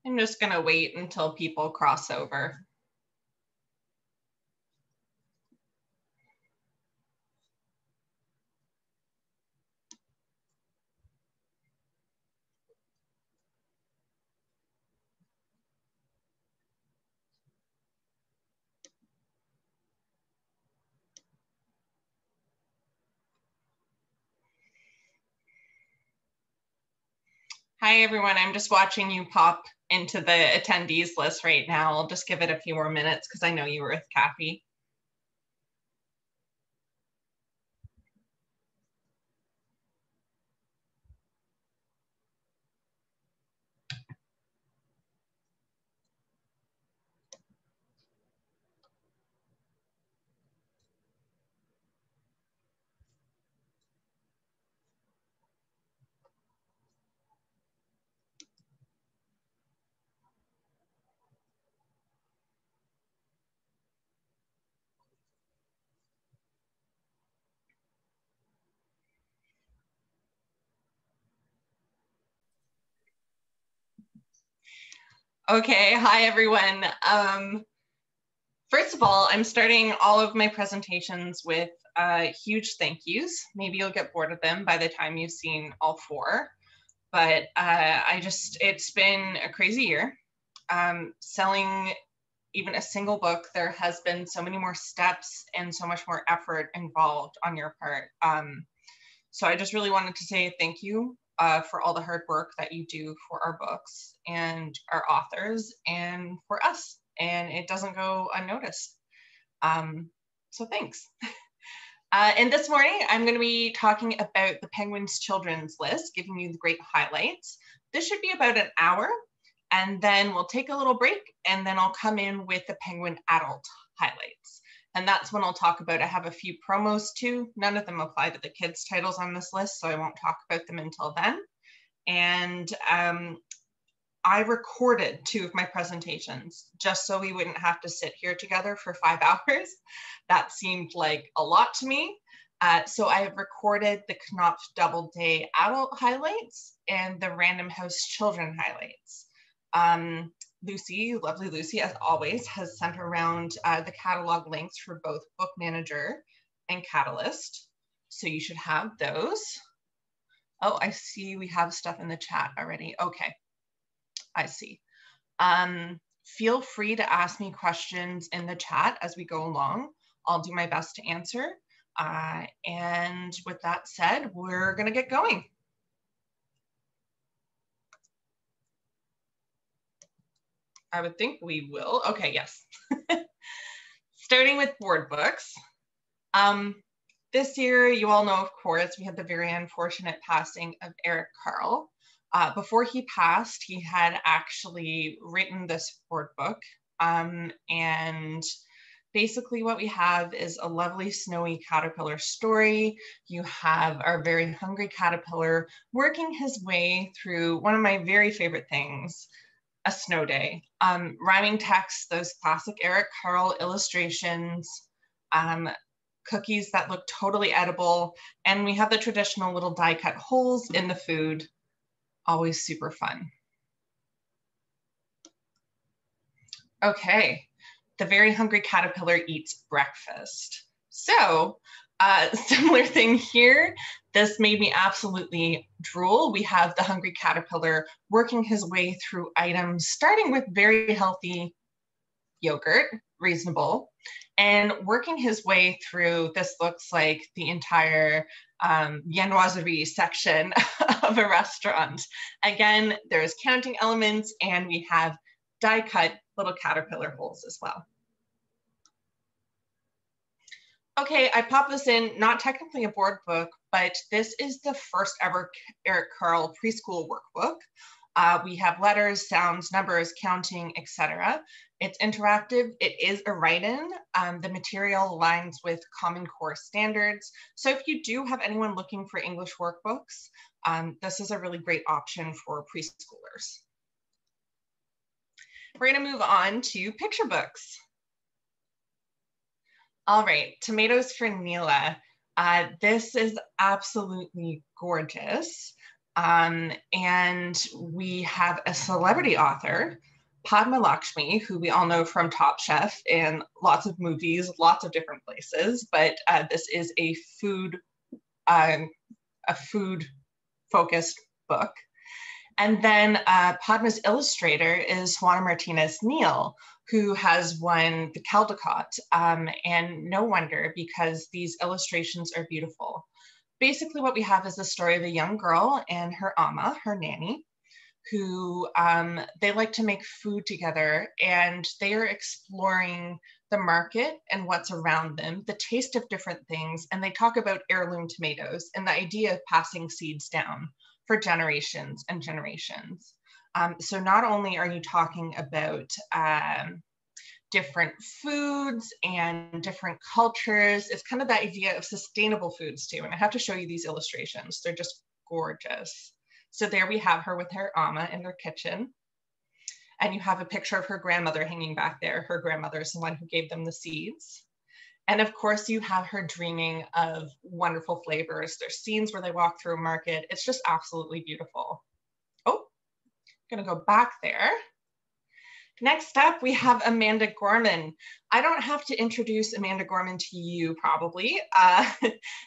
I'm just gonna wait until people cross over. Hi, everyone. I'm just watching you pop into the attendees list right now. I'll just give it a few more minutes because I know you were with Kathy. Okay, hi everyone. First of all, I'm starting all of my presentations with huge thank yous. Maybe you'll get bored of them by the time you've seen all four, but it's been a crazy year. Selling even a single book, there has been so many more steps and so much more effort involved on your part. So I just really wanted to say thank you for all the hard work that you do for our books and our authors and for us. And it doesn't go unnoticed. So thanks. And this morning, I'm going to be talking about the Penguins Children's List, giving you the great highlights. This should be about an hour, and then we'll take a little break, and then I'll come in with the Penguin Adult highlights. And that's when I'll talk about, I have a few promos too. None of them apply to the kids' titles on this list, so I won't talk about them until then. And I recorded 2 of my presentations just so we wouldn't have to sit here together for 5 hours. That seemed like a lot to me. So I have recorded the Knopf Doubleday Adult highlights and the Random House Children highlights. Lucy, lovely Lucy, as always, has sent around the catalog links for both Book Manager and Catalyst. So you should have those. Oh, I see we have stuff in the chat already. Okay, I see. Feel free to ask me questions in the chat as we go along. I'll do my best to answer. And with that said, we're gonna get going. I would think we will. Okay, yes. Starting with board books. This year, you all know, of course, we had the very unfortunate passing of Eric Carle. Before he passed, he had actually written this board book. And basically what we have is a lovely snowy caterpillar story. You have our very hungry caterpillar working his way through one of my very favorite things, a snow day. Rhyming text, those classic Eric Carle illustrations, cookies that look totally edible, and we have the traditional little die cut holes in the food. Always super fun. Okay, the very hungry caterpillar eats breakfast. So, similar thing here. This made me absolutely drool. We have the hungry caterpillar working his way through items, starting with very healthy yogurt, reasonable, and working his way through, this looks like the entire viennoiserie section of a restaurant. Again, there's counting elements, and we have die cut little caterpillar holes as well. Okay, I popped this in, not technically a board book, but this is the first ever Eric Carle preschool workbook. We have letters, sounds, numbers, counting, etc. It's interactive. It is a write-in. The material aligns with Common Core standards. So if you do have anyone looking for English workbooks, this is a really great option for preschoolers. We're going to move on to picture books. All right, Tomatoes for Neela. This is absolutely gorgeous. And we have a celebrity author, Padma Lakshmi, who we all know from Top Chef and lots of movies, lots of different places, but this is a food-focused book. And then Padma's illustrator is Juana Martinez Neal, who has won the Caldecott, and no wonder, because these illustrations are beautiful. Basically what we have is the story of a young girl and her ama, her nanny, who they like to make food together, and they are exploring the market and what's around them, the taste of different things, and they talk about heirloom tomatoes and the idea of passing seeds down for generations and generations. So not only are you talking about different foods and different cultures, it's kind of that idea of sustainable foods too. And I have to show you these illustrations. They're just gorgeous. So there we have her with her ama in her kitchen. And you have a picture of her grandmother hanging back there. Her grandmother is the one who gave them the seeds. And of course, you have her dreaming of wonderful flavors. There's scenes where they walk through a market. It's just absolutely beautiful. Oh, I'm gonna go back there. Next up, we have Amanda Gorman. I don't have to introduce Amanda Gorman to you, probably.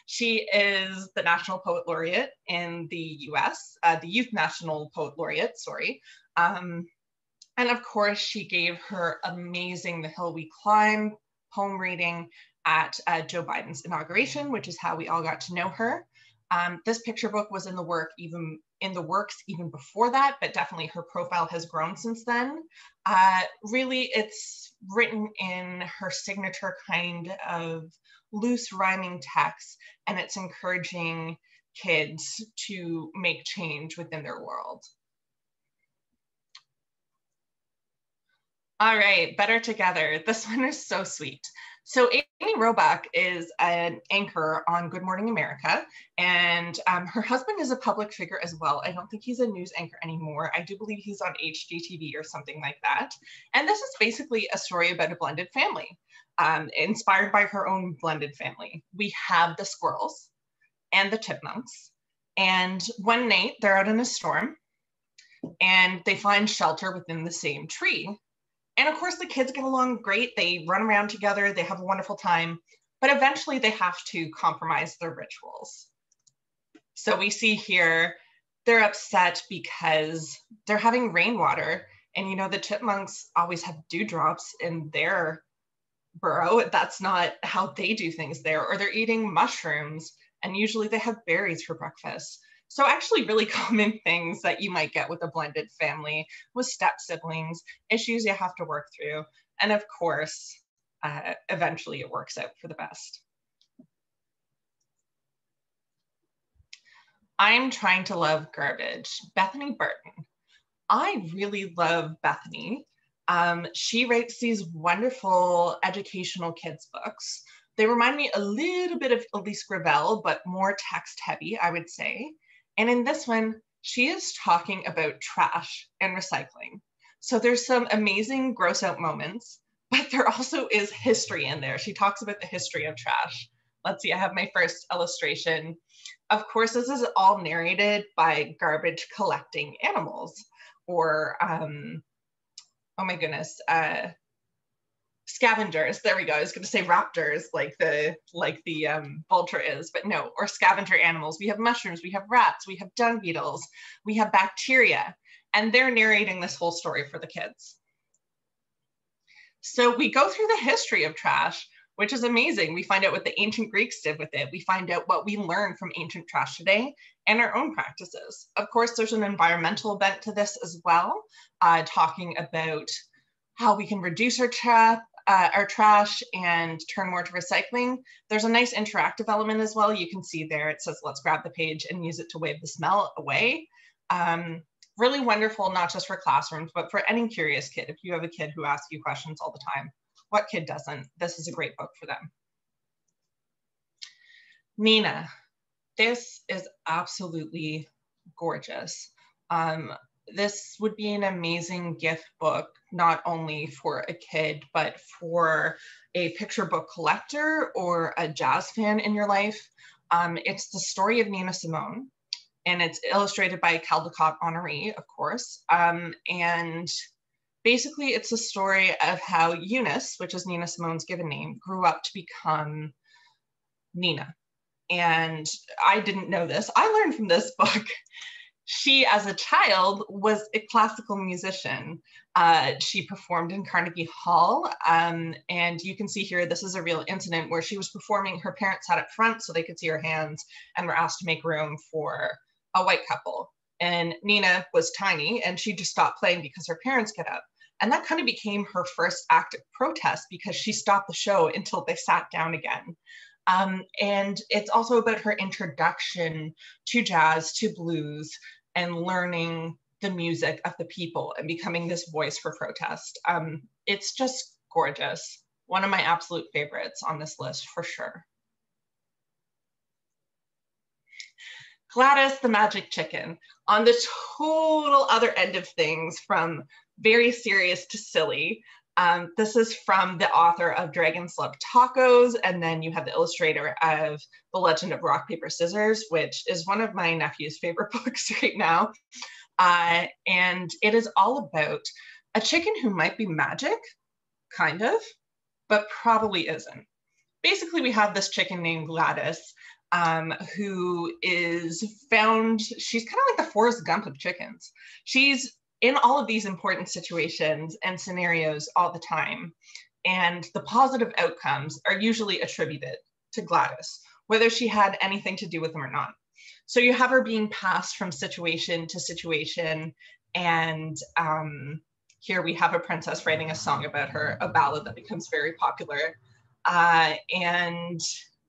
She is the National Poet Laureate in the US, the Youth National Poet Laureate, sorry. And of course, she gave her amazing The Hill We Climb poem reading at Joe Biden's inauguration, which is how we all got to know her. This picture book was in the works even before that, but definitely her profile has grown since then. Really, it's written in her signature kind of loose rhyming text, and it's encouraging kids to make change within their world. All right, Better Together. This one is so sweet. So Amy Robach is an anchor on Good Morning America, and her husband is a public figure as well. I don't think he's a news anchor anymore. I do believe he's on HGTV or something like that. And this is basically a story about a blended family, inspired by her own blended family. We have the squirrels and the chipmunks, and one night they're out in a storm, and they find shelter within the same tree. And of course, the kids get along great. They run around together. They have a wonderful time. But eventually, they have to compromise their rituals. So we see here, they're upset because they're having rainwater. And, you know, the chipmunks always have dewdrops in their burrow. That's not how they do things there. Or they're eating mushrooms. And usually they have berries for breakfast. So actually really common things that you might get with a blended family, with step siblings, issues you have to work through. And of course, eventually it works out for the best. I'm Trying to Love Garbage, Bethany Burton. I really love Bethany. She writes these wonderful educational kids books. They remind me a little bit of Elise Gravel, but more text heavy, I would say. And in this one, she is talking about trash and recycling. So there's some amazing gross out moments, but there also is history in there. She talks about the history of trash. Let's see, I have my first illustration. Of course, this is all narrated by garbage collecting animals, or, oh my goodness, scavengers. There we go. I was going to say raptors, like the vulture is, but no, or scavenger animals. We have mushrooms, we have rats, we have dung beetles, we have bacteria, and they're narrating this whole story for the kids. So we go through the history of trash, which is amazing. We find out what the ancient Greeks did with it. We find out what we learn from ancient trash today and our own practices. Of course, there's an environmental bent to this as well, talking about how we can reduce our trash and turn more to recycling. There's a nice interactive element as well. You can see there, it says, let's grab the page and use it to wave the smell away. Really wonderful, not just for classrooms, but for any curious kid. If you have a kid who asks you questions all the time, what kid doesn't? This is a great book for them. Nina, this is absolutely gorgeous. This would be an amazing gift book, not only for a kid, but for a picture book collector or a jazz fan in your life. It's the story of Nina Simone. and it's illustrated by Caldecott Honoré, of course. And basically, it's a story of how Eunice, which is Nina Simone's given name, grew up to become Nina. And I didn't know this. I learned from this book. She, as a child, was a classical musician. She performed in Carnegie Hall. And you can see here, this is a real incident where she was performing. Her parents sat up front so they could see her hands and were asked to make room for a white couple. And Nina was tiny and she just stopped playing because her parents get up. And that kind of became her first act of protest because she stopped the show until they sat down again. And it's also about her introduction to jazz, to blues, and learning the music of the people and becoming this voice for protest. It's just gorgeous. One of my absolute favorites on this list for sure. Gladys the Magic Chicken, on the total other end of things, from very serious to silly. This is from the author of Dragons Love Tacos, and then you have the illustrator of The Legend of Rock, Paper, Scissors, which is one of my nephew's favorite books right now. And it is all about a chicken who might be magic, kind of, but probably isn't. Basically, we have this chicken named Gladys, who is found, she's kind of like the Forrest Gump of chickens. She's in all of these important situations and scenarios all the time. And the positive outcomes are usually attributed to Gladys, whether she had anything to do with them or not. So you have her being passed from situation to situation. And here we have a princess writing a song about her, a ballad that becomes very popular. And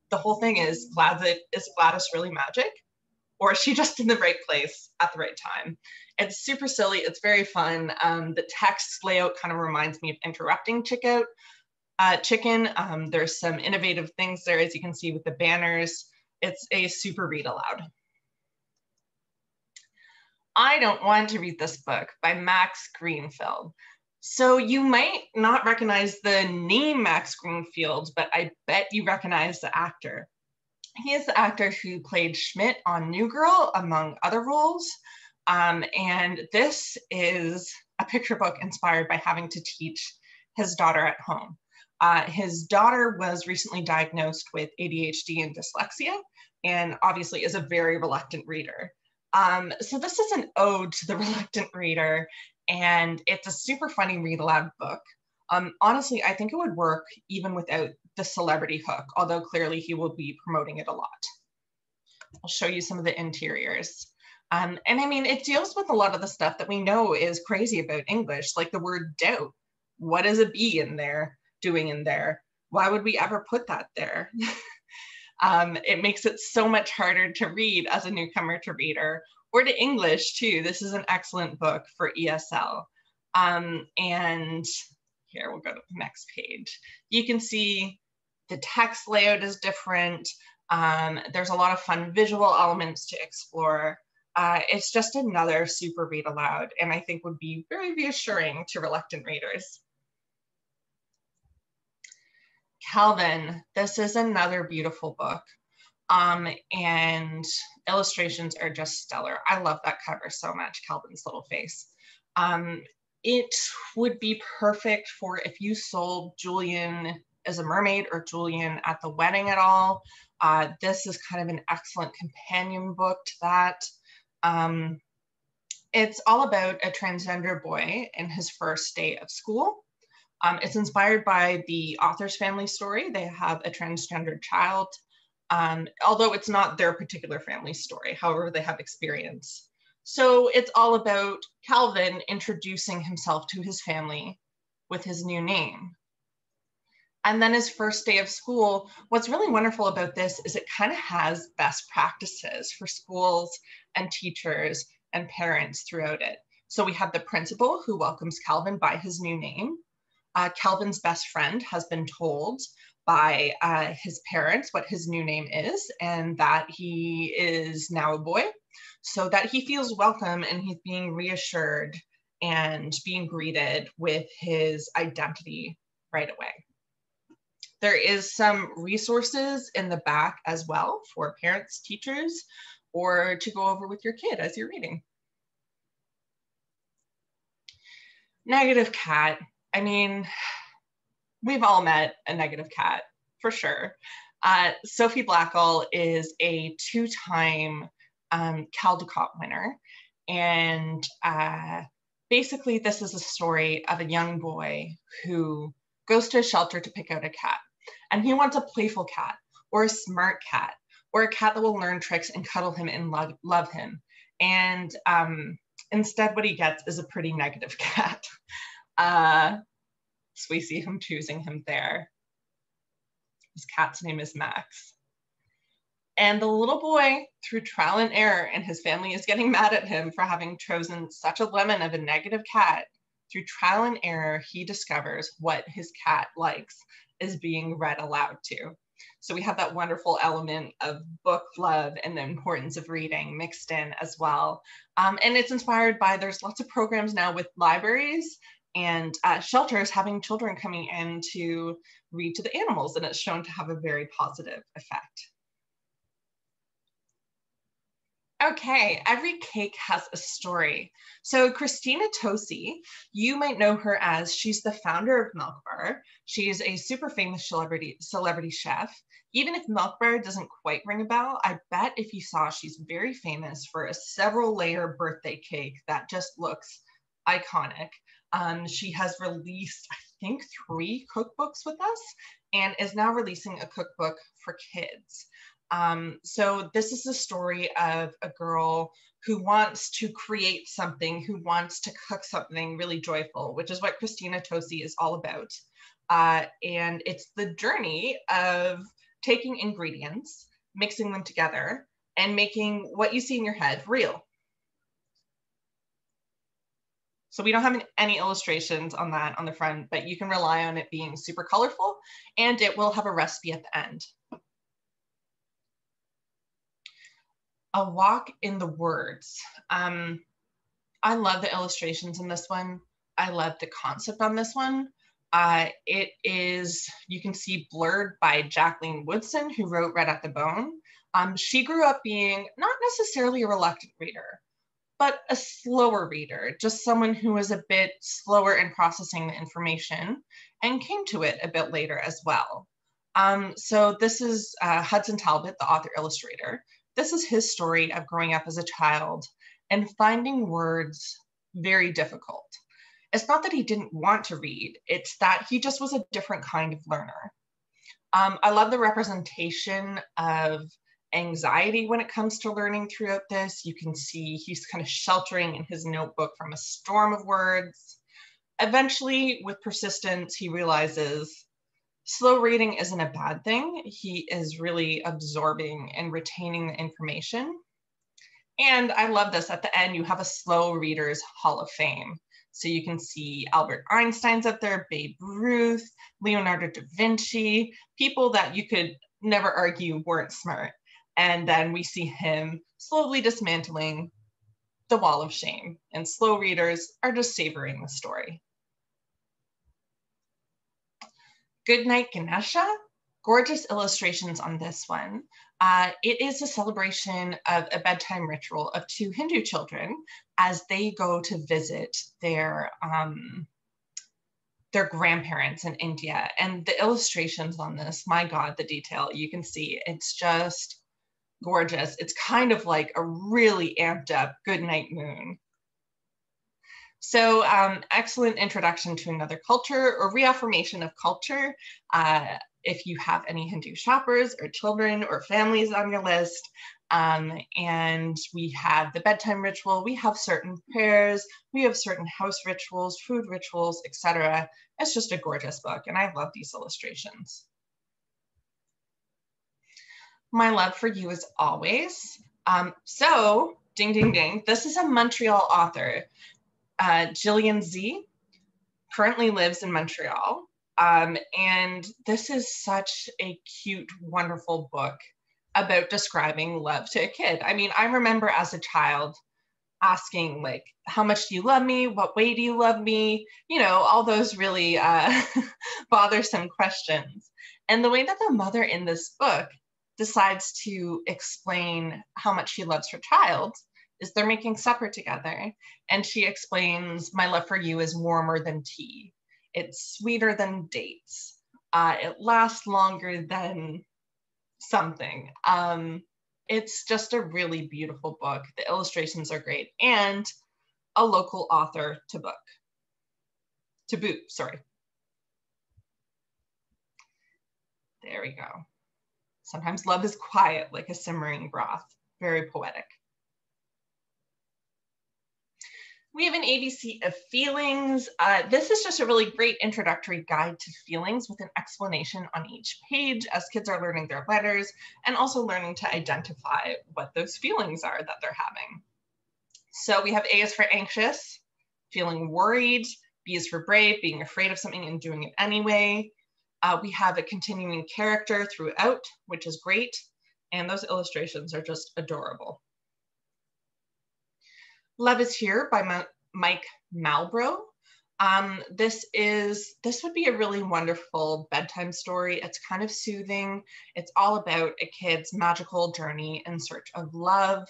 the whole thing is Gladys really magic? Or is she just in the right place at the right time? It's super silly. It's very fun. The text layout kind of reminds me of Interrupting Chicken. There's some innovative things there, as you can see with the banners. It's a super read aloud. I Don't Want to Read This Book by Max Greenfield. So you might not recognize the name Max Greenfield, but I bet you recognize the actor. He is the actor who played Schmidt on New Girl, among other roles. And this is a picture book inspired by having to teach his daughter at home. His daughter was recently diagnosed with ADHD and dyslexia, and obviously is a very reluctant reader. So this is an ode to the reluctant reader, and it's a super funny read aloud book. Honestly, I think it would work even without the celebrity hook, although clearly he will be promoting it a lot. I'll show you some of the interiors. And I mean, it deals with a lot of the stuff that we know is crazy about English, like the word doubt. What is a bee in there doing in there? Why would we ever put that there? It makes it so much harder to read as a newcomer to reader, or to English too. This is an excellent book for ESL. And here, we'll go to the next page. You can see the text layout is different. There's a lot of fun visual elements to explore. It's just another super read aloud, and I think would be very reassuring to reluctant readers. Calvin, this is another beautiful book. And illustrations are just stellar. I love that cover so much, Calvin's little face. It would be perfect for if you sold Julian as a mermaid or Julian at the wedding at all. This is kind of an excellent companion book to that. It's all about a transgender boy in his first day of school. It's inspired by the author's family story. They have a transgender child, although it's not their particular family story. However, they have experience. So it's all about Calvin introducing himself to his family with his new name. And then his first day of school, what's really wonderful about this is it kind of has best practices for schools and teachers and parents throughout it. So we have the principal who welcomes Calvin by his new name. Calvin's best friend has been told by his parents what his new name is and that he is now a boy, so that he feels welcome and he's being reassured and being greeted with his identity right away. There is some resources in the back as well for parents, teachers. or to go over with your kid as you're reading. Negative cat. I mean, we've all met a negative cat, for sure. Sophie Blackall is a two-time Caldecott winner. And basically, this is a story of a young boy who goes to a shelter to pick out a cat. And he wants a playful cat, or a smart cat, or a cat that will learn tricks and cuddle him and love him. And instead, what he gets is a pretty negative cat. So we see him choosing him there. His cat's name is Max. And the little boy, through trial and error, and his family is getting mad at him for having chosen such a lemon of a negative cat, through trial and error, he discovers what his cat likes is being read aloud to. So we have that wonderful element of book love and the importance of reading mixed in as well. And it's inspired by, there's lots of programs now with libraries and shelters having children coming in to read to the animals, and it's shown to have a very positive effect. Okay, every cake has a story. So Christina Tosi, you might know her as, she's the founder of Milk Bar. She's a super famous celebrity chef. Even if Milk Bar doesn't quite ring a bell, I bet if you saw, she's very famous for a several layer birthday cake that just looks iconic. She has released, I think, 3 cookbooks with us, and is now releasing a cookbook for kids. So this is the story of a girl who wants to create something, who wants to cook something really joyful, which is what Christina Tosi is all about. And it's the journey of taking ingredients, mixing them together, and making what you see in your head real. So we don't have any illustrations on that on the front, but you can rely on it being super colorful, and it will have a recipe at the end. A walk in the words. I love the illustrations in this one. I love the concept on this one. It is, you can see, blurred by Jacqueline Woodson, who wrote Red at the Bone. She grew up being not necessarily a reluctant reader, but a slower reader, just someone who was a bit slower in processing the information and came to it a bit later as well. So this is Hudson Talbot, the author illustrator. This is his story of growing up as a child and finding words very difficult. It's not that he didn't want to read, it's that he just was a different kind of learner. I love the representation of anxiety when it comes to learning throughout this. You can see he's kind of sheltering in his notebook from a storm of words. Eventually, with persistence, he realizes slow reading isn't a bad thing. He is really absorbing and retaining the information. And I love this, at the end, you have a slow reader's Hall of Fame. So you can see Albert Einstein's up there, Babe Ruth, Leonardo da Vinci, people that you could never argue weren't smart. And then we see him slowly dismantling the wall of shame, and slow readers are just savoring the story. Goodnight Ganesha, gorgeous illustrations on this one. It is a celebration of a bedtime ritual of 2 Hindu children as they go to visit their grandparents in India. And the illustrations on this, my God, the detail, you can see, it's just gorgeous. It's kind of like a really amped up Goodnight Moon. So excellent introduction to another culture, or reaffirmation of culture. If you have any Hindu shoppers or children or families on your list. And we have the bedtime ritual, we have certain prayers, we have certain house rituals, food rituals, etc. It's just a gorgeous book, and I love these illustrations. My love for you as always. So, ding, ding, ding, this is a Montreal author. Jillian Z currently lives in Montreal. And this is such a cute, wonderful book about describing love to a kid. I mean, I remember as a child asking, like, how much do you love me? What way do you love me? You know, all those really bothersome questions. And the way that the mother in this book decides to explain how much she loves her child is they're making supper together. And she explains, my love for you is warmer than tea. It's sweeter than dates. It lasts longer than something. It's just a really beautiful book. The illustrations are great, and a local author to boot, sorry. There we go. Sometimes love is quiet like a simmering broth. Very poetic. We have an ABC of feelings. This is just a really great introductory guide to feelings with an explanation on each page as kids are learning their letters and also learning to identify what those feelings are that they're having. So we have A is for anxious, feeling worried. B is for brave, being afraid of something and doing it anyway. We have a continuing character throughout, which is great. And those illustrations are just adorable. Love is Here by Mike Malbrough. This would be a really wonderful bedtime story. It's kind of soothing. It's all about a kid's magical journey in search of love.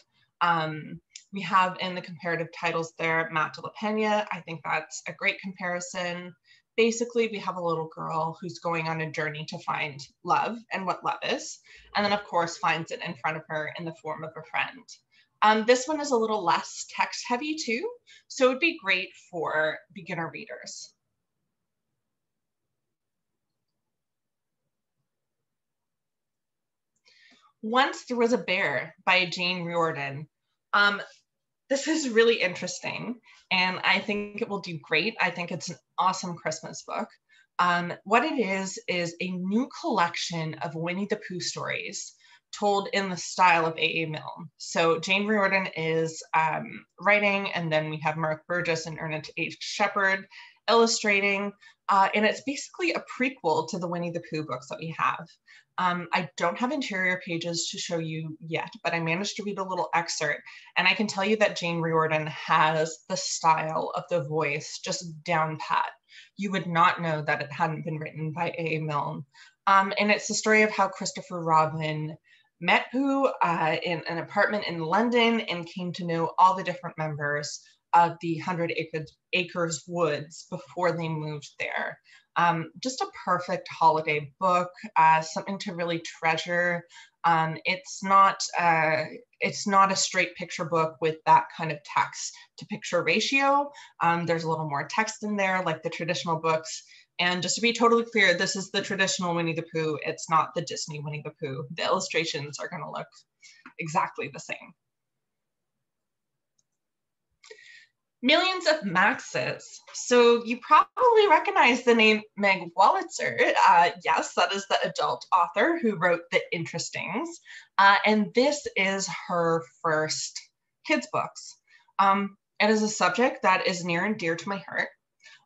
We have in the comparative titles there, Matt de la Pena. I think that's a great comparison. Basically, we have a little girl who's going on a journey to find love and what love is. And then of course, finds it in front of her in the form of a friend. This one is a little less text heavy too, so it would be great for beginner readers. Once There Was a Bear by Jane Riordan. This is really interesting, and I think it will do great. I think it's an awesome Christmas book. What it is a new collection of Winnie the Pooh stories told in the style of A.A. Milne. So Jane Riordan is writing, and then we have Mark Burgess and Ernest H. Shepard illustrating, and it's basically a prequel to the Winnie the Pooh books that we have. I don't have interior pages to show you yet, but I managed to read a little excerpt, and I can tell you that Jane Riordan has the style of the voice just down pat. You would not know that it hadn't been written by A.A. Milne. And it's the story of how Christopher Robin met Pooh in an apartment in London and came to know all the different members of the 100 Acres Woods before they moved there. Just a perfect holiday book, something to really treasure. It's not a straight picture book with that kind of text to picture ratio. There's a little more text in there like the traditional books. And just to be totally clear, this is the traditional Winnie the Pooh. It's not the Disney Winnie the Pooh. The illustrations are going to look exactly the same. Millions of Maxes. So you probably recognize the name Meg Wolitzer. Yes, that is the adult author who wrote The Interestings. And this is her first kids' books. It is a subject that is near and dear to my heart.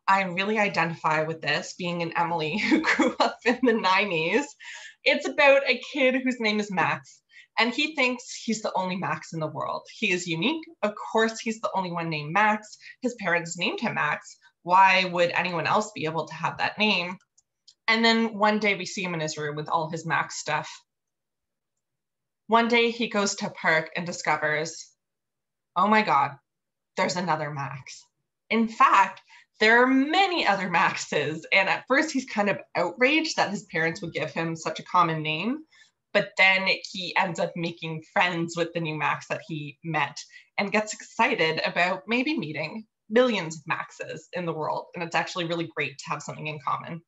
I really identify with this, being an Emily who grew up in the 90s. It's about a kid whose name is Max, and he thinks he's the only Max in the world. He is unique. Of course, he's the only one named Max. His parents named him Max. Why would anyone else be able to have that name? And then one day we see him in his room with all his Max stuff. One day he goes to a park and discovers, oh my God, there's another Max. In fact, there are many other Maxes, and at first he's kind of outraged that his parents would give him such a common name, but then he ends up making friends with the new Max that he met and gets excited about maybe meeting millions of Maxes in the world, and it's actually really great to have something in common.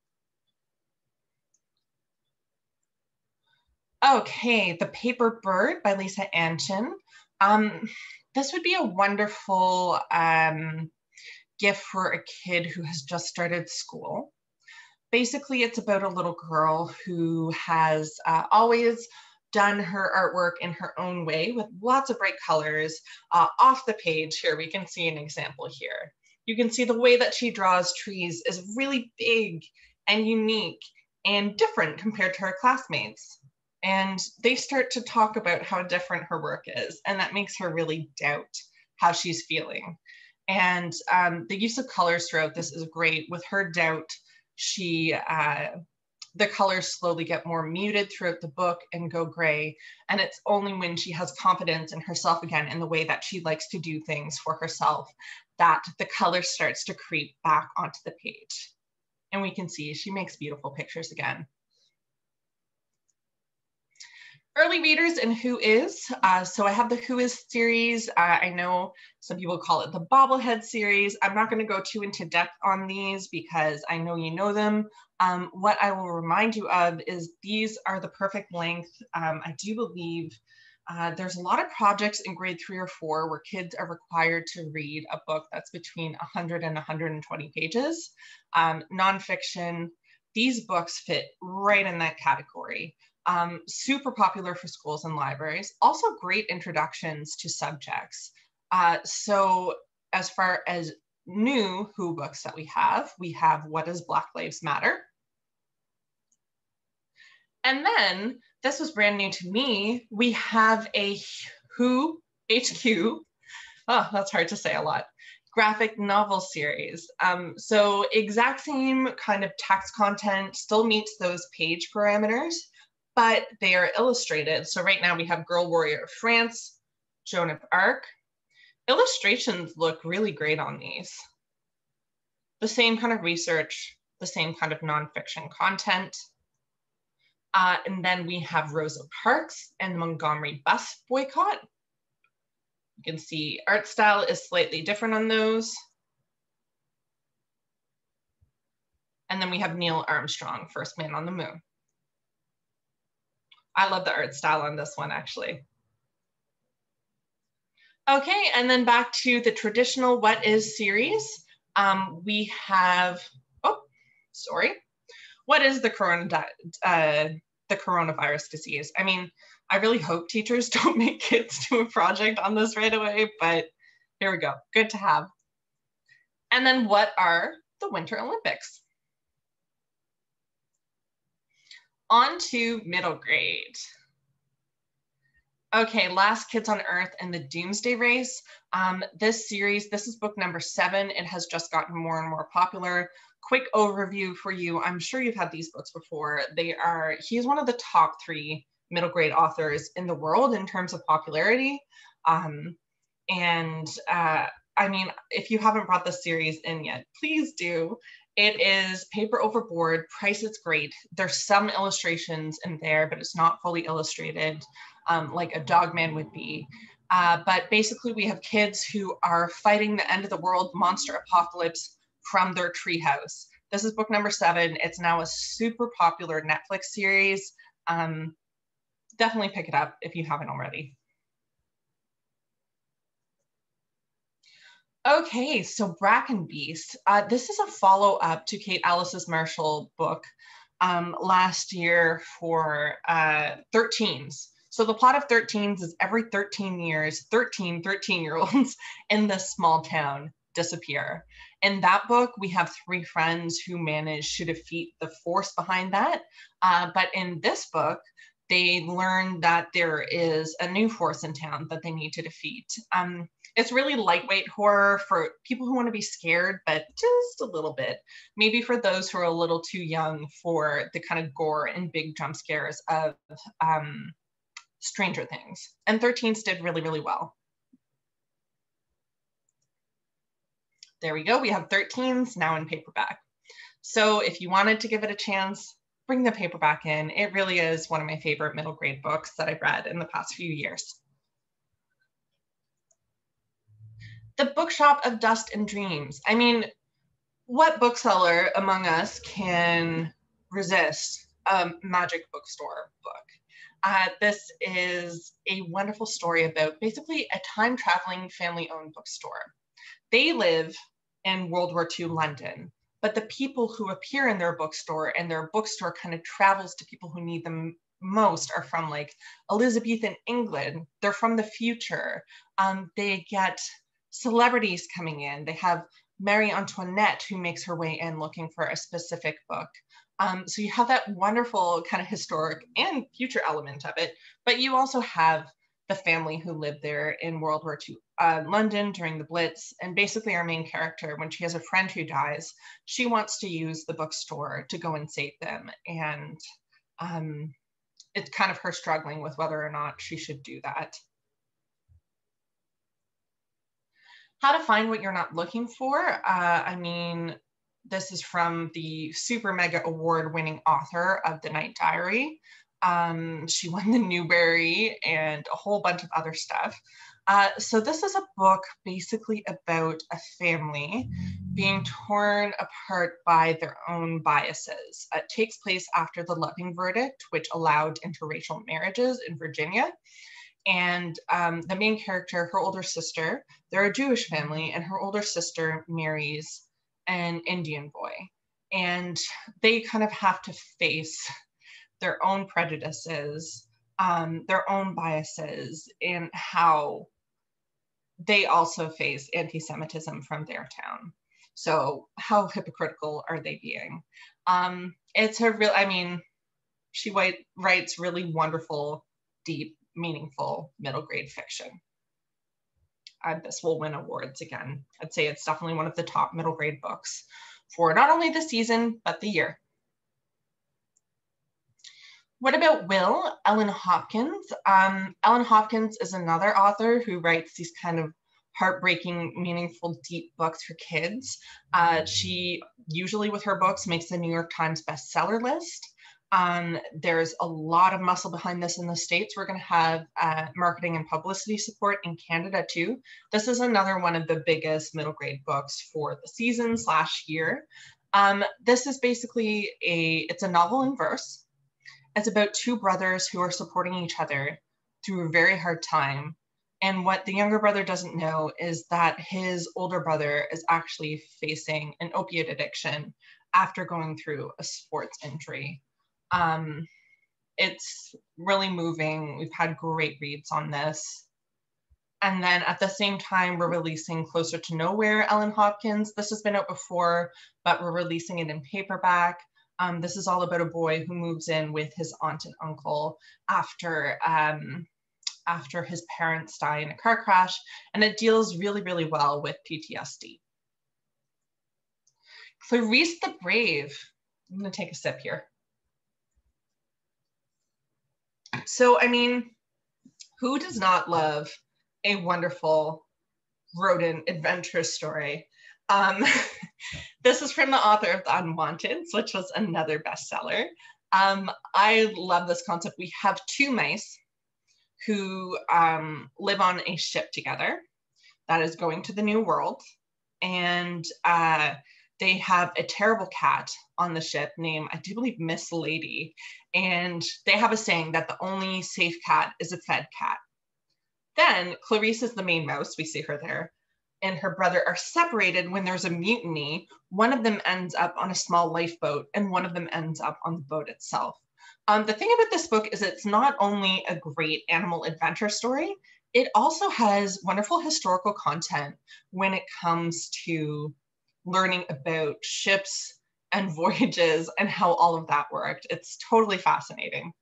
Okay, The Paper Bird by Lisa Anshin. This would be a wonderful gift for a kid who has just started school. Basically, it's about a little girl who has always done her artwork in her own way with lots of bright colors. Off the page here, we can see an example here. You can see the way that she draws trees is really big and unique and different compared to her classmates. And they start to talk about how different her work is, and that makes her really doubt how she's feeling. And the use of colors throughout this is great. With her doubt, she the colors slowly get more muted throughout the book and go gray. And it's only when she has confidence in herself again, in the way that she likes to do things for herself, that the color starts to creep back onto the page. And we can see she makes beautiful pictures again. Early readers and Who Is. So I have the Who Is series. I know some people call it the Bobblehead series. I'm not going to go too into depth on these because I know you know them. What I will remind you of is these are the perfect length. I do believe there's a lot of projects in grade 3 or 4 where kids are required to read a book that's between 100 and 120 pages. Nonfiction, these books fit right in that category. Super popular for schools and libraries, also great introductions to subjects. So as far as new Who books that we have What Does Black Lives Matter? And then, this was brand new to me, we have a Who HQ, oh, that's hard to say a lot, graphic novel series. So exact same kind of text content, still meets those page parameters, but they are illustrated. So right now we have Girl Warrior of France, Joan of Arc. Illustrations look really great on these. The same kind of research, the same kind of nonfiction content. And then we have Rosa Parks and the Montgomery bus boycott. You can see art style is slightly different on those. And then we have Neil Armstrong, First Man on the Moon. I love the art style on this one, actually. Okay, and then back to the traditional What Is series. We have, what is the coronavirus disease? I mean, I really hope teachers don't make kids do a project on this right away, but here we go, good to have. And then what are the Winter Olympics? On to middle grade. Okay, Last Kids on Earth and the Doomsday Race. This series, this is book number 7. It has just gotten more and more popular. Quick overview for you. I'm sure you've had these books before. He's one of the top 3 middle grade authors in the world in terms of popularity. I mean, if you haven't brought this series in yet, please do. It is paper overboard, price is great. There's some illustrations in there, but it's not fully illustrated like a Dogman would be. But basically we have kids who are fighting the end of the world monster apocalypse from their treehouse. This is book number 7. It's now a super popular Netflix series. Definitely pick it up if you haven't already. Okay, so Bracken Beast. This is a follow-up to Kate Alice's Marshall book last year for 13s. So the plot of 13s is every 13 years, 13 13-year-olds in this small town disappear. In that book, we have 3 friends who manage to defeat the force behind that. But in this book, they learn that there is a new force in town that they need to defeat. It's really lightweight horror for people who want to be scared, but just a little bit. Maybe for those who are a little too young for the kind of gore and big jump scares of Stranger Things. And 13s did really, really well. There we go. We have 13s now in paperback. So if you wanted to give it a chance, bring the paperback in. It really is one of my favorite middle grade books that I've read in the past few years. The Bookshop of Dust and Dreams. I mean, what bookseller among us can resist a magic bookstore book? This is a wonderful story about basically a time-traveling family-owned bookstore. They live in World War II London, but the people who appear in their bookstore and their bookstore kind of travels to people who need them most are from like Elizabethan England. They're from the future. They get celebrities coming in. They have Marie Antoinette who makes her way in looking for a specific book. So you have that wonderful kind of historic and future element of it, but you also have the family who lived there in World War II London during the Blitz. And basically our main character, when she has a friend who dies, she wants to use the bookstore to go and save them. And it's kind of her struggling with whether or not she should do that. How to find what you're not looking for. I mean, this is from the super mega award winning author of The Night Diary. She won the Newbery and a whole bunch of other stuff. So this is a book basically about a family being torn apart by their own biases. It takes place after the Loving verdict, which allowed interracial marriages in Virginia. And the main character, her older sister, they're a Jewish family, and her older sister marries an Indian boy. And they kind of have to face their own prejudices, their own biases, and how they also face anti-Semitism from their town. So how hypocritical are they being? It's a real, I mean, she writes really wonderful, deep, meaningful middle grade fiction. This will win awards again. I'd say it's definitely one of the top middle grade books for not only the season, but the year. What about Will? Ellen Hopkins. Ellen Hopkins is another author who writes these kind of heartbreaking, meaningful, deep books for kids. She usually with her books makes the New York Times bestseller list. There's a lot of muscle behind this in the States. We're going to have marketing and publicity support in Canada too. This is another one of the biggest middle grade books for the season / year. This is basically it's a novel in verse. It's about two brothers who are supporting each other through a very hard time. And what the younger brother doesn't know is that his older brother is actually facing an opiate addiction after going through a sports injury. It's really moving. We've had great reads on this. And then at the same time, we're releasing Closer to Nowhere, Ellen Hopkins. This has been out before, but we're releasing it in paperback. This is all about a boy who moves in with his aunt and uncle after his parents die in a car crash, and it deals really, really well with PTSD. Clarice the Brave. I'm gonna take a sip here. So, I mean, who does not love a wonderful rodent adventure story? This is from the author of The Unwanteds, which was another bestseller. I love this concept. We have two mice who live on a ship together that is going to the New World. And they have a terrible cat on the ship named, I do believe, Miss Lady. And they have a saying that the only safe cat is a fed cat. Then Clarice is the main mouse. We see her there. And her brother are separated when there's a mutiny. One of them ends up on a small lifeboat and one of them ends up on the boat itself. The thing about this book is it's not only a great animal adventure story, it also has wonderful historical content when it comes to learning about ships and voyages and how all of that worked. It's totally fascinating.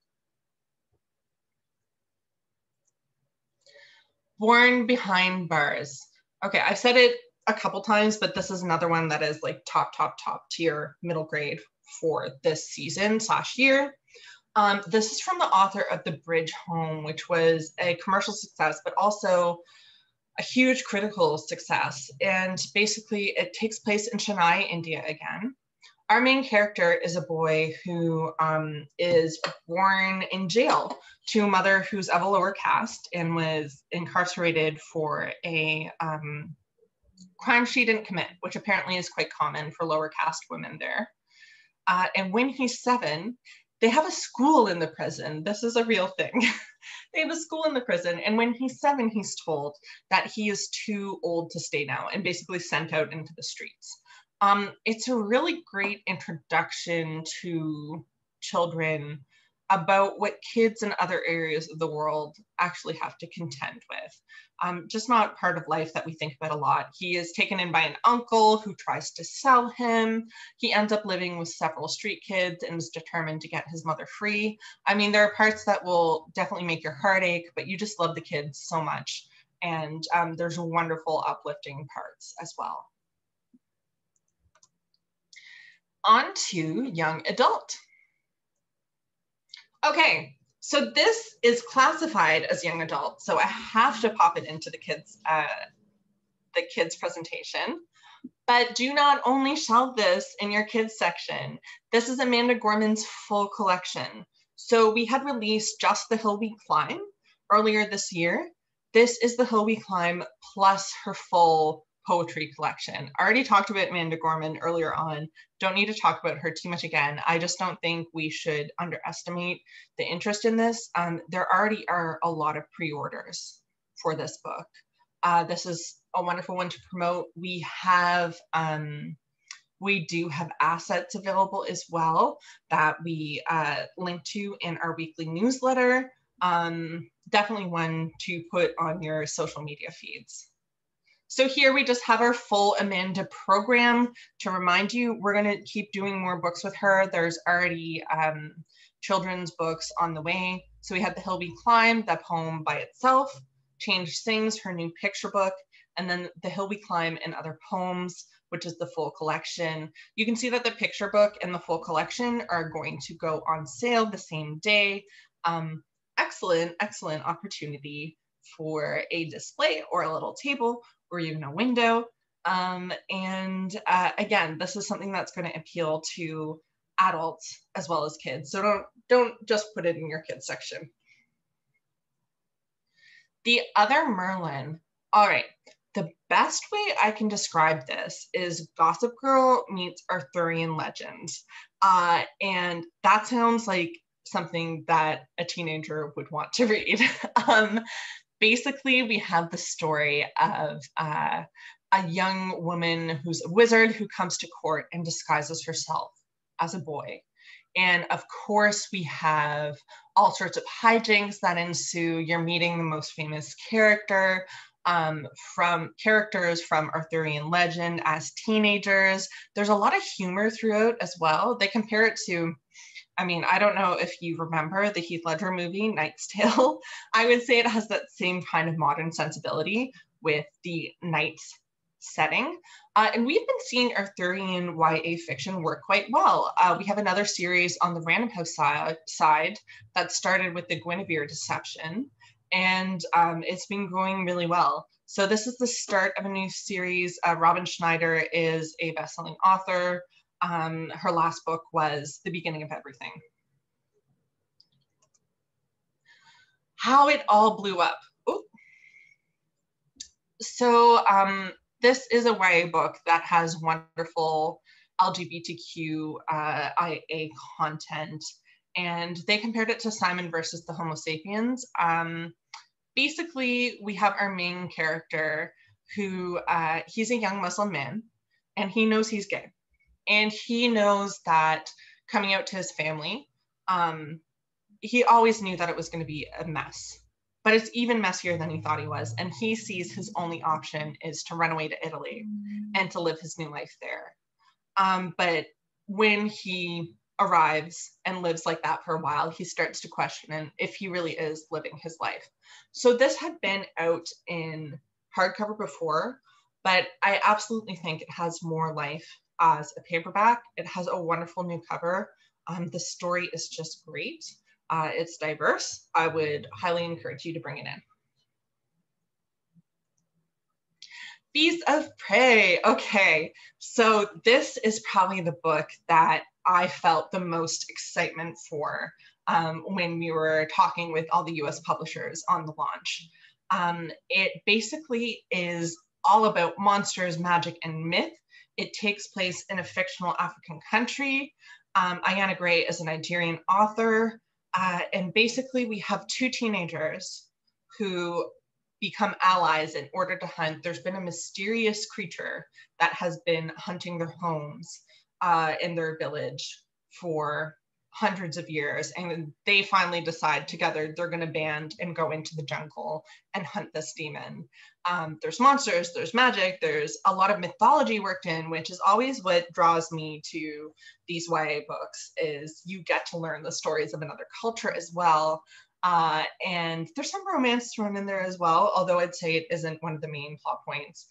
Born Behind Bars. Okay, I've said it a couple times, but this is another one that is like top tier middle grade for this season / year. This is from the author of The Bridge Home, which was a commercial success, but also a huge critical success. And basically it takes place in Chennai, India again. Our main character is a boy who is born in jail to a mother who's of a lower caste and was incarcerated for a crime she didn't commit, which apparently is quite common for lower caste women there. And when he's 7, they have a school in the prison. This is a real thing. They have a school in the prison. And when he's 7, he's told that he is too old to stay now and basically sent out into the streets. It's a really great introduction to children about what kids in other areas of the world actually have to contend with. Just not part of life that we think about a lot. He is taken in by an uncle who tries to sell him. He ends up living with several street kids and is determined to get his mother free. I mean, there are parts that will definitely make your heart ache, but you just love the kids so much. And there's wonderful uplifting parts as well. On to young adult. Okay, so this is classified as young adult, so I have to pop it into the kids presentation. But do not only shelve this in your kids section. This is Amanda Gorman's full collection. So we had released just The Hill We Climb earlier this year. This is The Hill We Climb plus her full poetry collection. I already talked about Amanda Gorman earlier on. Don't need to talk about her too much again. I just don't think we should underestimate the interest in this. There already are a lot of pre-orders for this book. This is a wonderful one to promote. We do have assets available as well that we link to in our weekly newsletter. Definitely one to put on your social media feeds. So here we just have our full Amanda program. To remind you, we're going to keep doing more books with her. There's already children's books on the way. So we have The Hill We Climb, that poem by itself, Change Sings, her new picture book, and then The Hill We Climb and Other Poems, which is the full collection. You can see that the picture book and the full collection are going to go on sale the same day. Excellent opportunity for a display or a little table or even a window. Again, this is something that's going to appeal to adults as well as kids. So don't just put it in your kids section. The Other Merlin. All right, the best way I can describe this is Gossip Girl meets Arthurian legends. And that sounds like something that a teenager would want to read. Basically, we have the story of a young woman who's a wizard who comes to court and disguises herself as a boy. And of course, we have all sorts of hijinks that ensue. You're meeting the most famous character from Arthurian legend as teenagers. There's a lot of humor throughout as well. They compare it to, I mean, I don't know if you remember the Heath Ledger movie, Knight's Tale. I would say it has that same kind of modern sensibility with the knights setting. And we've been seeing Arthurian YA fiction work quite well. We have another series on the Random House side that started with the Guinevere Deception, and it's been going really well. So this is the start of a new series. Robin Schneider is a best-selling author. Her last book was The Beginning of Everything. How it all blew up. Ooh. So this is a YA book that has wonderful LGBTQIA content, and they compared it to Simon versus the Homo sapiens. Basically, we have our main character who, he's a young Muslim man, and he knows he's gay. And he knows that coming out to his family, he always knew that it was going to be a mess, but it's even messier than he thought he was. And he sees his only option is to run away to Italy and to live his new life there. But when he arrives and lives like that for a while, he starts to question if he really is living his life. So this had been out in hardcover before, but I absolutely think it has more life as a paperback. It has a wonderful new cover. The story is just great. It's diverse. I would highly encourage you to bring it in. Beasts of Prey. Okay, so this is probably the book that I felt the most excitement for when we were talking with all the US publishers on the launch. It basically is all about monsters, magic, and myth. It takes place in a fictional African country. Ayanna Gray is a Nigerian author. And basically we have two teenagers who become allies in order to hunt. There's been a mysterious creature that has been hunting their homes in their village for hundreds of years, and they finally decide together they're going to band and go into the jungle and hunt this demon. There's monsters, there's magic, there's a lot of mythology worked in, which is always what draws me to these YA books, is you get to learn the stories of another culture as well. And there's some romance thrown in there as well, although I'd say it isn't one of the main plot points.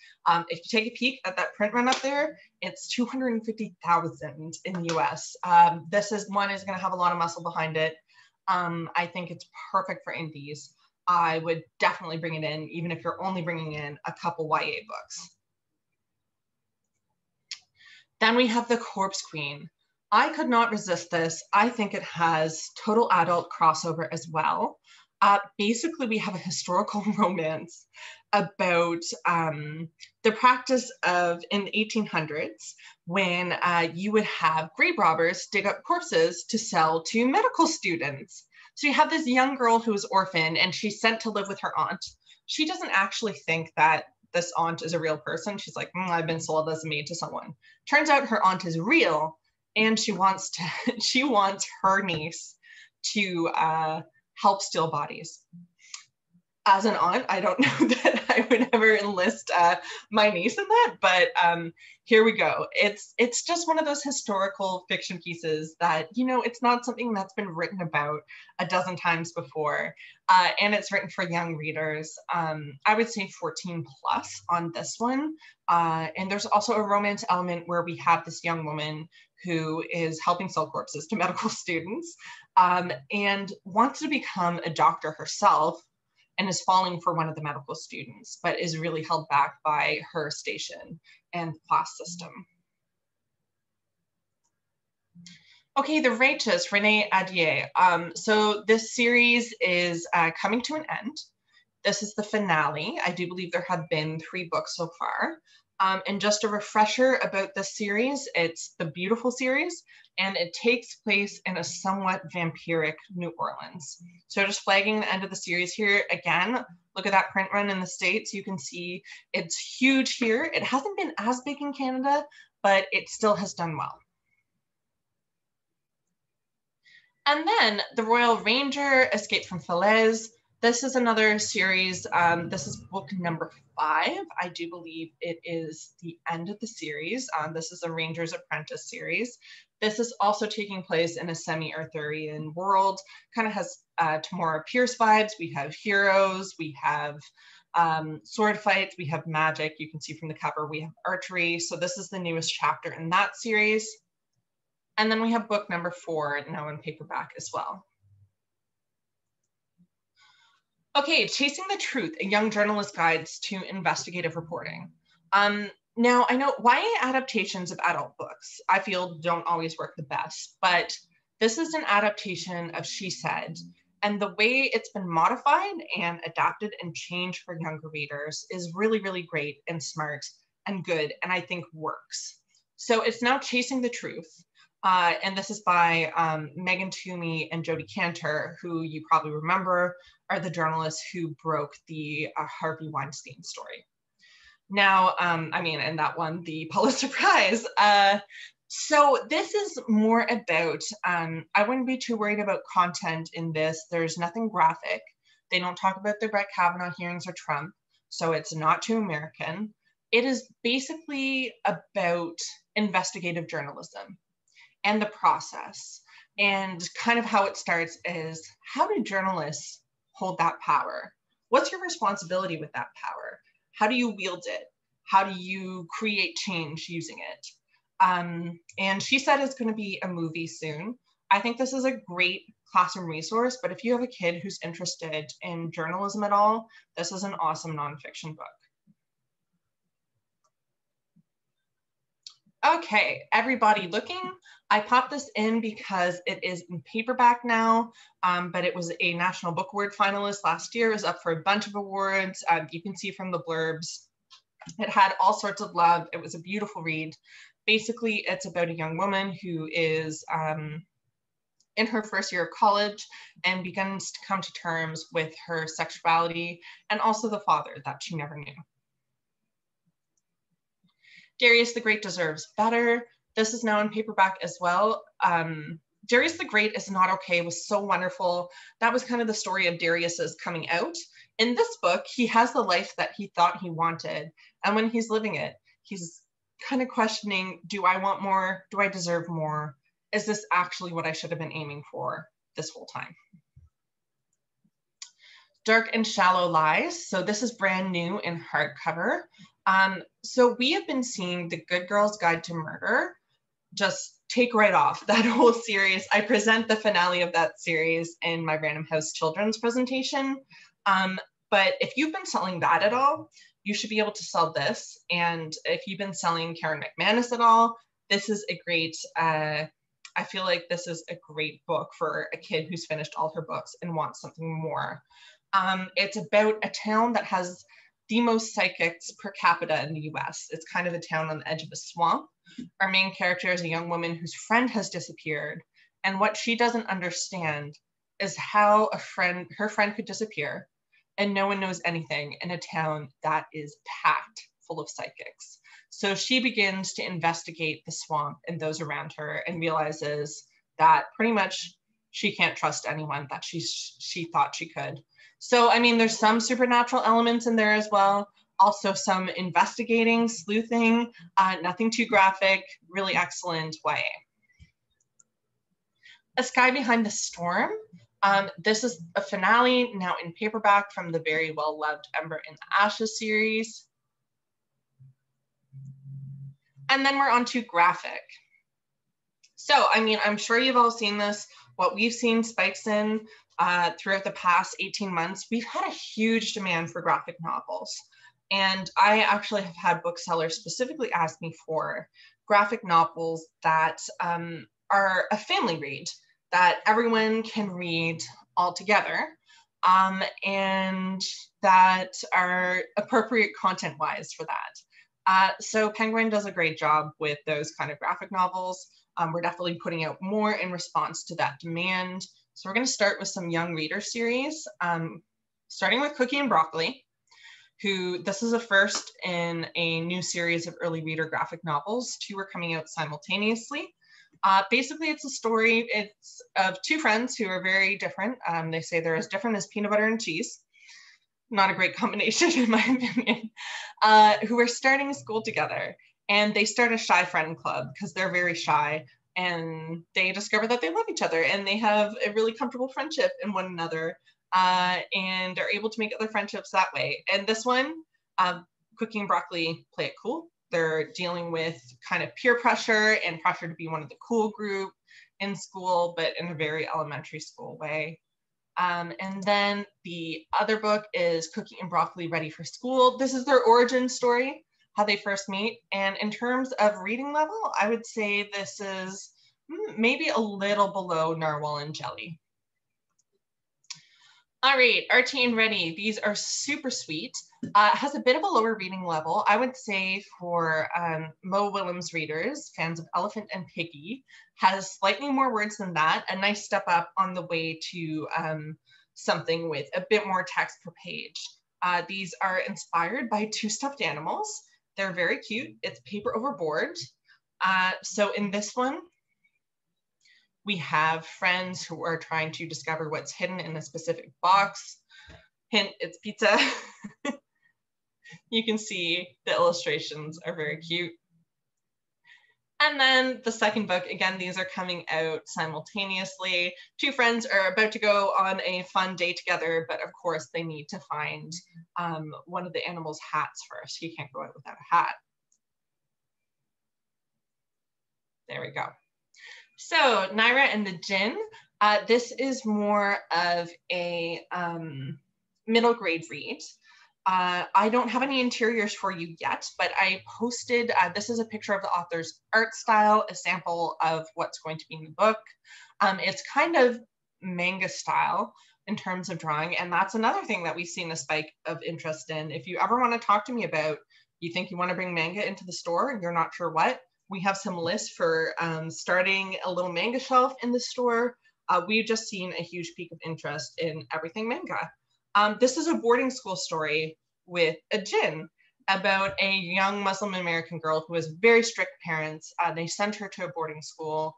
If you take a peek at that print run up there, it's 250,000 in the US. This is going to have a lot of muscle behind it. I think it's perfect for indies. I would definitely bring it in, even if you're only bringing in a couple YA books. Then we have The Corpse Queen. I could not resist this. I think it has total adult crossover as well. Basically, we have a historical romance about the practice of, in the 1800s, when you would have grave robbers dig up corpses to sell to medical students. So you have this young girl who is orphaned, and she's sent to live with her aunt. She doesn't actually think that this aunt is a real person. She's like, I've been sold as a maid to someone. Turns out her aunt is real, and she wants her niece to help steal bodies. As an aunt, I don't know that I would ever enlist my niece in that, but here we go. It's just one of those historical fiction pieces that, it's not something that's been written about a dozen times before, and it's written for young readers. I would say 14 plus on this one, and there's also a romance element where we have this young woman who is helping sell corpses to medical students, and wants to become a doctor herself, and is falling for one of the medical students, but is really held back by her station and class system. Okay, The Righteous, Renee Adier. So this series is coming to an end. This is the finale. I do believe there have been 3 books so far. And just a refresher about this series, it's the Beautiful series, and it takes place in a somewhat vampiric New Orleans. So just flagging the end of the series here, again, look at that print run in the States. You can see it's huge here. It hasn't been as big in Canada, but it still has done well. And then The Royal Ranger, Escape from Falaise. This is another series. This is book number 5. I do believe it is the end of the series. This is a Ranger's Apprentice series. This is also taking place in a semi-Arthurian world. Kind of has Tamora Pierce vibes. We have heroes. We have sword fights. We have magic. You can see from the cover, we have archery. So this is the newest chapter in that series. And then we have book number 4 now in paperback as well. Okay, Chasing the Truth, a young journalist's guides to investigative reporting. Now, I know YA adaptations of adult books, I feel, don't always work the best, but this is an adaptation of She Said, and the way it's been modified and adapted and changed for younger readers is really, really great and smart and good, and I think works. So it's now Chasing the Truth. And this is by Megan Toomey and Jodi Kantor, who you probably remember are the journalists who broke the Harvey Weinstein story. Now, and that won the Pulitzer Prize. So this is more about, I wouldn't be too worried about content in this. There's nothing graphic. They don't talk about the Brett Kavanaugh hearings or Trump, so it's not too American. It is basically about investigative journalism and the process, and kind of how it starts is, how do journalists hold that power? What's your responsibility with that power? How do you wield it? How do you create change using it? And She Said is going to be a movie soon. I think this is a great classroom resource, but if you have a kid who's interested in journalism at all, this is an awesome nonfiction book. Okay, Everybody Looking. I popped this in because it is in paperback now, but it was a National Book Award finalist last year. It was up for a bunch of awards. You can see from the blurbs, it had all sorts of love. It was a beautiful read. Basically, it's about a young woman who is in her first year of college and begins to come to terms with her sexuality and also the father that she never knew. Darius the Great Deserves Better. This is now in paperback as well. Darius the Great is not okay was so wonderful. That was kind of the story of Darius's coming out. In this book, he has the life that he thought he wanted. And when he's living it, he's kind of questioning, do I want more? Do I deserve more? Is this actually what I should have been aiming for this whole time? Dark and Shallow Lies. So this is brand new in hardcover. So we have been seeing The Good Girl's Guide to Murder just take right off. That whole series. I present the finale of that series in my Random House Children's presentation. But if you've been selling that at all, you should be able to sell this. And if you've been selling Karen McManus at all, this is a great, I feel like this is a great book for a kid who's finished all her books and wants something more. It's about a town that has the most psychics per capita in the US. It's kind of a town on the edge of a swamp. Our main character is a young woman whose friend has disappeared. And what she doesn't understand is how her friend could disappear and no one knows anything in a town that is packed full of psychics. So she begins to investigate the swamp and those around her and realizes that pretty much she can't trust anyone that she thought she could. So, I mean, there's some supernatural elements in there as well. Also some investigating, sleuthing, nothing too graphic, really excellent YA. A Sky Behind the Storm. This is a finale now in paperback from the very well-loved Ember in the Ashes series. And then we're on to graphic. So, I mean, I'm sure you've all seen this. What we've seen spikes in throughout the past 18 months, we've had a huge demand for graphic novels. And I actually have had booksellers specifically ask me for graphic novels that are a family read, that everyone can read all together, and that are appropriate content-wise for that. So Penguin does a great job with those kind of graphic novels. We're definitely putting out more in response to that demand. So we're going to start with some young reader series, starting with Cookie and Broccoli, who this is a first in a new series of early reader graphic novels. 2 are coming out simultaneously. Basically, it's a story. It's of 2 friends who are very different. They say they're as different as peanut butter and cheese. Not a great combination, in my opinion, who are starting school together. And they start a shy friend club because they're very shy. And they discover that they love each other and they have a really comfortable friendship in one another, and are able to make other friendships that way. And this one, Cookie and Broccoli play it cool. They're dealing with kind of peer pressure and pressure to be one of the cool group in school, but in a very elementary school way. And then the other book is Cookie and Broccoli Ready for School. This is their origin story, how they first meet. And in terms of reading level, I would say this is maybe a little below Narwhal and Jelly. All right, Archie and Ready. These are super sweet. Has a bit of a lower reading level. I would say for Mo Willems readers, fans of Elephant and Piggy, has slightly more words than that. A nice step up on the way to something with a bit more text per page. These are inspired by 2 stuffed animals. They're very cute. It's paper over board. So in this one, we have friends who are trying to discover what's hidden in a specific box. Hint, it's pizza. You can see the illustrations are very cute. And then the second book, again, these are coming out simultaneously. 2 friends are about to go on a fun day together, but of course they need to find one of the animals' hats first. You can't go out without a hat. There we go. So Naira and the Djinn, this is more of a middle grade read. I don't have any interiors for you yet, but I posted, this is a picture of the author's art style, a sample of what's going to be in the book. It's kind of manga style in terms of drawing, and that's another thing that we've seen a spike of interest in. If you ever want to talk to me about, you think you want to bring manga into the store and you're not sure what, we have some lists for starting a little manga shelf in the store. We've just seen a huge peak of interest in everything manga. This is a boarding school story with a djinn about a young Muslim American girl who has very strict parents. They sent her to a boarding school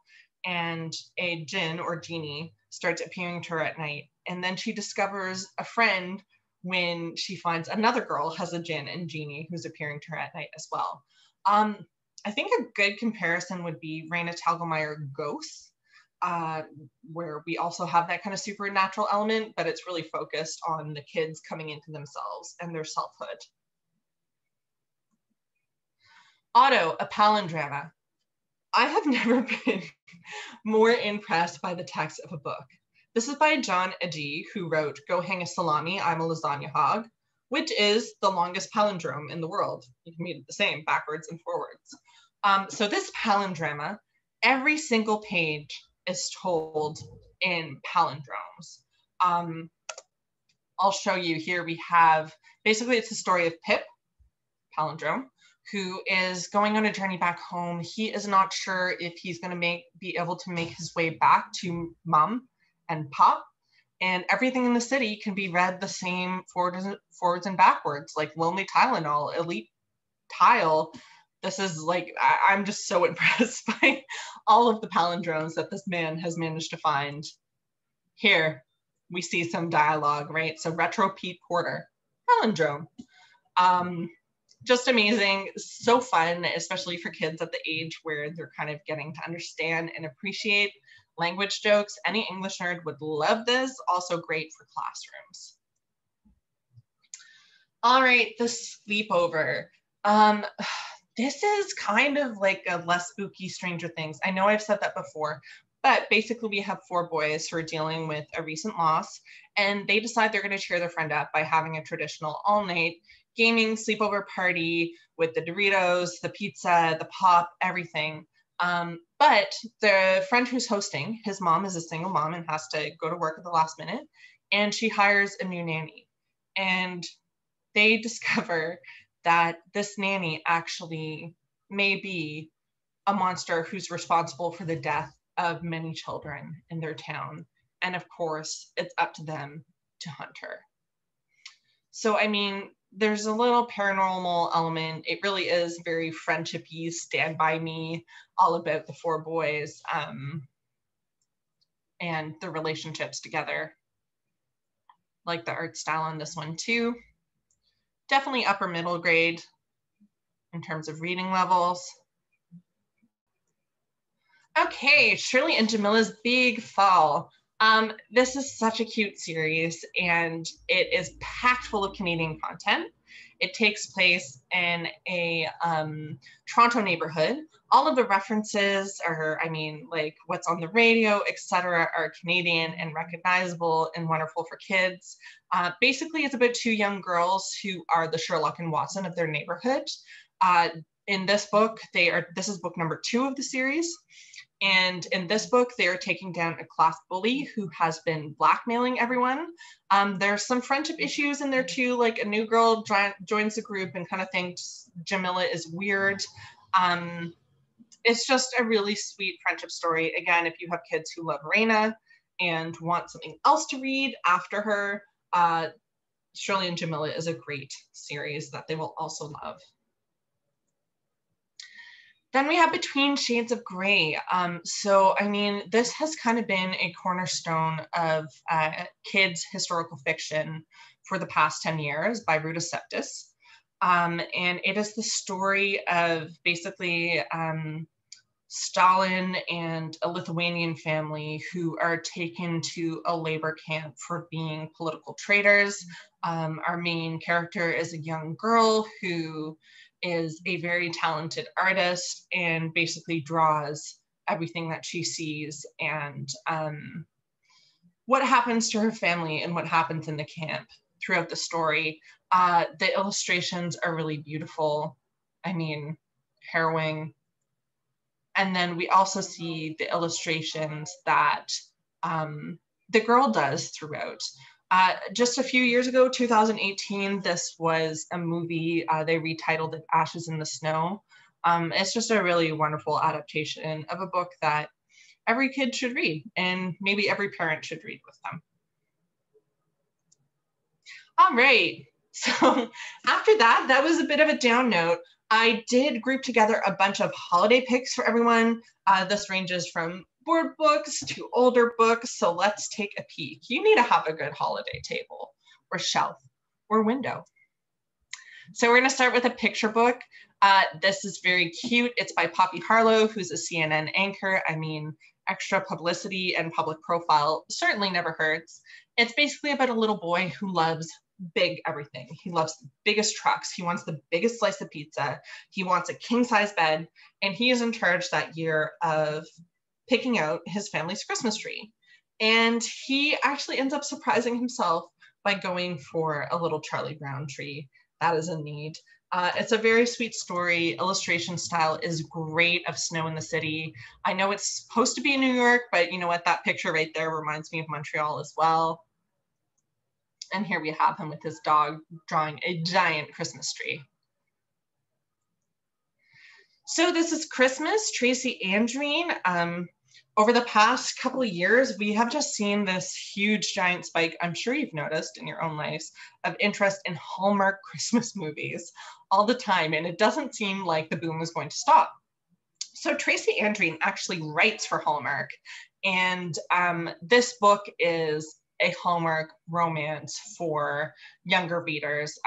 and a djinn or genie starts appearing to her at night. And then she discovers a friend when she finds another girl has a djinn and genie who's appearing to her at night as well. I think a good comparison would be Raina Telgemeier Ghosts, where we also have that kind of supernatural element, but it's really focused on the kids coming into themselves and their selfhood. Otto, a Palindrama. I have never been more impressed by the text of a book. This is by John Adee, who wrote Go Hang a Salami, I'm a Lasagna Hog, which is the longest palindrome in the world. You can read it the same, backwards and forwards. So this palindroma, every single page is told in palindromes. I'll show you here. We have, basically it's the story of Pip, palindrome, who is going on a journey back home. He is not sure if he's going to be able to make his way back to Mom and Pop. And everything in the city can be read the same forwards and backwards, like Lonely Tylenol, Elite Tile. This is like, I'm just so impressed by all of the palindromes that this man has managed to find. Here, we see some dialogue, right? So Retro Pete Porter, palindrome. Just amazing, so fun, especially for kids at the age where they're kind of getting to understand and appreciate language jokes. Any English nerd would love this. Also great for classrooms. All right, the sleepover. This is kind of like a less spooky Stranger Things. I know I've said that before, but basically we have 4 boys who are dealing with a recent loss, and they decide they're going to cheer their friend up by having a traditional all-night gaming sleepover party with the Doritos, the pizza, the pop, everything. But the friend who's hosting, his mom is a single mom and has to go to work at the last minute, and she hires a new nanny. And they discover that this nanny actually may be a monster who's responsible for the death of many children in their town. And of course, it's up to them to hunt her. So, I mean, there's a little paranormal element. It really is very friendshipy, Stand By Me, all about the 4 boys and the relationships together. Like the art style on this one too. Definitely upper middle grade in terms of reading levels. Okay, Shirley and Jamila's Big Fall. This is such a cute series, and it is packed full of Canadian content. It takes place in a Toronto neighborhood. All of the references are, I mean, like what's on the radio, etc., are Canadian and recognizable and wonderful for kids. Basically, it's about 2 young girls who are the Sherlock and Watson of their neighborhood. In this book, this is book number 2 of the series. And in this book, they are taking down a class bully who has been blackmailing everyone. There's some friendship issues in there too, like a new girl joins the group and kind of thinks Jamila is weird. It's just a really sweet friendship story. Again, if you have kids who love Raina and want something else to read after her, Shirley and Jamila is a great series that they will also love. Then we have Between Shades of Grey. So, I mean, this has kind of been a cornerstone of kids' historical fiction for the past 10 years by Ruta Septis. And it is the story of basically Stalin and a Lithuanian family who are taken to a labor camp for being political traitors. Our main character is a young girl who is a very talented artist and basically draws everything that she sees, and what happens to her family and what happens in the camp throughout the story. The illustrations are really beautiful. I mean, harrowing. And then we also see the illustrations that the girl does throughout. Just a few years ago, 2018, this was a movie. They retitled it Ashes in the Snow. It's just a really wonderful adaptation of a book that every kid should read, and maybe every parent should read with them. All right, so after that was a bit of a down note. I did group together a bunch of holiday picks for everyone. This ranges from board books to older books. So let's take a peek. You need to have a good holiday table or shelf or window. So we're going to start with a picture book. This is very cute. It's by Poppy Harlow, who's a CNN anchor. I mean, extra publicity and public profile certainly never hurts. It's basically about a little boy who loves big everything. He loves the biggest trucks. He wants the biggest slice of pizza. He wants a king-size bed, and he is in charge that year of picking out his family's Christmas tree. And he actually ends up surprising himself by going for a little Charlie Brown tree that is in need. It's a very sweet story. Illustration style is great of snow in the city. I know it's supposed to be in New York, but you know what? That picture right there reminds me of Montreal as well. And here we have him with his dog drawing a giant Christmas tree. So this is Christmas, Tracy Andreen. Over the past couple of years, we have just seen this huge giant spike, I'm sure you've noticed in your own lives, of interest in Hallmark Christmas movies all the time. And it doesn't seem like the boom is going to stop. So Tracy Andreen actually writes for Hallmark. And this book is a Hallmark romance for younger readers.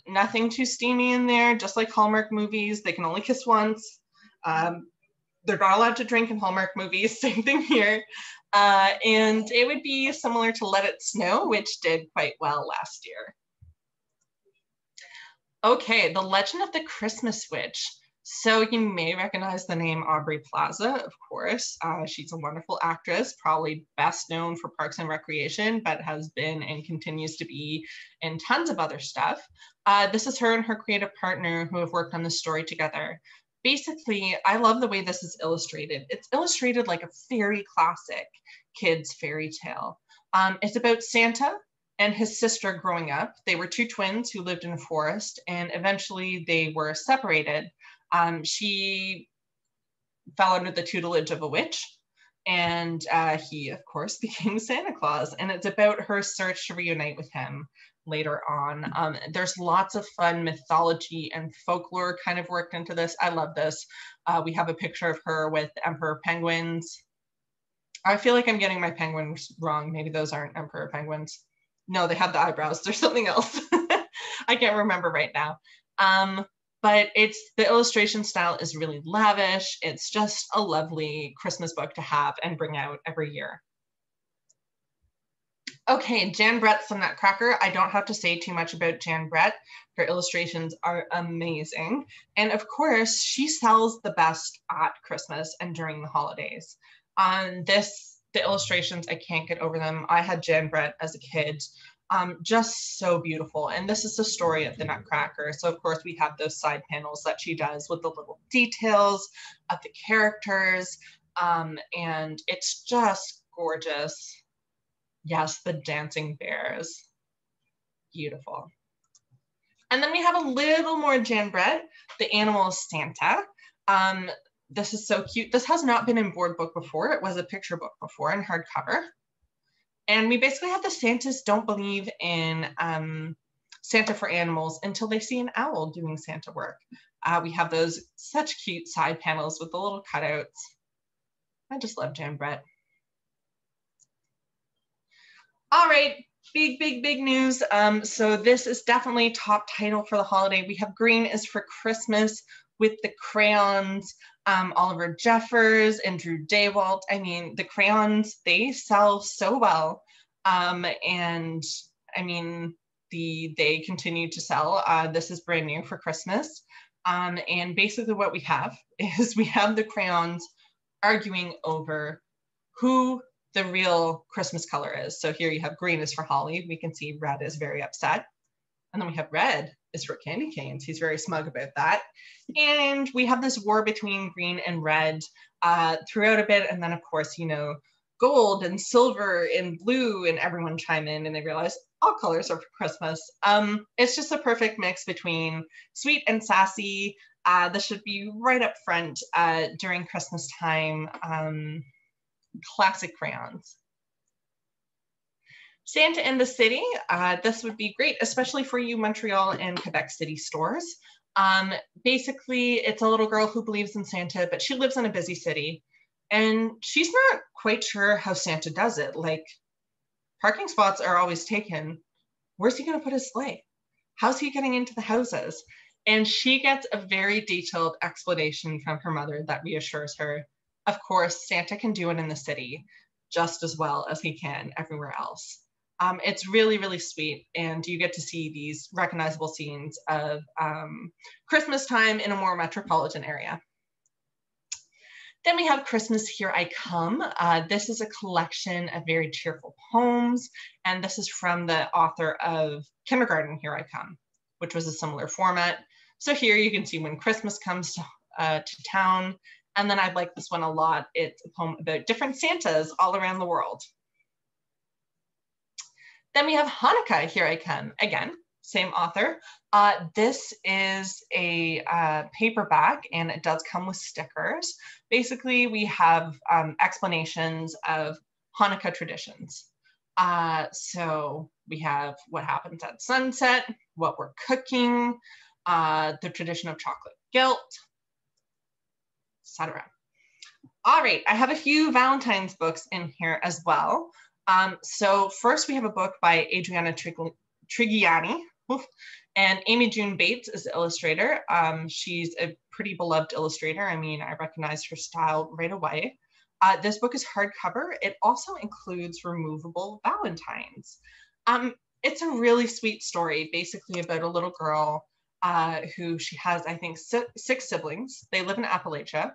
Nothing too steamy in there, just like Hallmark movies. They can only kiss once. They're not allowed to drink in Hallmark movies, same thing here. And it would be similar to Let It Snow, which did quite well last year. Okay, The Legend of the Christmas Witch. So you may recognize the name Aubrey Plaza, of course. She's a wonderful actress, probably best known for Parks and Recreation, but has been and continues to be in tons of other stuff. This is her and her creative partner who have worked on this story together. Basically, I love the way this is illustrated. It's illustrated like a very classic kids fairy tale. It's about Santa and his sister growing up. They were two twins who lived in a forest, and eventually they were separated. She fell under the tutelage of a witch, and he, of course, became Santa Claus. And it's about her search to reunite with him later on. There's lots of fun mythology and folklore kind of worked into this. I love this. We have a picture of her with emperor penguins. I feel like I'm getting my penguins wrong. Maybe those aren't emperor penguins. No, they have the eyebrows. There's something else. I can't remember right now. But the illustration style is really lavish. It's just a lovely Christmas book to have and bring out every year. Okay, Jan Brett's The Nutcracker. I don't have to say too much about Jan Brett. Her illustrations are amazing. And of course, she sells the best at Christmas and during the holidays. The illustrations, I can't get over them. I had Jan Brett as a kid. Just so beautiful. And this is the story of the Nutcracker. So of course we have those side panels that she does with the little details of the characters. And it's just gorgeous. Yes, the dancing bears. Beautiful. And then we have a little more Jan Brett, The Animal is Santa. This is so cute. This has not been in board book before. It was a picture book before in hardcover. And we basically have the Santas don't believe in Santa for animals until they see an owl doing Santa work. We have those such cute side panels with the little cutouts. I just love Jan Brett. All right, big news. So this is definitely top title for the holiday. We have Green is for Christmas with the crayons, Oliver Jeffers and Drew Daywalt. I mean, the crayons, they sell so well. And I mean, they continue to sell. This is brand new for Christmas. And basically what we have is we have the crayons arguing over who the real Christmas color is. So here you have green is for Holly. We can see red is very upset. And then we have red is for Candy Canes. He's very smug about that. And we have this war between green and red throughout a bit. And then of course, you know, gold and silver and blue, and everyone chime in and they realize all colors are for Christmas. It's just a perfect mix between sweet and sassy. This should be right up front during Christmas time. Classic crayons. Santa in the City. This would be great, especially for you Montreal and Quebec City stores. Basically, it's a little girl who believes in Santa, but she lives in a busy city. And she's not quite sure how Santa does it. Like, parking spots are always taken. Where's he going to put his sleigh? How's he getting into the houses? And she gets a very detailed explanation from her mother that reassures her, of course, Santa can do it in the city just as well as he can everywhere else. It's really, really sweet. And you get to see these recognizable scenes of Christmas time in a more metropolitan area. Then we have Christmas, Here I Come. This is a collection of very cheerful poems, and this is from the author of Kindergarten, Here I Come, which was a similar format. So here you can see when Christmas comes to town, and then I like this one a lot. It's a poem about different Santas all around the world. Then we have Hanukkah, Here I Come, again, same author. This is a paperback, and it does come with stickers. Basically, we have explanations of Hanukkah traditions. So we have what happens at sunset, what we're cooking, the tradition of chocolate guilt, etc. All right, I have a few Valentine's books in here as well. So first we have a book by Adriana Trigiani, and Amy June Bates is the illustrator. She's a pretty beloved illustrator. I mean, I recognized her style right away. This book is hardcover. It also includes removable Valentines. It's a really sweet story, basically about a little girl who she has, I think, 6 siblings. They live in Appalachia,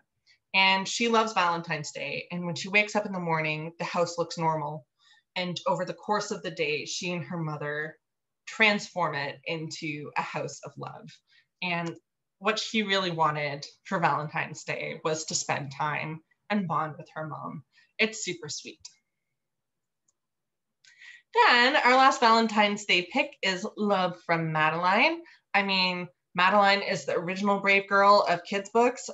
and she loves Valentine's Day. And when she wakes up in the morning, the house looks normal. And over the course of the day, she and her mother transform it into a house of love. And what she really wanted for Valentine's Day was to spend time and bond with her mom. It's super sweet. Then our last Valentine's Day pick is Love from Madeline. I mean, Madeline is the original Brave Girl of kids books.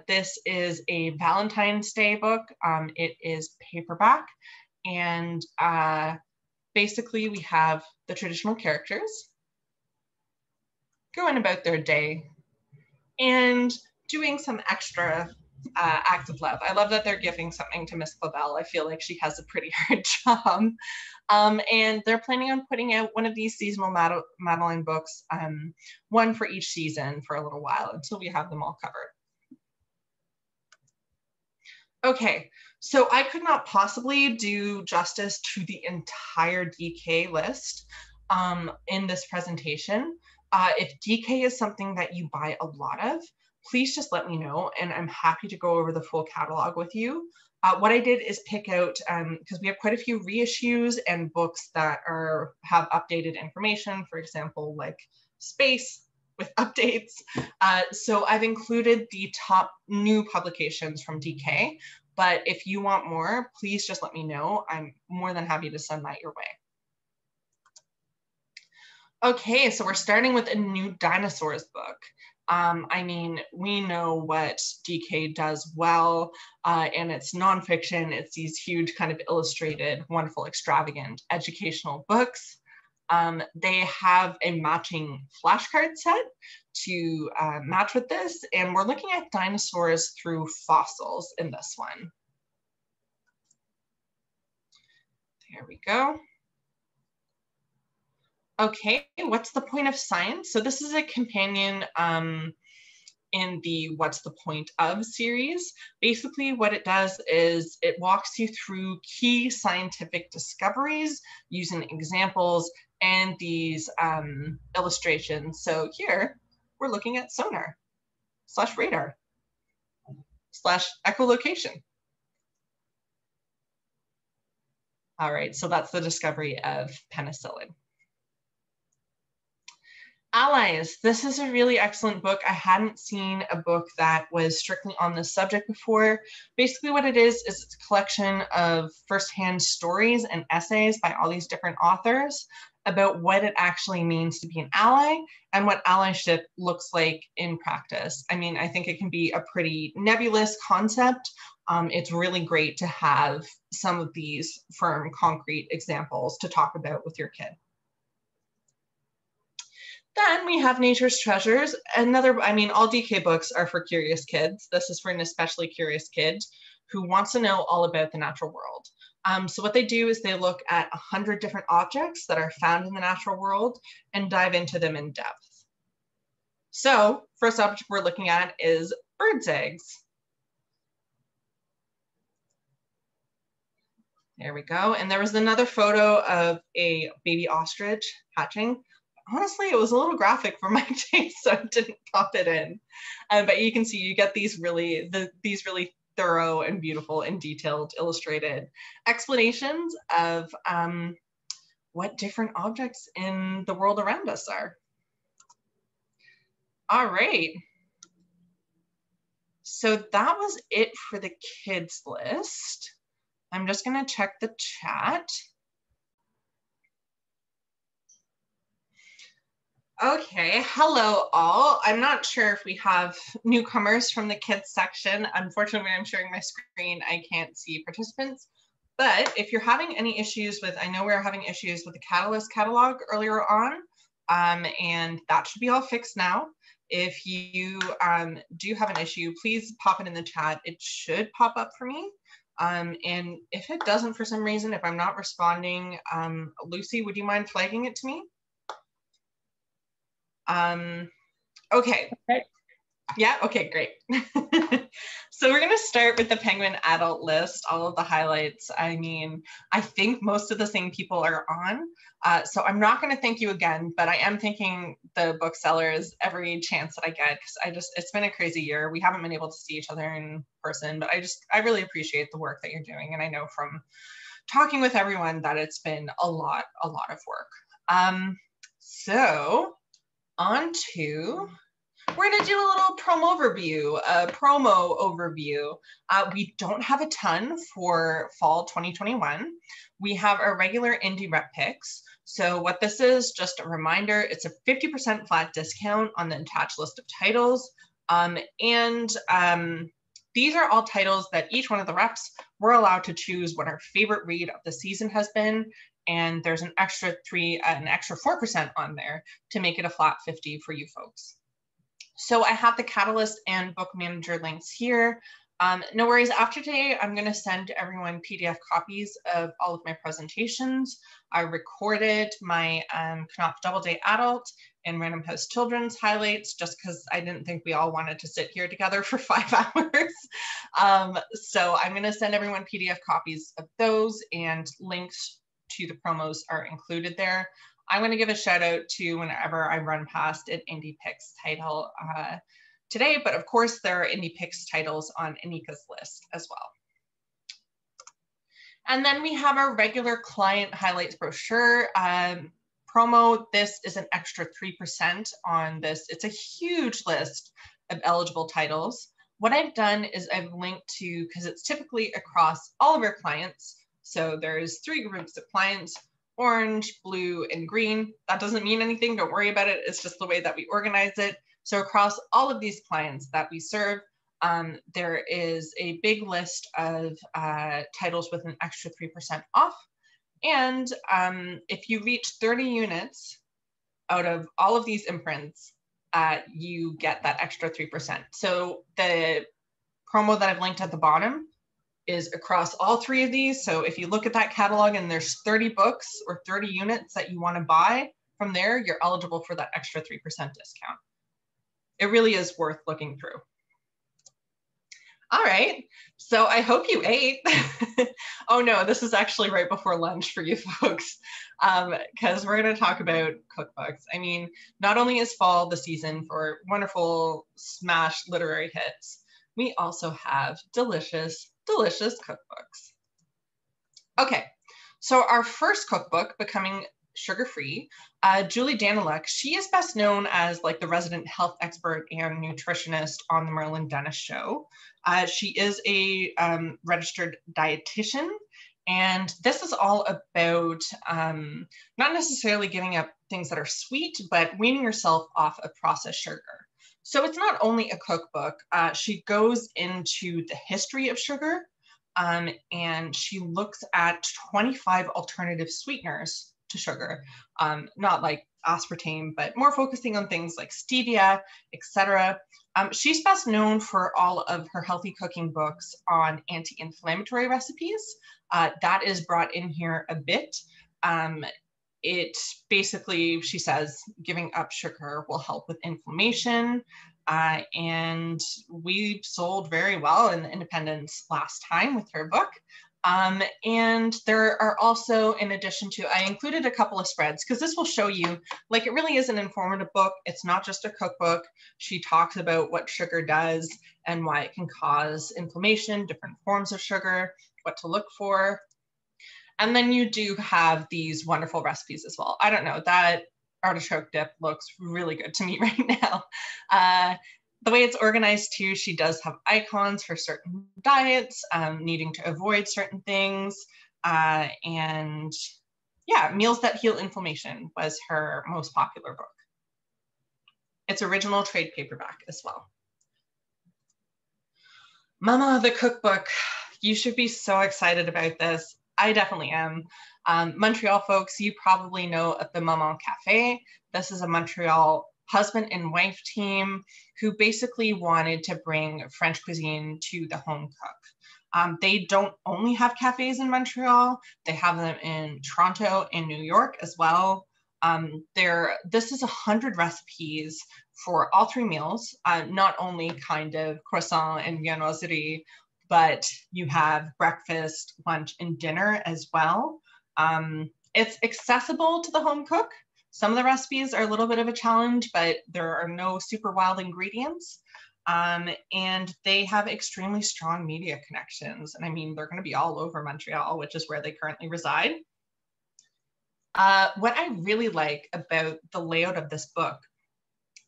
This is a Valentine's Day book. It is paperback, and basically we have the traditional characters going about their day and doing some extra acts of love. I love that they're giving something to Miss Clavel. I feel like she has a pretty hard job. And they're planning on putting out one of these seasonal Madeline books, one for each season for a little while until we have them all covered. Okay, so I could not possibly do justice to the entire DK list in this presentation. If DK is something that you buy a lot of, please just let me know, and I'm happy to go over the full catalog with you. What I did is pick out, because we have quite a few reissues and books that have updated information, for example, like Space with updates. So I've included the top new publications from DK, but if you want more, please just let me know. I'm more than happy to send that your way. Okay, so we're starting with a new dinosaurs book. I mean, we know what DK does well, and it's nonfiction. It's these huge kind of illustrated, wonderful, extravagant educational books. They have a matching flashcard set to match with this, and we're looking at dinosaurs through fossils in this one. There we go. Okay, what's the point of science? So this is a companion in the What's the Point of series. Basically what it does is it walks you through key scientific discoveries using examples and these illustrations. So here we're looking at sonar / radar / echolocation. All right, so that's the discovery of penicillin. Allies. This is a really excellent book. I hadn't seen a book that was strictly on this subject before. Basically what it is it's a collection of firsthand stories and essays by all these different authors about what it actually means to be an ally and what allyship looks like in practice. I mean, I think it can be a pretty nebulous concept. It's really great to have some of these firm, concrete examples to talk about with your kid. Then we have Nature's Treasures. Another, I mean, all DK books are for curious kids. This is for an especially curious kid. who wants to know all about the natural world. So what they do is they look at 100 different objects that are found in the natural world and dive into them in depth. So first object we're looking at is birds' eggs. There we go. And there was another photo of a baby ostrich hatching. Honestly, it was a little graphic for my taste, so I didn't pop it in. But you can see you get these really thorough and beautiful and detailed illustrated explanations of what different objects in the world around us are. All right. So that was it for the kids list. I'm just going to check the chat. Okay, hello all. I'm not sure if we have newcomers from the kids section. Unfortunately, I'm sharing my screen. I can't see participants. But if you're having any issues with, I know we were having issues with the Catalyst catalog earlier on, and that should be all fixed now. If you do have an issue, please pop it in the chat. It should pop up for me. And if it doesn't for some reason, if I'm not responding, Lucy, would you mind flagging it to me? Okay. Yeah, okay, great. So we're gonna start with the Penguin Adult list, all of the highlights. I mean, I think most of the same people are on. So I'm not gonna thank you again, but I am thanking the booksellers every chance that I get, because it's been a crazy year. We haven't been able to see each other in person, but I really appreciate the work that you're doing. And I know from talking with everyone that it's been a lot of work. So on to, we're going to do a little promo overview. We don't have a ton for fall 2021. We have our regular indie rep picks. So what this is, just a reminder, it's a 50% flat discount on the attached list of titles. These are all titles that each one of the reps, we're allowed to choose what our favorite read of the season has been. And there's an extra 4% on there to make it a flat 50 for you folks. So I have the Catalyst and Book Manager links here. No worries, after today, I'm gonna send everyone PDF copies of all of my presentations. I recorded my Knopf Doubleday Adult and Random House Children's highlights, just because I didn't think we all wanted to sit here together for 5 hours. So I'm gonna send everyone PDF copies of those, and links to the promos are included there. I'm going to give a shout out to whenever I run past an Indie Picks title today, but of course there are Indie Picks titles on Anika's list as well. And then we have our regular client highlights brochure promo. This is an extra 3% on this. It's a huge list of eligible titles. What I've done is I've linked to, because it's typically across all of our clients. So there's 3 groups of clients: orange, blue, and green. That doesn't mean anything, don't worry about it. It's just the way that we organize it. So across all of these clients that we serve, there is a big list of titles with an extra 3% off. And if you reach 30 units out of all of these imprints, you get that extra 3%. So the promo that I've linked at the bottom is across all 3 of these. So if you look at that catalog and there's 30 books or 30 units that you want to buy from there, you're eligible for that extra 3% discount. It really is worth looking through. All right, so I hope you ate. Oh no, this is actually right before lunch for you folks, because we're going to talk about cookbooks. I mean, not only is fall the season for wonderful smash literary hits, we also have delicious cookbooks. Okay, so our first cookbook, Becoming Sugar-Free, Julie Daniluk, she is best known as like the resident health expert and nutritionist on the Merlin Dennis Show. She is a registered dietitian, and this is all about not necessarily giving up things that are sweet, but weaning yourself off of processed sugar. So it's not only a cookbook, she goes into the history of sugar, and she looks at 25 alternative sweeteners to sugar, not like aspartame, but more focusing on things like stevia, etc. She's best known for all of her healthy cooking books on anti-inflammatory recipes. That is brought in here a bit. It basically, she says, giving up sugar will help with inflammation. And we sold very well in the Independence last time with her book. And there are also, in addition to, I included a couple of spreads because this will show you, like, it really is an informative book. It's not just a cookbook. She talks about what sugar does and why it can cause inflammation, different forms of sugar, what to look for. And then you do have these wonderful recipes as well. I don't know, that artichoke dip looks really good to me right now. The way it's organized too, she does have icons for certain diets, needing to avoid certain things. And yeah, Meals That Heal Inflammation was her most popular book. It's original trade paperback as well. Mama, the cookbook. You should be so excited about this. I definitely am. Montreal folks, you probably know of the Maman Cafe. This is a Montreal husband and wife team who basically wanted to bring French cuisine to the home cook. They don't only have cafes in Montreal, they have them in Toronto and New York as well. This is 100 recipes for all 3 meals, not only kind of croissant and viennoiserie, but you have breakfast, lunch, and dinner as well. It's accessible to the home cook. Some of the recipes are a little bit of a challenge, but there are no super wild ingredients. And they have extremely strong media connections. And I mean, they're going to be all over Montreal, which is where they currently reside. What I really like about the layout of this book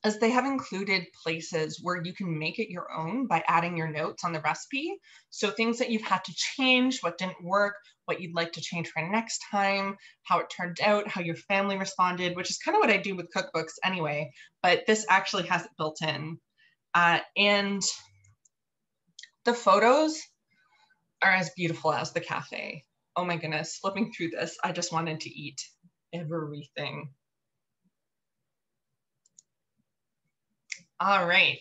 is they have included places where you can make it your own by adding your notes on the recipe. So things that you've had to change, what didn't work, what you'd like to change for next time, how it turned out, how your family responded, which is kind of what I do with cookbooks anyway, but this actually has it built in. And the photos are as beautiful as the cafe. Oh my goodness, flipping through this, I just wanted to eat everything. All right,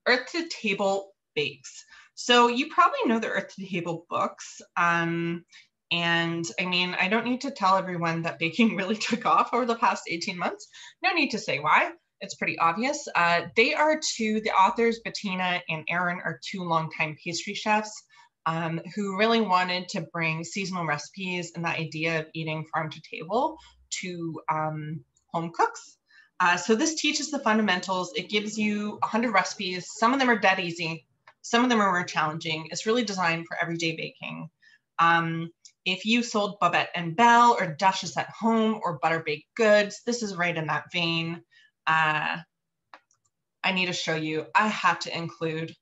Earth to Table Bakes. So you probably know the Earth to Table books. And I mean, I don't need to tell everyone that baking really took off over the past 18 months. No need to say why. It's pretty obvious. The authors, Bettina and Aaron, are 2 longtime pastry chefs who really wanted to bring seasonal recipes and the idea of eating farm to table to home cooks. So this teaches the fundamentals. It gives you 100 recipes. Some of them are dead easy. Some of them are more challenging. It's really designed for everyday baking. If you sold Babette and Belle or Duchess at home or butter baked goods, this is right in that vein. I need to show you, I had to include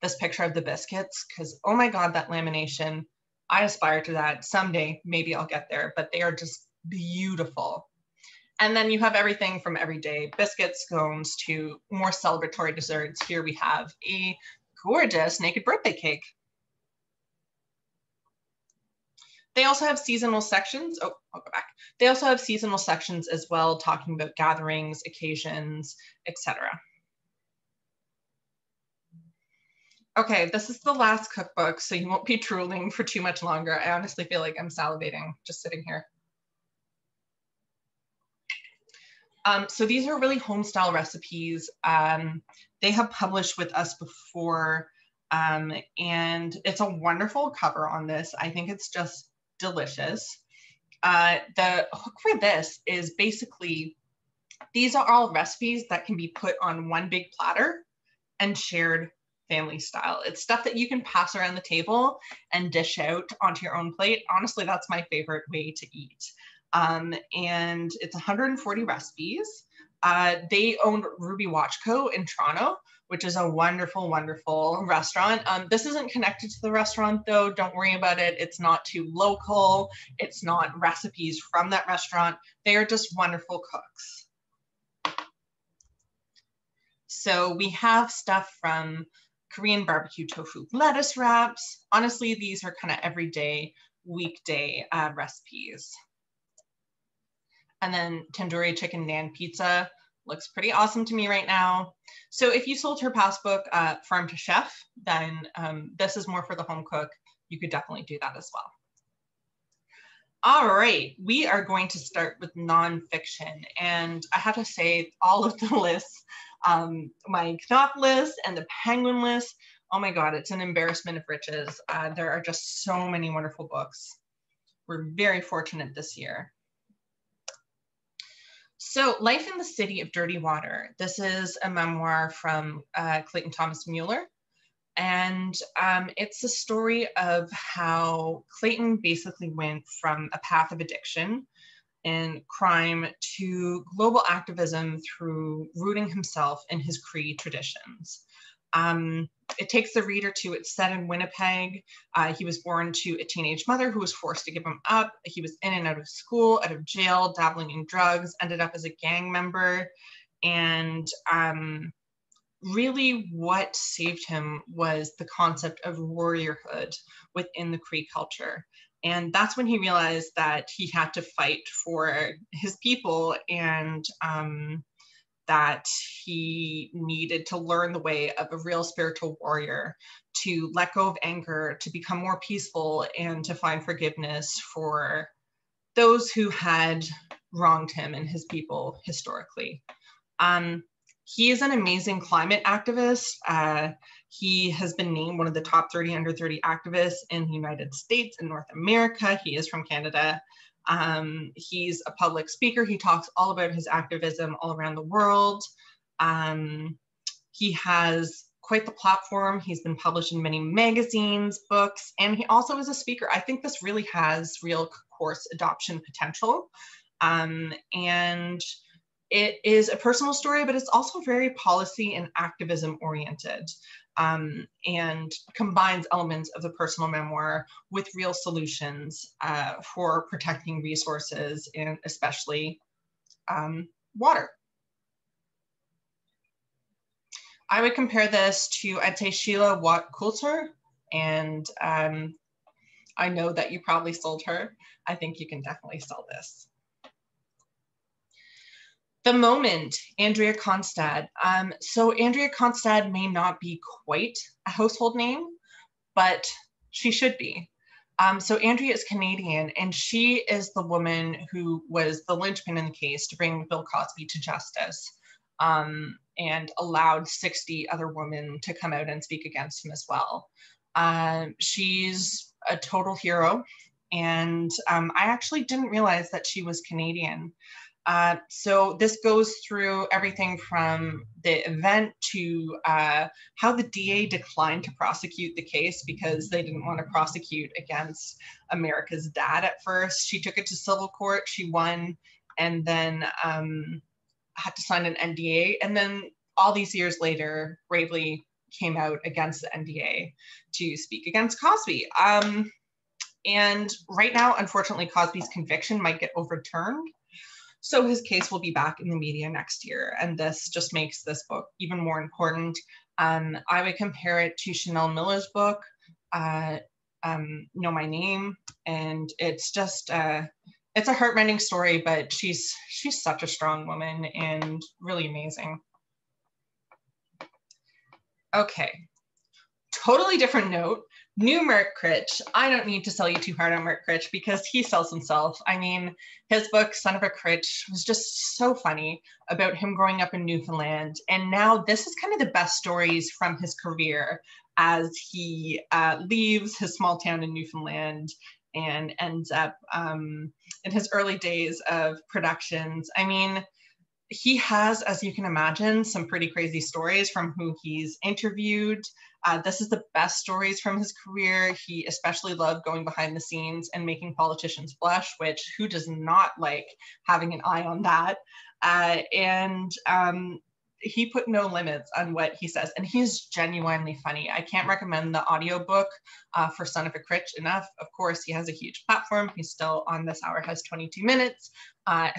this picture of the biscuits because, oh my God, that lamination, I aspire to that someday. Maybe I'll get there, but they are just beautiful. And then you have everything from everyday biscuits, scones to more celebratory desserts. Here we have a gorgeous naked birthday cake. They also have seasonal sections. Oh, I'll go back. They also have seasonal sections as well, talking about gatherings, occasions, etc. Okay, this is the last cookbook, so you won't be drooling for too much longer. I honestly feel like I'm salivating just sitting here. So these are really home style recipes. They have published with us before, and it's a wonderful cover on this. I think it's just delicious. The hook for this is basically, these are all recipes that can be put on one big platter and shared family style. It's stuff that you can pass around the table and dish out onto your own plate. Honestly, that's my favorite way to eat. And it's 140 recipes. They own Ruby Watch Co. in Toronto, which is a wonderful, wonderful restaurant. This isn't connected to the restaurant though, don't worry about it. It's not too local. It's not recipes from that restaurant. They are just wonderful cooks. So we have stuff from Korean barbecue tofu lettuce wraps. Honestly, these are kind of everyday, weekday recipes. And then tandoori chicken naan pizza looks pretty awesome to me right now. So if you sold her past book, Farm to Chef, then this is more for the home cook. You could definitely do that as well. All right, we are going to start with nonfiction. And I have to say, all of the lists, my Knopf list and the Penguin list, oh my God, it's an embarrassment of riches. There are just so many wonderful books. We're very fortunate this year. So Life in the City of Dirty Water. This is a memoir from Clayton Thomas Mueller. And it's a story of how Clayton basically went from a path of addiction and crime to global activism through rooting himself in his Cree traditions. It takes the reader to, it's set in Winnipeg. He was born to a teenage mother who was forced to give him up. He was in and out of school, out of jail, dabbling in drugs, ended up as a gang member. And really what saved him was the concept of warriorhood within the Cree culture. And that's when he realized that he had to fight for his people and that he needed to learn the way of a real spiritual warrior, to let go of anger, to become more peaceful, and to find forgiveness for those who had wronged him and his people historically. He is an amazing climate activist. He has been named one of the top 30 under 30 activists in the United States and North America. He is from Canada. He's a public speaker. He talks all about his activism all around the world. He has quite the platform. He's been published in many magazines, books, and he also is a speaker. I think this really has real course adoption potential. And it is a personal story, but it's also very policy and activism oriented, and combines elements of the personal memoir with real solutions for protecting resources and especially water. I would compare this to, I'd say, Sheila Watt Coulter, and I know that you probably sold her. I think you can definitely sell this. The Moment, Andrea Constad. So Andrea Constad may not be quite a household name, but she should be. So Andrea is Canadian, and she is the woman who was the linchpin in the case to bring Bill Cosby to justice, and allowed 60 other women to come out and speak against him as well. She's a total hero, and I actually didn't realize that she was Canadian. So this goes through everything from the event to how the DA declined to prosecute the case because they didn't want to prosecute against America's dad at first. She took it to civil court, she won, and then had to sign an NDA. And then all these years later, bravely came out against the NDA to speak against Cosby. And right now, unfortunately, Cosby's conviction might get overturned. So his case will be back in the media next year. And this just makes this book even more important. I would compare it to Chanel Miller's book, Know My Name. And it's just, it's a heartrending story, but she's such a strong woman and really amazing. Okay, totally different note. New Mark Critch. I don't need to sell you too hard on Mark Critch because he sells himself. I mean, his book, Son of a Critch, was just so funny about him growing up in Newfoundland. And now this is kind of the best stories from his career as he leaves his small town in Newfoundland and ends up in his early days of productions. I mean, he has, as you can imagine, some pretty crazy stories from who he's interviewed. This is the best stories from his career. He especially loved going behind the scenes and making politicians blush, which who does not like having an eye on that? He put no limits on what he says, and he's genuinely funny. I can't recommend the audiobook for Son of a Critch enough. Of course, he has a huge platform. He's still on This Hour Has 22 Minutes.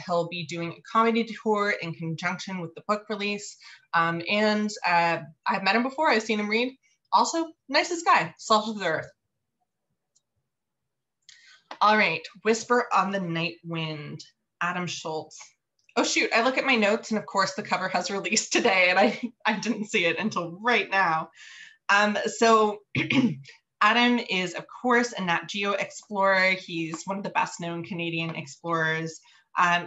He'll be doing a comedy tour in conjunction with the book release. I've met him before. I've seen him read. Also, nicest guy, salt of the earth. All right, Whisper on the Night Wind. Adam Schultz. Oh shoot, I look at my notes and of course the cover has released today and I didn't see it until right now. So Adam is of course a Nat Geo explorer. He's one of the best known Canadian explorers.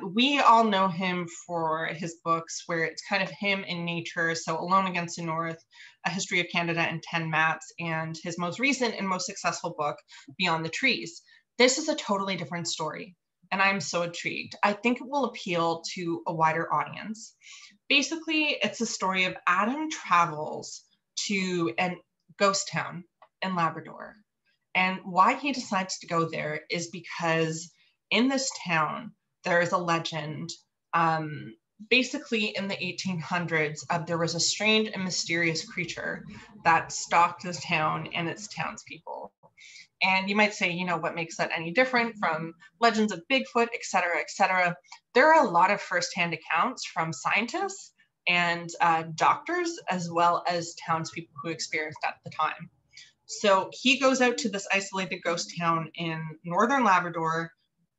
We all know him for his books where it's kind of him in nature. So Alone Against the North, A History of Canada in 10 Maps, and his most recent and most successful book, Beyond the Trees. This is a totally different story, and I'm so intrigued. I think it will appeal to a wider audience. Basically, it's a story of Adam travels to a ghost town in Labrador. And why he decides to go there is because in this town, there is a legend. Basically, in the 1800s, there was a strange and mysterious creature that stalked the town and its townspeople. And you might say, you know, what makes that any different from legends of Bigfoot, et cetera, et cetera. There are a lot of firsthand accounts from scientists and doctors, as well as townspeople who experienced at the time. So he goes out to this isolated ghost town in northern Labrador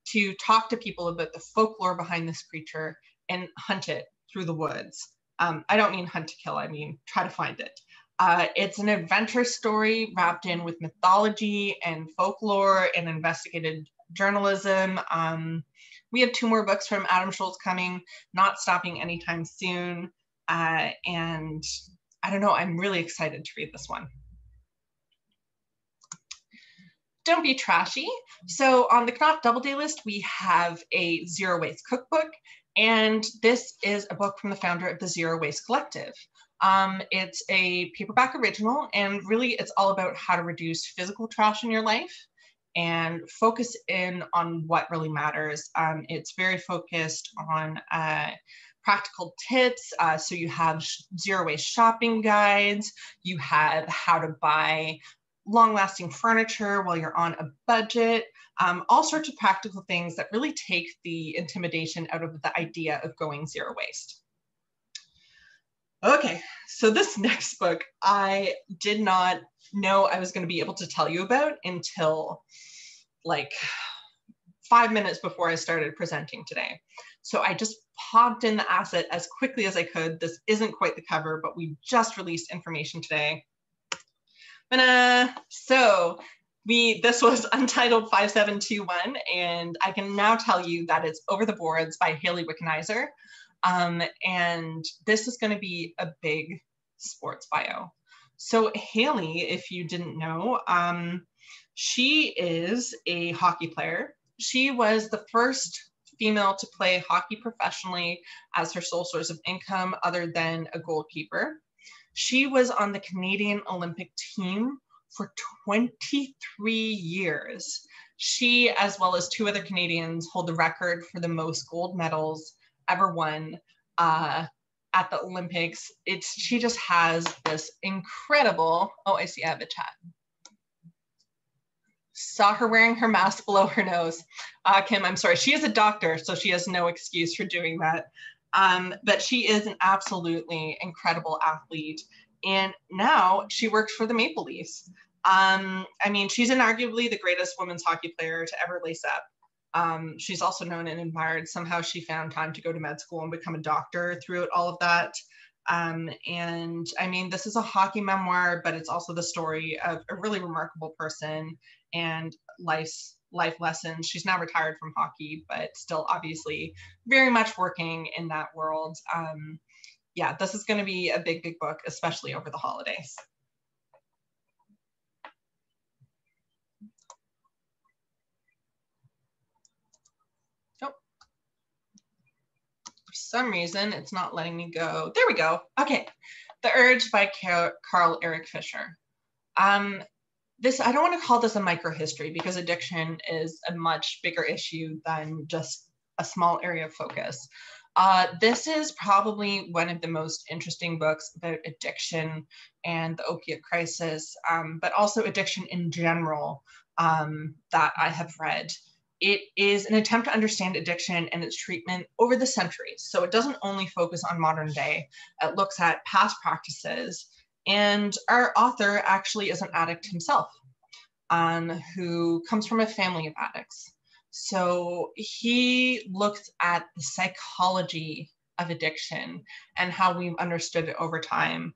to talk to people about the folklore behind this creature and hunt it through the woods. I don't mean hunt to kill, I mean try to find it. It's an adventure story wrapped in with mythology and folklore and investigative journalism. We have 2 more books from Adam Schultz coming, not stopping anytime soon. And I don't know, I'm really excited to read this one. Don't be trashy. So on the Knopf Doubleday list, we have a zero waste cookbook, and this is a book from the founder of the Zero Waste Collective. It's a paperback original, and really it's all about how to reduce physical trash in your life and focus in on what really matters. It's very focused on practical tips. So you have zero waste shopping guides, you have how to buy long-lasting furniture while you're on a budget, all sorts of practical things that really take the intimidation out of the idea of going zero waste. Okay, so this next book I did not know I was going to be able to tell you about until like 5 minutes before I started presenting today. So I just popped in the asset as quickly as I could. This isn't quite the cover, but we just released information today. So this was Untitled 5721, and I can now tell you that it's Over the Boards by Haley Wickenheiser. And this is going to be a big sports bio. So Haley, if you didn't know, she is a hockey player. She was the first female to play hockey professionally as her sole source of income other than a goalkeeper. She was on the Canadian Olympic team for 23 years. She, as well as 2 other Canadians, hold the record for the most gold medals ever won at the Olympics. She just has this incredible, oh, I see I have a chat. Saw her wearing her mask below her nose. Kim, I'm sorry, she is a doctor, so she has no excuse for doing that. But she is an absolutely incredible athlete. And now she works for the Maple Leafs. I mean, she's inarguably the greatest women's hockey player to ever lace up. She's also known and admired. Somehow she found time to go to med school and become a doctor throughout all of that. And I mean, this is a hockey memoir, but it's also the story of a really remarkable person and life lessons. She's now retired from hockey, but still obviously very much working in that world. Yeah, this is going to be a big, big book, especially over the holidays. Oh, for some reason, it's not letting me go. There we go. Okay, The Urge by Carl Eric Fisher. I don't want to call this a microhistory because addiction is a much bigger issue than just a small area of focus. This is probably one of the most interesting books about addiction and the opiate crisis, but also addiction in general that I have read. It is an attempt to understand addiction and its treatment over the centuries. So it doesn't only focus on modern day, it looks at past practices. And our author actually is an addict himself, who comes from a family of addicts. So he looked at the psychology of addiction and how we've understood it over time.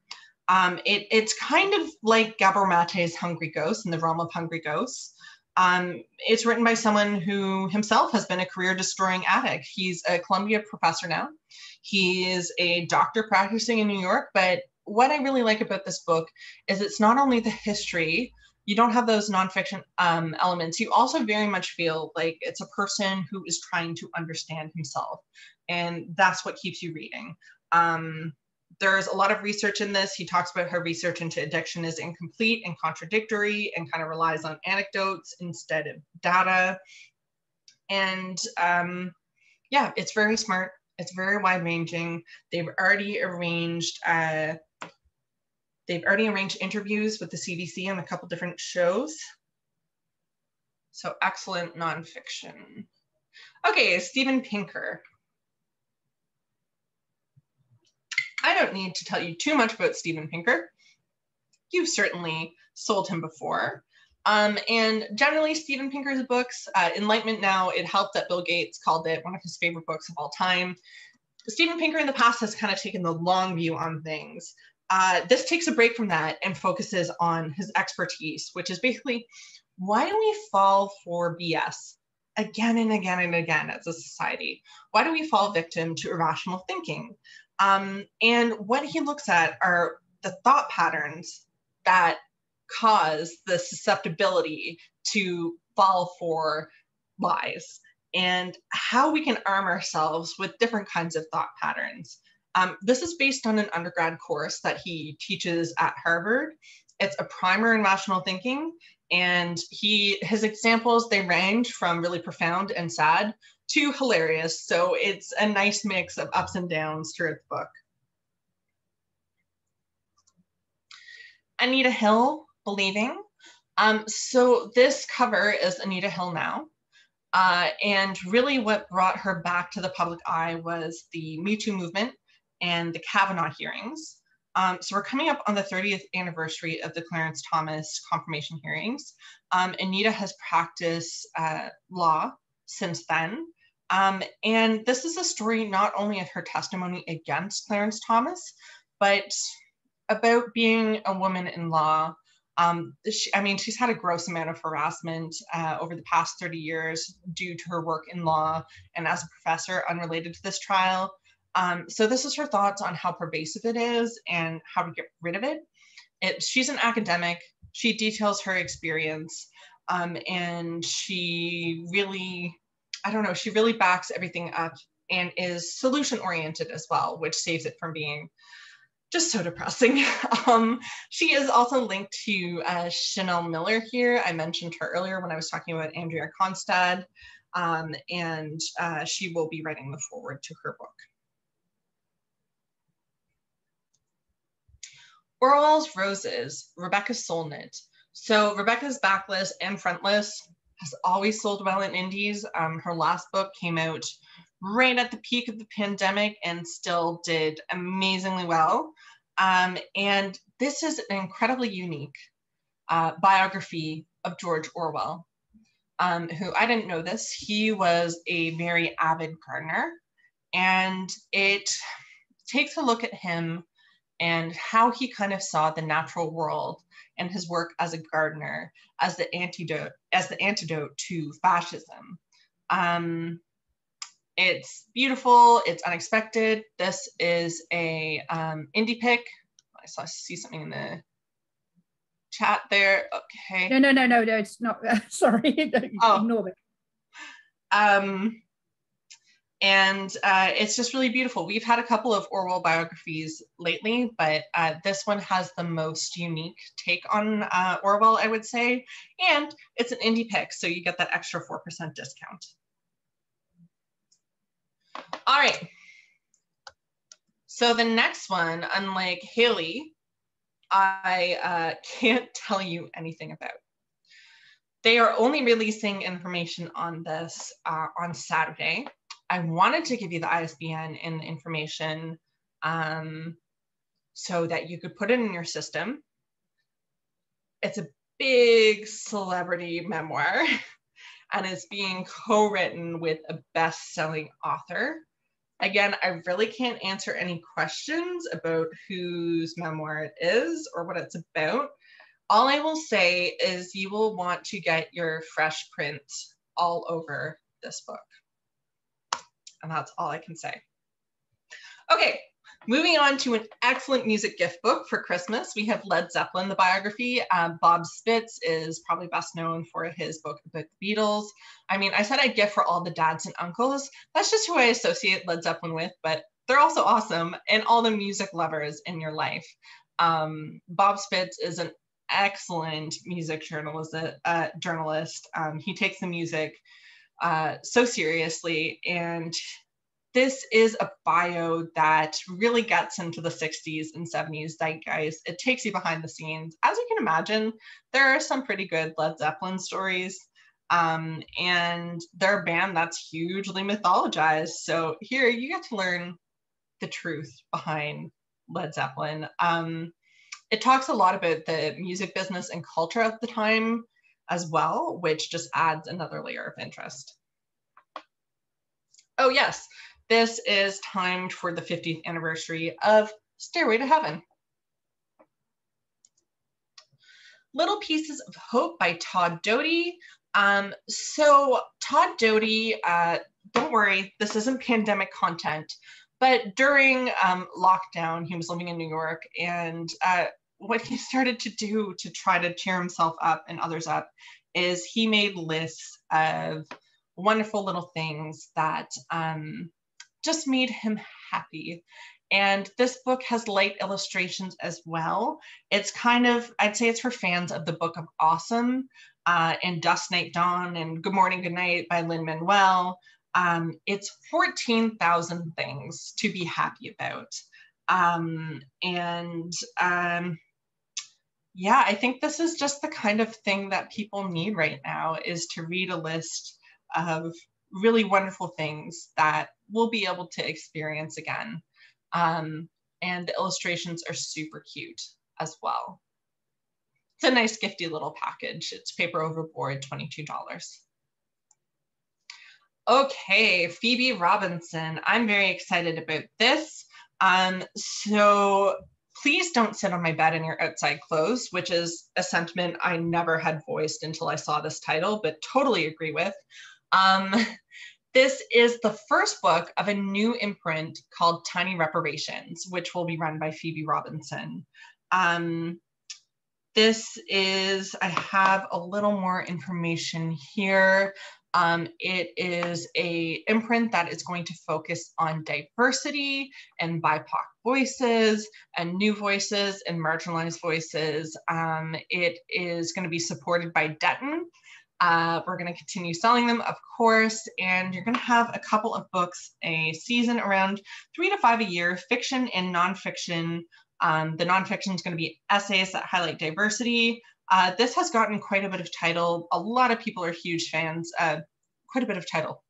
It's kind of like Gabor Mate's Hungry Ghosts, in the realm of Hungry Ghosts. It's written by someone who himself has been a career-destroying addict. He's a Columbia professor now. He is a doctor practicing in New York, but what I really like about this book is it's not only the history, you don't have those nonfiction elements, you also very much feel like it's a person who is trying to understand himself, and that's what keeps you reading. There's a lot of research in this. He talks about how research into addiction is incomplete and contradictory and kind of relies on anecdotes instead of data. And yeah, it's very smart. It's very wide-ranging. They've already arranged interviews with the CDC on a couple different shows. So excellent nonfiction. Okay, Steven Pinker. I don't need to tell you too much about Steven Pinker. You've certainly sold him before. And generally, Steven Pinker's books, Enlightenment Now, it helped that Bill Gates called it one of his favorite books of all time. Steven Pinker in the past has kind of taken the long view on things. This takes a break from that and focuses on his expertise, which is basically, why do we fall for BS again and again and again as a society? Why do we fall victim to irrational thinking? And what he looks at are the thought patterns that cause the susceptibility to fall for lies, and how we can arm ourselves with different kinds of thought patterns. This is based on an undergrad course that he teaches at Harvard. It's a primer in rational thinking, and his examples, they range from really profound and sad to hilarious. So it's a nice mix of ups and downs throughout the book. Anita Hill, Believing. So this cover is Anita Hill now. And really what brought her back to the public eye was the Me Too movement and the Kavanaugh hearings. So we're coming up on the 30th anniversary of the Clarence Thomas confirmation hearings. Anita has practiced law since then. And this is a story not only of her testimony against Clarence Thomas, but about being a woman in law. She's had a gross amount of harassment over the past 30 years due to her work in law and as a professor unrelated to this trial. So this is her thoughts on how pervasive it is and how to get rid of it. She's an academic. She details her experience, and she really, she really backs everything up and is solution-oriented as well, which saves it from being just so depressing. She is also linked to Chanel Miller here. I mentioned her earlier when I was talking about Andrea Constad, and she will be writing the foreword to her book. Orwell's Roses, Rebecca Solnit. So Rebecca's backlist and frontlist has always sold well in indies. Her last book came out right at the peak of the pandemic and still did amazingly well. And this is an incredibly unique biography of George Orwell, who, I didn't know this, he was a very avid gardener, and it takes a look at him and how he kind of saw the natural world and his work as a gardener as the antidote to fascism. It's beautiful, it's unexpected. This is a indie pick. I see something in the chat there. Okay. No, it's not. Sorry, ignore it. And it's just really beautiful. We've had a couple of Orwell biographies lately, but this one has the most unique take on Orwell, I would say. And it's an indie pick, so you get that extra 4% discount. All right. So the next one, unlike Haley, I can't tell you anything about. They are only releasing information on this on Saturday. I wanted to give you the ISBN and the information so that you could put it in your system. It's a big celebrity memoir. and is being co-written with a best-selling author. Again, I really can't answer any questions about whose memoir it is or what it's about. All I will say is you will want to get your fresh print all over this book. And that's all I can say. Okay, moving on to an excellent music gift book for Christmas. We have Led Zeppelin, the biography. Bob Spitz is probably best known for his book about the Beatles. I mean, I said I'd gift for all the dads and uncles. That's just who I associate Led Zeppelin with, but they're also awesome, and all the music lovers in your life. Bob Spitz is an excellent music journalist. He takes the music so seriously, and this is a bio that really gets into the 60s and 70s zeitgeist. It takes you behind the scenes. As you can imagine, there are some pretty good Led Zeppelin stories, and they're a band that's hugely mythologized. So here you get to learn the truth behind Led Zeppelin. It talks a lot about the music business and culture of the time as well, which just adds another layer of interest. Oh yes, this is timed for the 50th anniversary of Stairway to Heaven. Little Pieces of Hope by Todd Doty. So Todd Doty, don't worry, this isn't pandemic content, but during lockdown, he was living in New York, and what he started to do to try to cheer himself up and others up is he made lists of wonderful little things that just made him happy. And this book has light illustrations as well. It's kind of, I'd say it's for fans of the Book of Awesome and Dusk Night Dawn and Good Morning, Good Night by Lin-Manuel. It's 14,000 things to be happy about. Yeah, I think this is just the kind of thing that people need right now, is to read a list of really wonderful things that we'll be able to experience again. And the illustrations are super cute as well. It's a nice gifty little package. It's paper overboard, $22. Okay, Phoebe Robinson. I'm very excited about this. So please don't sit on my bed in your outside clothes, which is a sentiment I never had voiced until I saw this title, but totally agree with. This is the first book of a new imprint called Tiny Reparations, which will be run by Phoebe Robinson. This is, I have a little more information here. It is an imprint that is going to focus on diversity and BIPOC voices and new voices and marginalized voices. It is going to be supported by Detton. We're going to continue selling them, of course, and you're going to have a couple of books a season, around 3 to 5 a year, fiction and nonfiction. The nonfiction is going to be essays that highlight diversity. This has gotten quite a bit of title. A lot of people are huge fans. Quite a bit of title,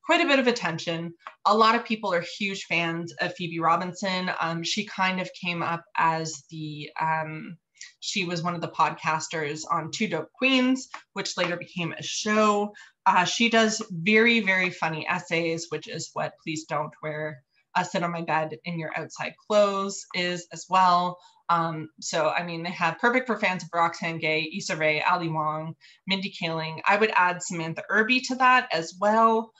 quite a bit of attention. A lot of people are huge fans of Phoebe Robinson. She kind of came up as the, she was one of the podcasters on Two Dope Queens, which later became a show. She does very, very funny essays, which is what Please Don't Wear Sit on My Bed in Your Outside Clothes is as well. So, I mean, they have perfect for fans of Roxane Gay, Issa Rae, Ali Wong, Mindy Kaling. I would add Samantha Irby to that as well.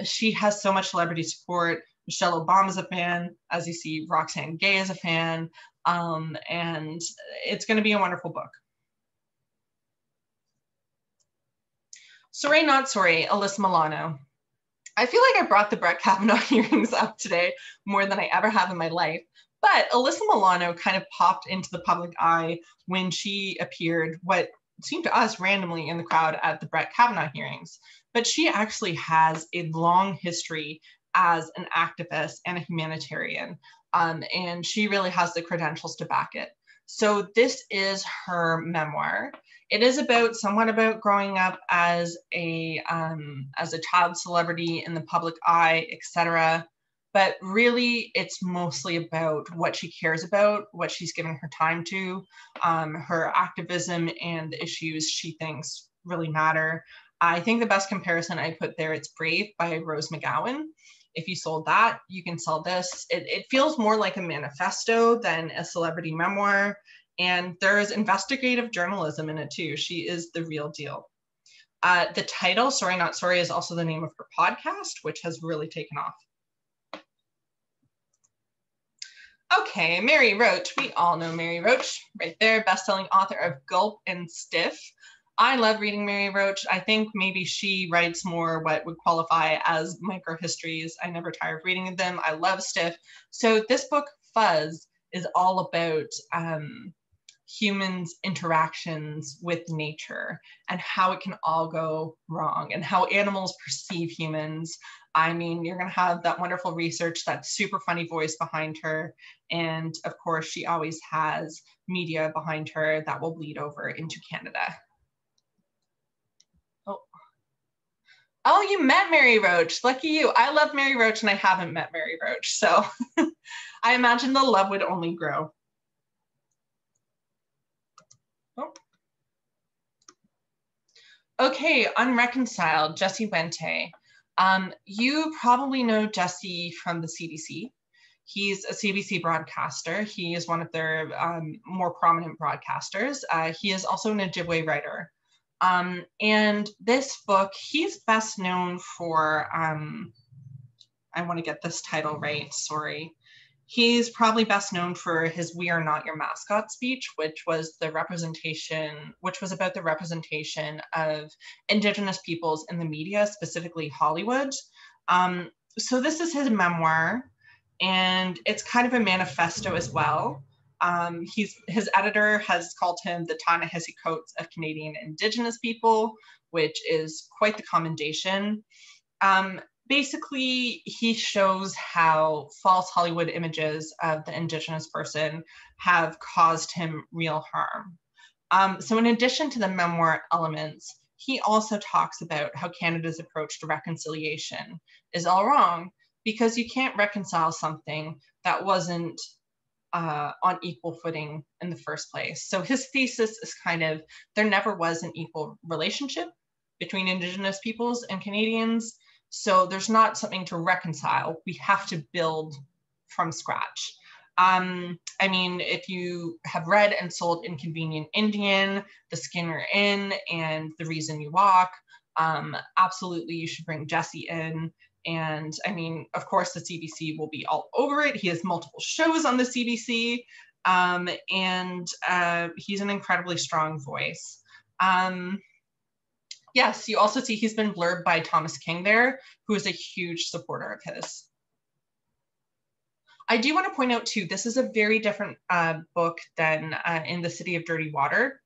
She has so much celebrity support. Michelle Obama's a fan. As you see, Roxane Gay is a fan. And it's going to be a wonderful book. Sorry Not Sorry, Alyssa Milano. I feel like I brought the Brett Kavanaugh hearings up today more than I ever have in my life. But Alyssa Milano kind of popped into the public eye when she appeared, what seemed to us randomly, in the crowd at the Brett Kavanaugh hearings. But she actually has a long history as an activist and a humanitarian, and she really has the credentials to back it. So this is her memoir. It is somewhat about growing up as a child celebrity in the public eye, etc. But really, it's mostly about what she cares about, what she's giving her time to, her activism and the issues she thinks really matter. I think the best comparison I put there, it's Brave by Rose McGowan. If you sold that, you can sell this. It feels more like a manifesto than a celebrity memoir. And there's investigative journalism in it too. She is the real deal. The title, Sorry Not Sorry, is also the name of her podcast, which has really taken off. Okay, Mary Roach. We all know Mary Roach, right there, best-selling author of Gulp and Stiff. I love reading Mary Roach. I think maybe she writes more what would qualify as microhistories. I never tire of reading them. I love Stiff. So this book, Fuzz, is all about humans' interactions with nature and how it can all go wrong and how animals perceive humans. I mean, you're going to have that wonderful research, that super funny voice behind her. And of course, she always has media behind her that will bleed over into Canada. Oh, you met Mary Roach. Lucky you. I love Mary Roach and I haven't met Mary Roach. So I imagine the love would only grow. Oh. Okay, Unreconciled, Jesse Wente. You probably know Jesse from the CBC. He's a CBC broadcaster. He is one of their more prominent broadcasters. He is also an Ojibwe writer. And this book, he's best known for, I want to get this title right, sorry. He's probably best known for his We Are Not Your Mascot speech, which was about the representation of Indigenous peoples in the media, specifically Hollywood. So this is his memoir, and it's kind of a manifesto as well. His editor has called him the Ta-Nehisi Coates of Canadian Indigenous people, which is quite the commendation. Basically, he shows how false Hollywood images of the Indigenous person have caused him real harm. So in addition to the memoir elements, he also talks about how Canada's approach to reconciliation is all wrong, because you can't reconcile something that wasn't on equal footing in the first place. So his thesis is kind of, there never was an equal relationship between Indigenous peoples and Canadians. So there's not something to reconcile. We have to build from scratch. I mean, if you have read and sold Inconvenient Indian, The Skinner Inn, and The Reason You Walk, absolutely you should bring Jesse in. And I mean, of course, the CBC will be all over it. He has multiple shows on the CBC, and he's an incredibly strong voice. Yes, you also see he's been blurbed by Thomas King there, who is a huge supporter of his. I do want to point out too, this is a very different book than In the City of Dirty Water.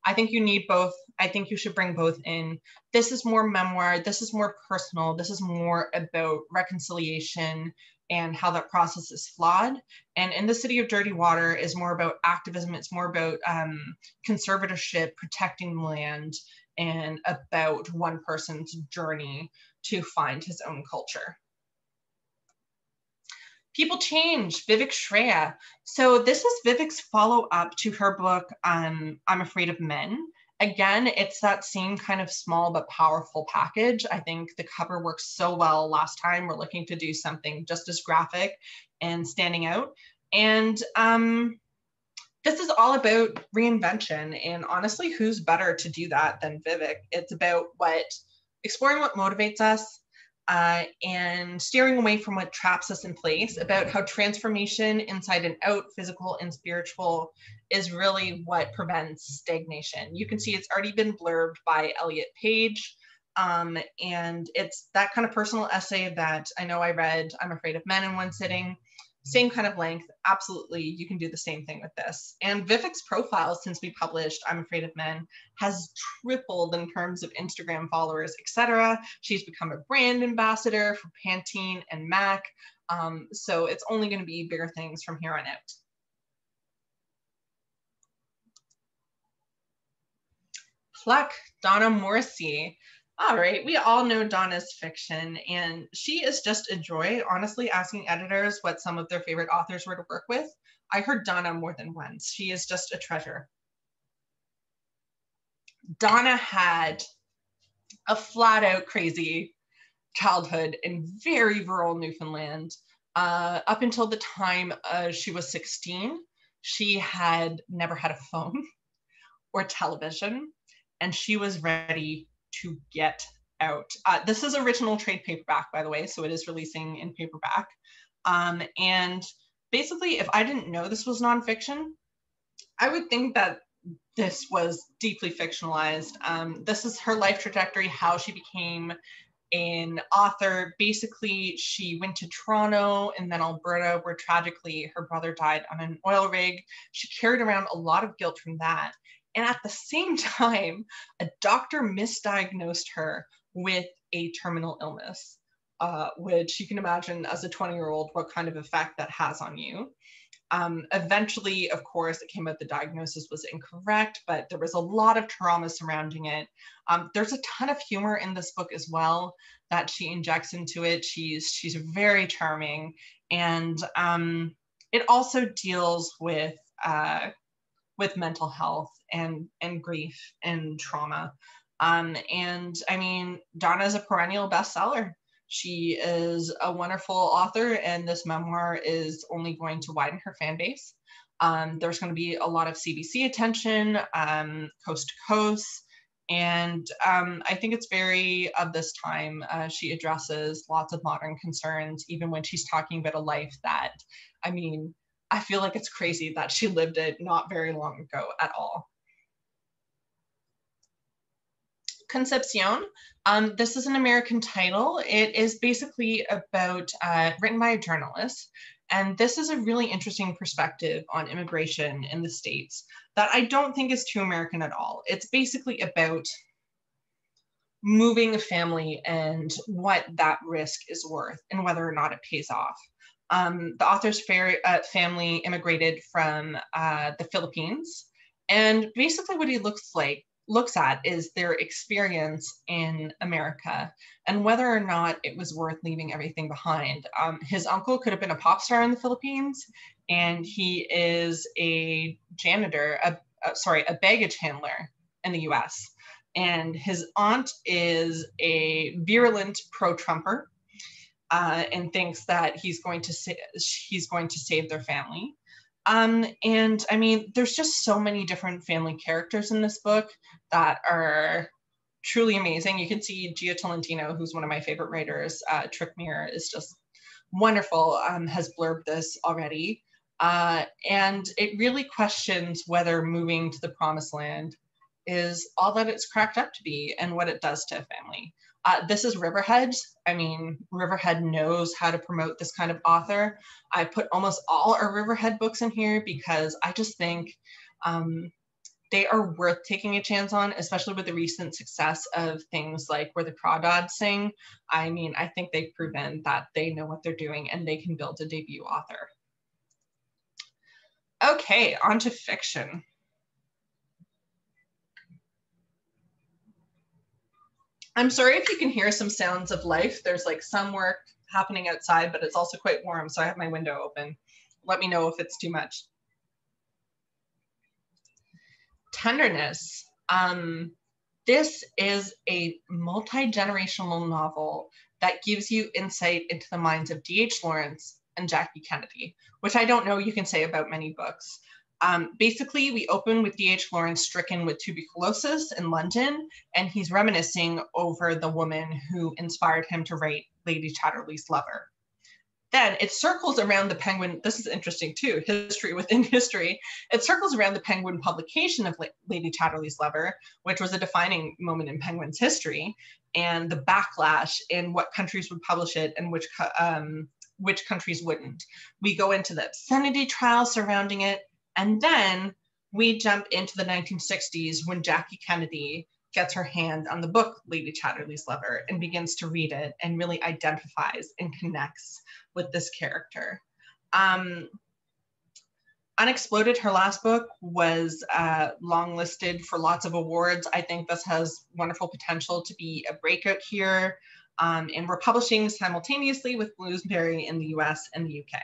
I think you need both. I think you should bring both in. This is more memoir. This is more personal. This is more about reconciliation and how that process is flawed. And In the City of Dirty Water is more about activism. It's more about conservatorship, protecting land, and about one person's journey to find his own culture. People Change, Vivek Shreya. So this is Vivek's follow-up to her book, I'm Afraid of Men. Again, it's that same kind of small but powerful package. I think the cover works so well. Last time we're looking to do something just as graphic and standing out. And this is all about reinvention. And honestly, who's better to do that than Vivek? It's about exploring what motivates us, and steering away from what traps us in place, about how transformation inside and out, physical and spiritual, is really what prevents stagnation. You can see it's already been blurbed by Elliot Page, and it's that kind of personal essay that I know I read I'm Afraid of Men in one sitting. Same kind of length. Absolutely, you can do the same thing with this. And Vivek's profile, since we published I'm Afraid of Men, has tripled in terms of Instagram followers, etc. She's become a brand ambassador for Pantene and MAC. So it's only going to be bigger things from here on out. Pluck, Donna Morrissey. All right, we all know Donna's fiction, and she is just a joy. Honestly, asking editors what some of their favorite authors were to work with, I heard Donna more than once. She is just a treasure. Donna had a flat out crazy childhood in very rural Newfoundland. Up until the time she was 16, she had never had a phone or television, and she was ready to get out. This is original trade paperback, by the way, so it is releasing in paperback. And basically, if I didn't know this was nonfiction, I would think that this was deeply fictionalized. This is her life trajectory, how she became an author. Basically, she went to Toronto and then Alberta, where tragically her brother died on an oil rig. She carried around a lot of guilt from that. And at the same time, a doctor misdiagnosed her with a terminal illness, which you can imagine as a 20-year-old what kind of effect that has on you. Eventually, of course, it came out the diagnosis was incorrect, but there was a lot of trauma surrounding it. There's a ton of humor in this book as well that she injects into it. She's very charming, and it also deals with mental health and grief and trauma. And I mean, Donna is a perennial bestseller. She is a wonderful author, and this memoir is only going to widen her fan base. There's going to be a lot of CBC attention, coast to coast, and I think it's very of this time. She addresses lots of modern concerns, even when she's talking about a life that, I mean, I feel like it's crazy that she lived it not very long ago at all. Concepcion. This is an American title. It is basically about, written by a journalist. And this is a really interesting perspective on immigration in the States that I don't think is too American at all. It's basically about moving a family and what that risk is worth and whether or not it pays off. The author's family immigrated from the Philippines. And basically what he looks at is their experience in America and whether or not it was worth leaving everything behind. His uncle could have been a pop star in the Philippines, and he is a janitor, a baggage handler in the US. And his aunt is a virulent pro-Trumper and thinks that he's going to save their family. And I mean, there's just so many different family characters in this book that are truly amazing. You can see Gia Tolentino, who's one of my favorite writers, Trickmere is just wonderful, has blurbed this already. And it really questions whether moving to the promised land is all that it's cracked up to be and what it does to a family. This is Riverhead. I mean, Riverhead knows how to promote this kind of author. I put almost all our Riverhead books in here because I just think they are worth taking a chance on, especially with the recent success of things like Where the Crawdads Sing. I mean, I think they've proven that they know what they're doing and they can build a debut author. Okay, on to fiction. I'm sorry if you can hear some sounds of life. There's like some work happening outside, but it's also quite warm, so I have my window open. Let me know if it's too much. Tenderness. This is a multi-generational novel that gives you insight into the minds of D.H. Lawrence and Jackie Kennedy, which I don't know you can say about many books. Basically, we open with D.H. Lawrence stricken with tuberculosis in London, and he's reminiscing over the woman who inspired him to write Lady Chatterley's Lover. Then it circles around the Penguin. This is interesting too, history within history. It circles around the Penguin publication of Lady Chatterley's Lover, which was a defining moment in Penguin's history, and the backlash in what countries would publish it and which countries wouldn't. We go into the obscenity trial surrounding it, and then we jump into the 1960s when Jackie Kennedy gets her hand on the book Lady Chatterley's Lover and begins to read it and really identifies and connects with this character. Unexploded, her last book, was longlisted for lots of awards. I think this has wonderful potential to be a breakout here. And we're publishing simultaneously with Bloomsbury in the US and the UK.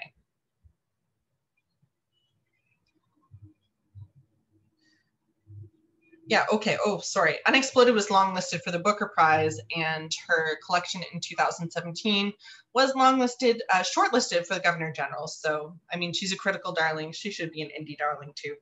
Yeah, okay. Oh, sorry. Unexploded was longlisted for the Booker Prize, and her collection in 2017 was shortlisted for the Governor General. So, I mean, she's a critical darling. She should be an indie darling too.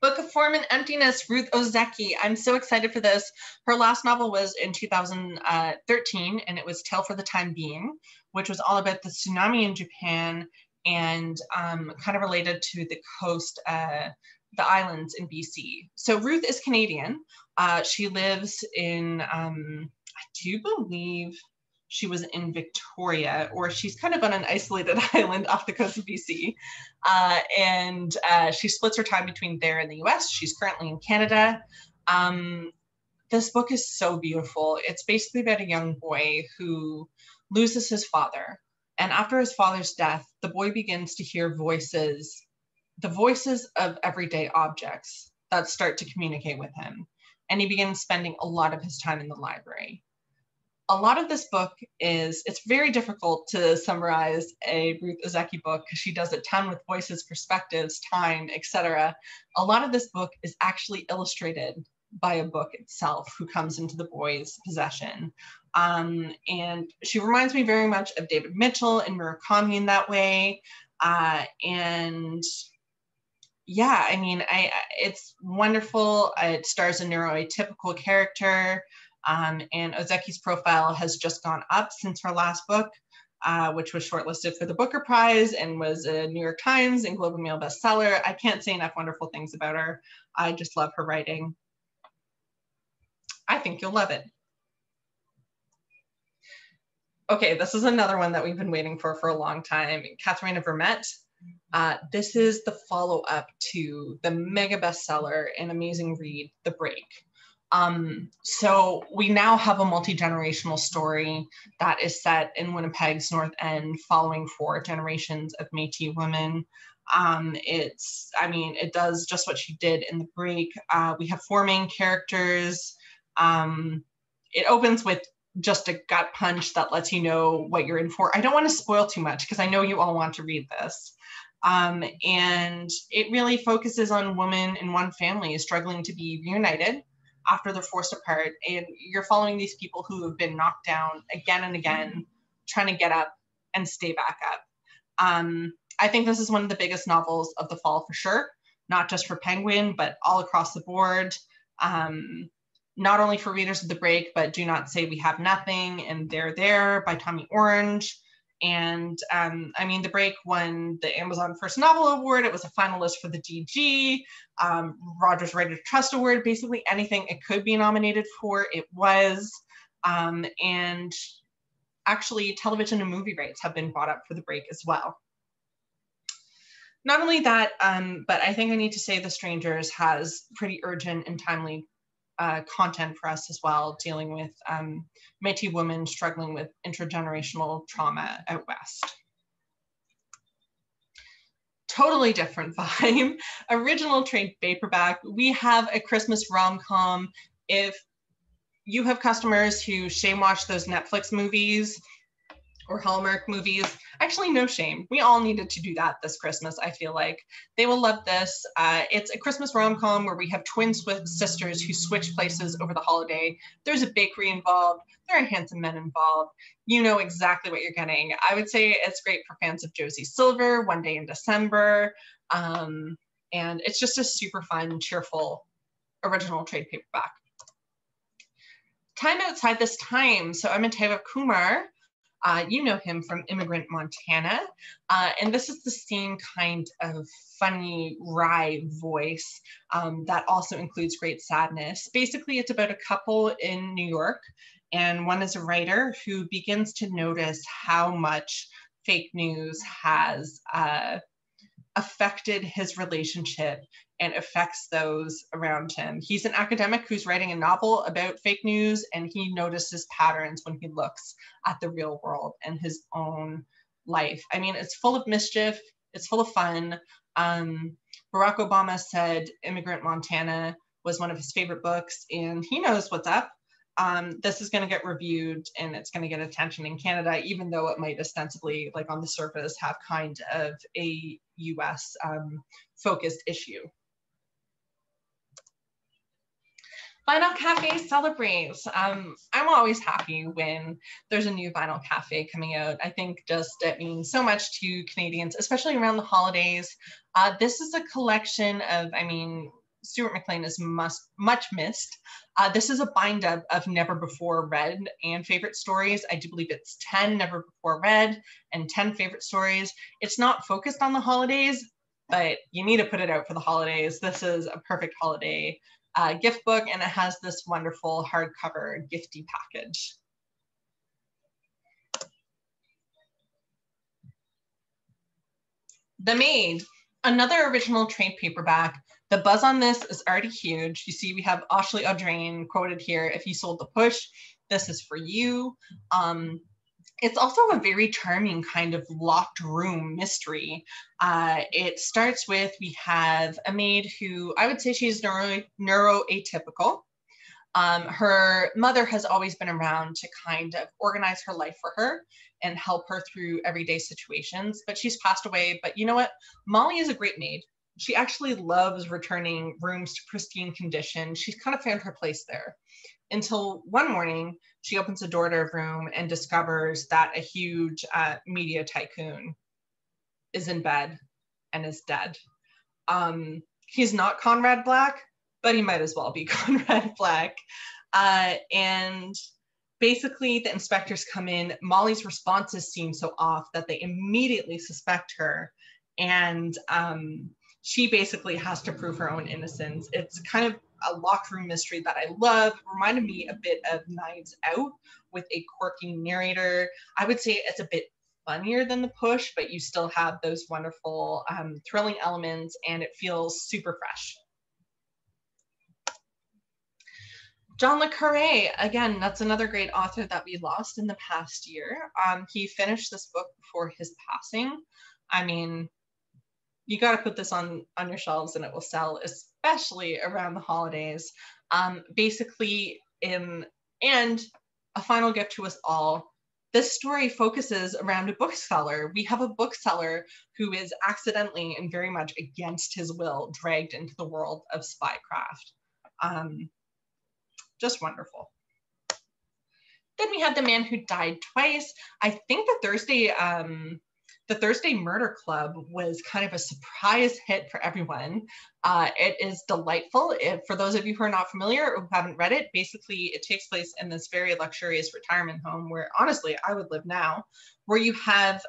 Book of Form and Emptiness, Ruth Ozeki. I'm so excited for this. Her last novel was in 2013, and it was Tale for the Time Being, which was all about the tsunami in Japan and kind of related to the coast, the islands in BC. So Ruth is Canadian. She lives in, I do believe she was in Victoria, or she's kind of on an isolated island off the coast of BC. And she splits her time between there and the US. She's currently in Canada. This book is so beautiful. It's basically about a young boy who loses his father. And after his father's death, the boy begins to hear voices, the voices of everyday objects that start to communicate with him. And he begins spending a lot of his time in the library. A lot of this book it's very difficult to summarize a Ruth Ozeki book because she does a ton with voices, perspectives, time, etc. A lot of this book is actually illustrated by a book itself who comes into the boy's possession. And she reminds me very much of David Mitchell and Murakami in that way. And yeah, I mean, it's wonderful. It stars a neuroatypical character. And Ozeki's profile has just gone up since her last book, which was shortlisted for the Booker Prize and was a New York Times and Globe and Mail bestseller. I can't say enough wonderful things about her. I just love her writing. I think you'll love it. Okay, this is another one that we've been waiting for a long time. Katharina Vermette. This is the follow-up to the mega bestseller and amazing read, The Break. So we now have a multi-generational story that is set in Winnipeg's North End following 4 generations of Métis women. It does just what she did in The Break. We have 4 main characters. It opens with just a gut punch that lets you know what you're in for. I don't want to spoil too much because I know you all want to read this. And it really focuses on women in one family struggling to be reunited after they're forced apart. And you're following these people who have been knocked down again and again, trying to get up and stay back up. I think this is one of the biggest novels of the fall for sure, not just for Penguin, but all across the board. Not only for readers of The Break, but Do Not Say We Have Nothing and They're There by Tommy Orange. And The Break won the Amazon First Novel Award. It was a finalist for the DG, Rogers Writer Trust Award, basically anything it could be nominated for, it was. And actually, television and movie rights have been brought up for The Break as well. Not only that, but I think I need to say The Strangers has pretty urgent and timely content for us as well, dealing with Métis women struggling with intergenerational trauma out west. Totally different vibe. Original trade paperback. We have a Christmas rom-com. If you have customers who shame watch those Netflix movies or Hallmark movies, actually no shame. We all needed to do that this Christmas, I feel like. They will love this. It's a Christmas rom-com where we have twin sisters who switch places over the holiday. There's a bakery involved. There are handsome men involved. You know exactly what you're getting. I would say it's great for fans of Josie Silver, One Day in December. And it's just a super fun, cheerful, original trade paperback. Time Outside This Time. So Amitava Kumar, you know him from Immigrant Montana. And this is the same kind of funny, wry voice that also includes great sadness. Basically, it's about a couple in New York, and one is a writer who begins to notice how much fake news has affected his relationship and affects those around him. He's an academic who's writing a novel about fake news, and he notices patterns when he looks at the real world and his own life. I mean, it's full of mischief, it's full of fun. Barack Obama said Immigrant Montana was one of his favorite books, and he knows what's up. This is going to get reviewed and it's going to get attention in Canada, even though it might ostensibly, like on the surface, have kind of a US focused issue. Vinyl Cafe celebrates. I'm always happy when there's a new Vinyl Cafe coming out. I think just it means so much to Canadians, especially around the holidays. This is a collection of, I mean, Stuart McLean is much missed. This is a bind up of never before read and favorite stories. I do believe it's 10 never before read and 10 favorite stories. It's not focused on the holidays, but you need to put it out for the holidays. This is a perfect holiday gift book, and it has this wonderful hardcover gifty package. The Maid, another original trade paperback. The buzz on this is already huge. You see we have Ashley Audrain quoted here, "If you sold the push, this is for you." It's also a very charming kind of locked room mystery. It starts with, we have a maid who, I would say she's neuroatypical. Her mother has always been around to kind of organize her life for her and help her through everyday situations, but she's passed away. But you know what? Molly is a great maid. She actually loves returning rooms to pristine condition. She's kind of found her place there. Until one morning, she opens the door to her room and discovers that a huge media tycoon is in bed and is dead. He's not Conrad Black, but he might as well be Conrad Black. And basically the inspectors come in. Molly's responses seem so off that they immediately suspect her. And she basically has to prove her own innocence. It's kind of a locked room mystery that I love. It reminded me a bit of Knives Out with a quirky narrator. I would say it's a bit funnier than The Push, but you still have those wonderful thrilling elements, and it feels super fresh. John le Carré, again, that's another great author that we lost in the past year. He finished this book before his passing. I mean, you got to put this on your shelves and it will sell, especially around the holidays. Basically, and a final gift to us all, this story focuses around a bookseller. We have a bookseller who is accidentally and very much against his will dragged into the world of spycraft. Just wonderful. Then we had The Man Who Died Twice. I think the Thursday Murder Club was kind of a surprise hit for everyone. It is delightful. For those of you who are not familiar or who haven't read it, basically it takes place in this very luxurious retirement home where honestly I would live now, where you have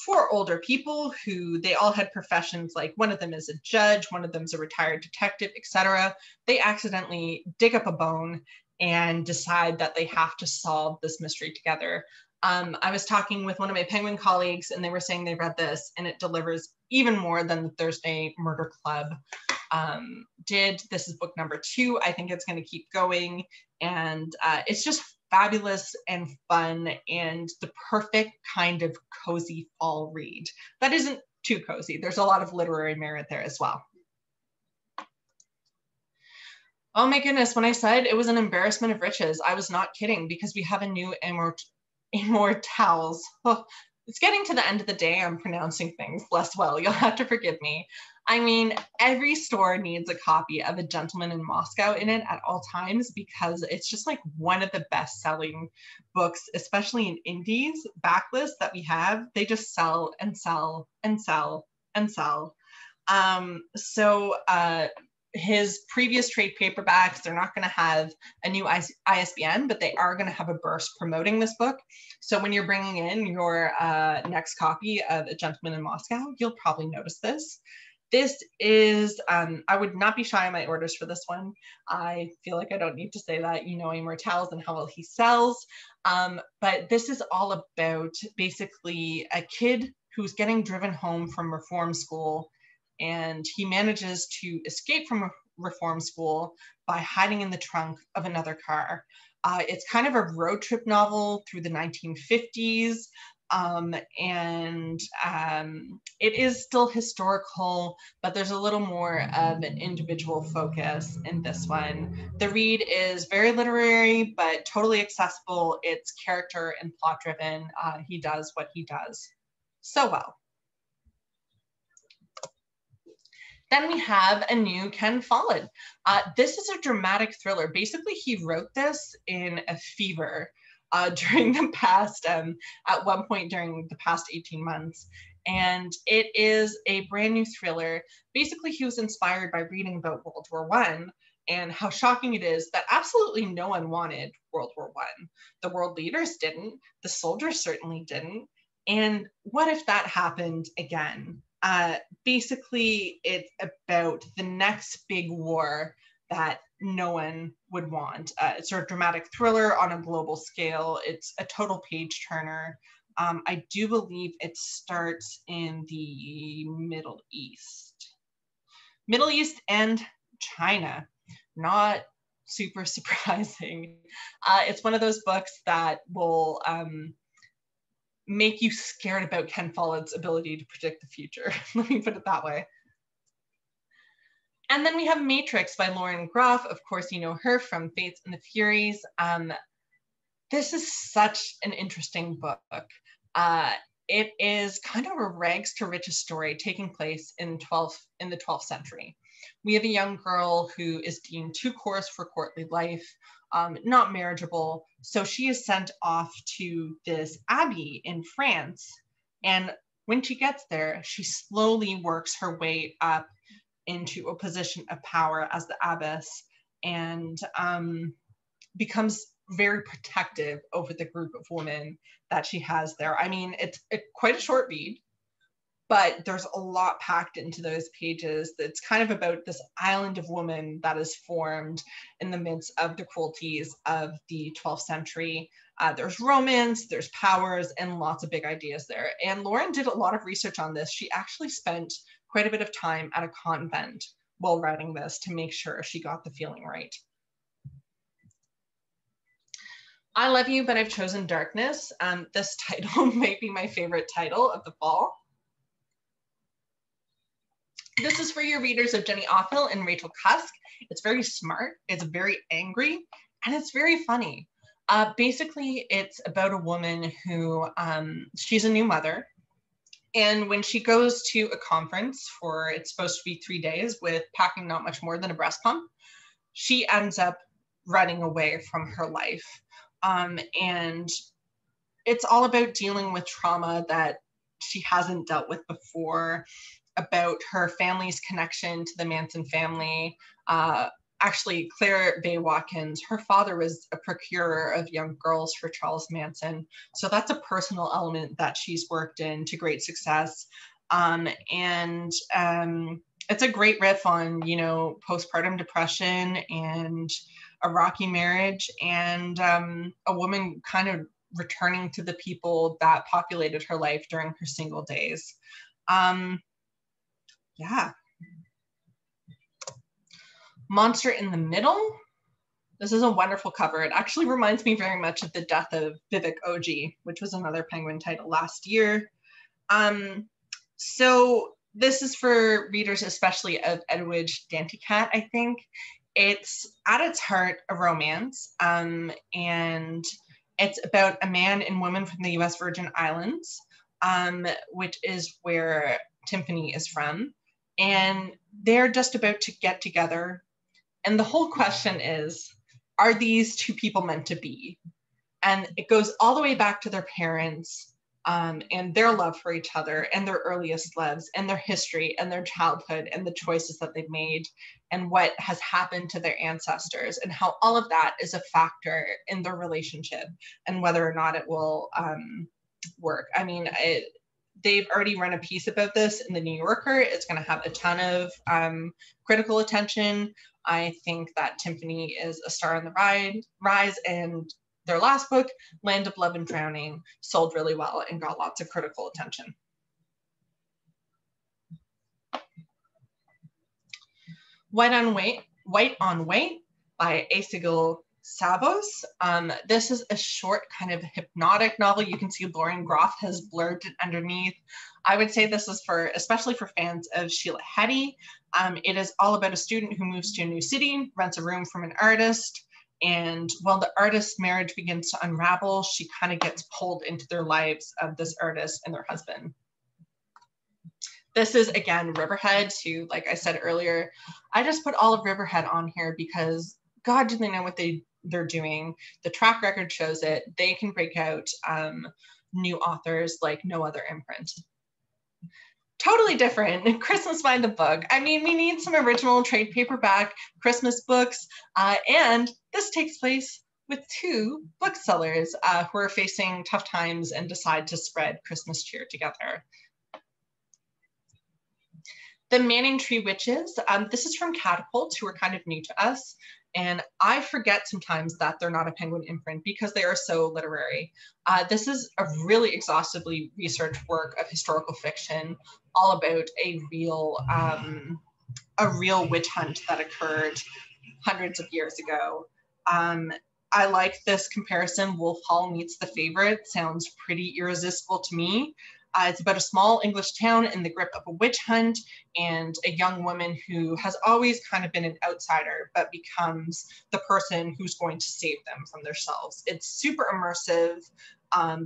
4 older people who they all had professions, like one of them is a judge, one of them is a retired detective, etc. They accidentally dig up a bone and decide that they have to solve this mystery together. I was talking with one of my Penguin colleagues and they were saying they read this and it delivers even more than the Thursday Murder Club did. This is book number 2. I think it's going to keep going, and it's just fabulous and fun and the perfect kind of cozy fall read. That isn't too cozy. There's a lot of literary merit there as well. Oh my goodness, when I said it was an embarrassment of riches, I was not kidding, because we have a new Immortals. Oh, it's getting to the end of the day. I'm pronouncing things less well. You'll have to forgive me. I mean, every store needs a copy of A Gentleman in Moscow in it at all times, because it's just like one of the best-selling books, especially in indies backlist that we have. They just sell and sell and sell and sell. His previous trade paperbacks, they're not going to have a new ISBN, but they are going to have a burst promoting this book. So when you're bringing in your next copy of A Gentleman in Moscow, you'll probably notice this. This is, I would not be shy on my orders for this one. I feel like I don't need to say that. You know Immortals and how well he sells. But this is all about basically a kid who's getting driven home from reform school, and he manages to escape from reform school by hiding in the trunk of another car. It's kind of a road trip novel through the 1950s, it is still historical, but there's a little more of an individual focus in this one. The read is very literary, but totally accessible. It's character and plot driven. He does what he does so well. Then we have a new Ken Follett. This is a dramatic thriller. Basically, he wrote this in a fever during the past, at one point during the past 18 months. And it is a brand new thriller. Basically, he was inspired by reading about World War I and how shocking it is that absolutely no one wanted World War I. The world leaders didn't, the soldiers certainly didn't. And what if that happened again? Basically, it's about the next big war that no one would want. It's a dramatic thriller on a global scale. It's a total page turner. I do believe it starts in the Middle East. Middle East and China. Not super surprising. It's one of those books that will make you scared about Ken Follett's ability to predict the future. Let me put it that way. And then we have Matrix by Lauren Groff. Of course, you know her from Fates and the Furies. This is such an interesting book. It is kind of a rags to riches story taking place in the 12th century. We have a young girl who is deemed too coarse for courtly life, not marriageable. So she is sent off to this abbey in France. And when she gets there, she slowly works her way up into a position of power as the abbess and becomes very protective over the group of women that she has there. I mean, it's quite a short read, but there's a lot packed into those pages. It's kind of about this island of women that is formed in the midst of the cruelties of the 12th century. There's romance, there's powers, and lots of big ideas there. And Lauren did a lot of research on this. She actually spent quite a bit of time at a convent while writing this to make sure she got the feeling right. I Love You, But I've Chosen Darkness. This title might be my favorite title of the fall. This is for your readers of Jenny Offill and Rachel Cusk. It's very smart, it's very angry, and it's very funny. Basically, it's about a woman who, she's a new mother. And when she goes to a conference for, it's supposed to be 3 days with packing not much more than a breast pump, she ends up running away from her life. And it's all about dealing with trauma that she hasn't dealt with before, about her family's connection to the Manson family. Actually, Claire Bay Watkins, her father was a procurer of young girls for Charles Manson. So that's a personal element that she's worked in to great success. It's a great riff on, you know, postpartum depression and a rocky marriage and a woman kind of returning to the people that populated her life during her single days. Yeah. Monster in the Middle. This is a wonderful cover. It actually reminds me very much of The Death of Vivek Oji, which was another Penguin title last year. So this is for readers, especially of Edwidge Danticat, I think. It's at its heart a romance, and it's about a man and woman from the US Virgin Islands, which is where Tiffany is from. And they're just about to get together. And the whole question is, are these two people meant to be? And it goes all the way back to their parents and their love for each other and their earliest loves and their history and their childhood and the choices that they've made and what has happened to their ancestors and how all of that is a factor in their relationship and whether or not it will work. I mean, they've already run a piece about this in the New Yorker. It's going to have a ton of critical attention. I think that Tiffany is a star on the rise, and their last book, Land of Love and Drowning, sold really well and got lots of critical attention. White on White by Asigil Savos. This is a short kind of hypnotic novel. You can see Lauren Groff has blurred it underneath. I would say this is especially for fans of Sheila Heti. It is all about a student who moves to a new city, rents a room from an artist, and while the artist's marriage begins to unravel, she kind of gets pulled into their lives of this artist and their husband. This is, again, Riverhead too. Like I said earlier, I just put all of Riverhead on here because God, do they know what they're doing. The track record shows it. They can break out new authors like no other imprint. Totally different. Christmas by the Book. I mean, we need some original trade paperback Christmas books. And this takes place with two booksellers who are facing tough times and decide to spread Christmas cheer together. The Manning Tree Witches. This is from Catapult, who are kind of new to us. And I forget sometimes that they're not a Penguin imprint because they are so literary. This is a really exhaustively researched work of historical fiction, all about a real witch hunt that occurred hundreds of years ago. I like this comparison. Wolf Hall meets The Favorite. Sounds pretty irresistible to me. It's about a small English town in the grip of a witch hunt and a young woman who has always kind of been an outsider, but becomes the person who's going to save them from themselves. It's super immersive,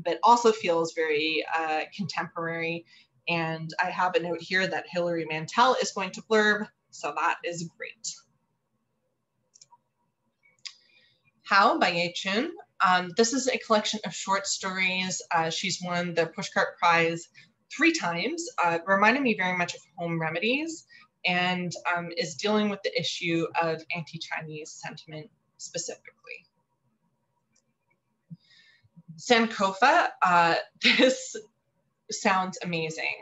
but also feels very contemporary. And I have a note here that Hilary Mantel is going to blurb, so that is great. How by Ye Chun. This is a collection of short stories. She's won the Pushcart Prize 3 times, reminded me very much of Home Remedies, and is dealing with the issue of anti-Chinese sentiment specifically. Sankofa, this sounds amazing.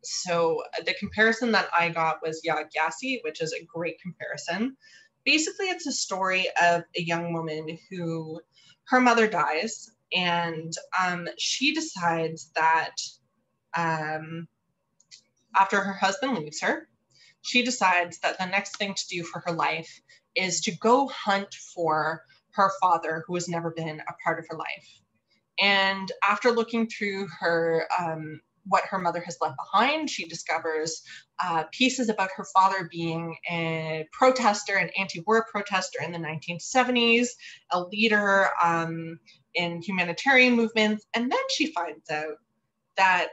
So the comparison that I got was Yagasi, which is a great comparison. Basically, it's a story of a young woman who, her mother dies, and she decides that after her husband leaves her, she decides that the next thing to do for her life is to go hunt for her father, who has never been a part of her life. And after looking through her what her mother has left behind, she discovers pieces about her father being a protester, an anti-war protester in the 1970s, a leader in humanitarian movements. And then she finds out that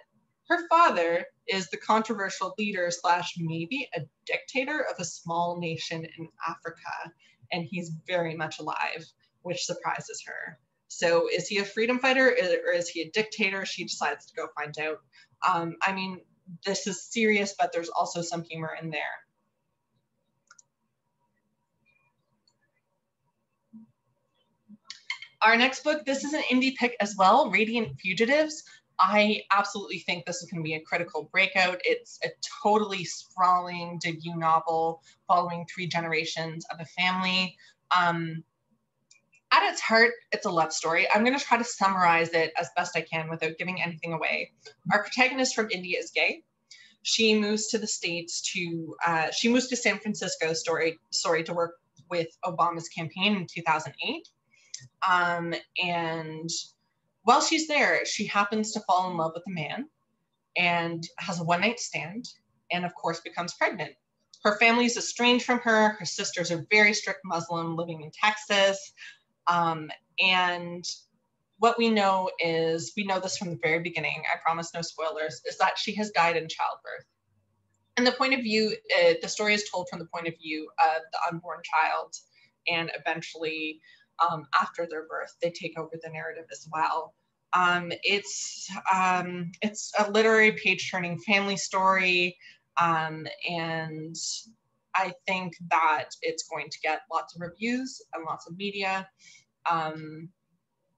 her father is the controversial leader / maybe a dictator of a small nation in Africa. And he's very much alive, which surprises her. So is he a freedom fighter or is he a dictator? She decides to go find out. I mean, this is serious, but there's also some humor in there. Our next book, this is an indie pick as well, Radiant Fugitives. I absolutely think this is going to be a critical breakout. It's a totally sprawling debut novel following 3 generations of a family. At its heart, it's a love story. I'm going to try to summarize it as best I can without giving anything away. Our protagonist from India is gay. She moves to the States she moves to San Francisco, to work with Obama's campaign in 2008. And while she's there, she happens to fall in love with a man and has a one-night stand and, of course, becomes pregnant. Her family is estranged from her. Her sisters are very strict Muslim living in Texas. And what we know is, we know this from the very beginning, I promise no spoilers, is that she has died in childbirth. And the point of view, the story is told from the point of view of the unborn child, and eventually, after their birth, they take over the narrative as well. It's a literary page-turning family story, and I think that it's going to get lots of reviews and lots of media.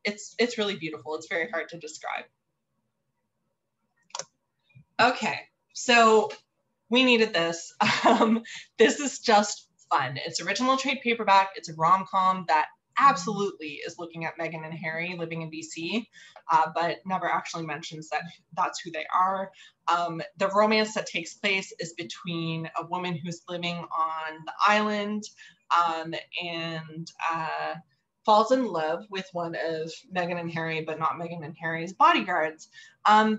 It's really beautiful. It's very hard to describe. Okay, so we needed this. This is just fun. It's original trade paperback. It's a rom-com that absolutely is looking at Meghan and Harry living in BC, but never actually mentions that that's who they are. The romance that takes place is between a woman who's living on the island and falls in love with one of Meghan and Harry, but not Meghan and Harry's bodyguards.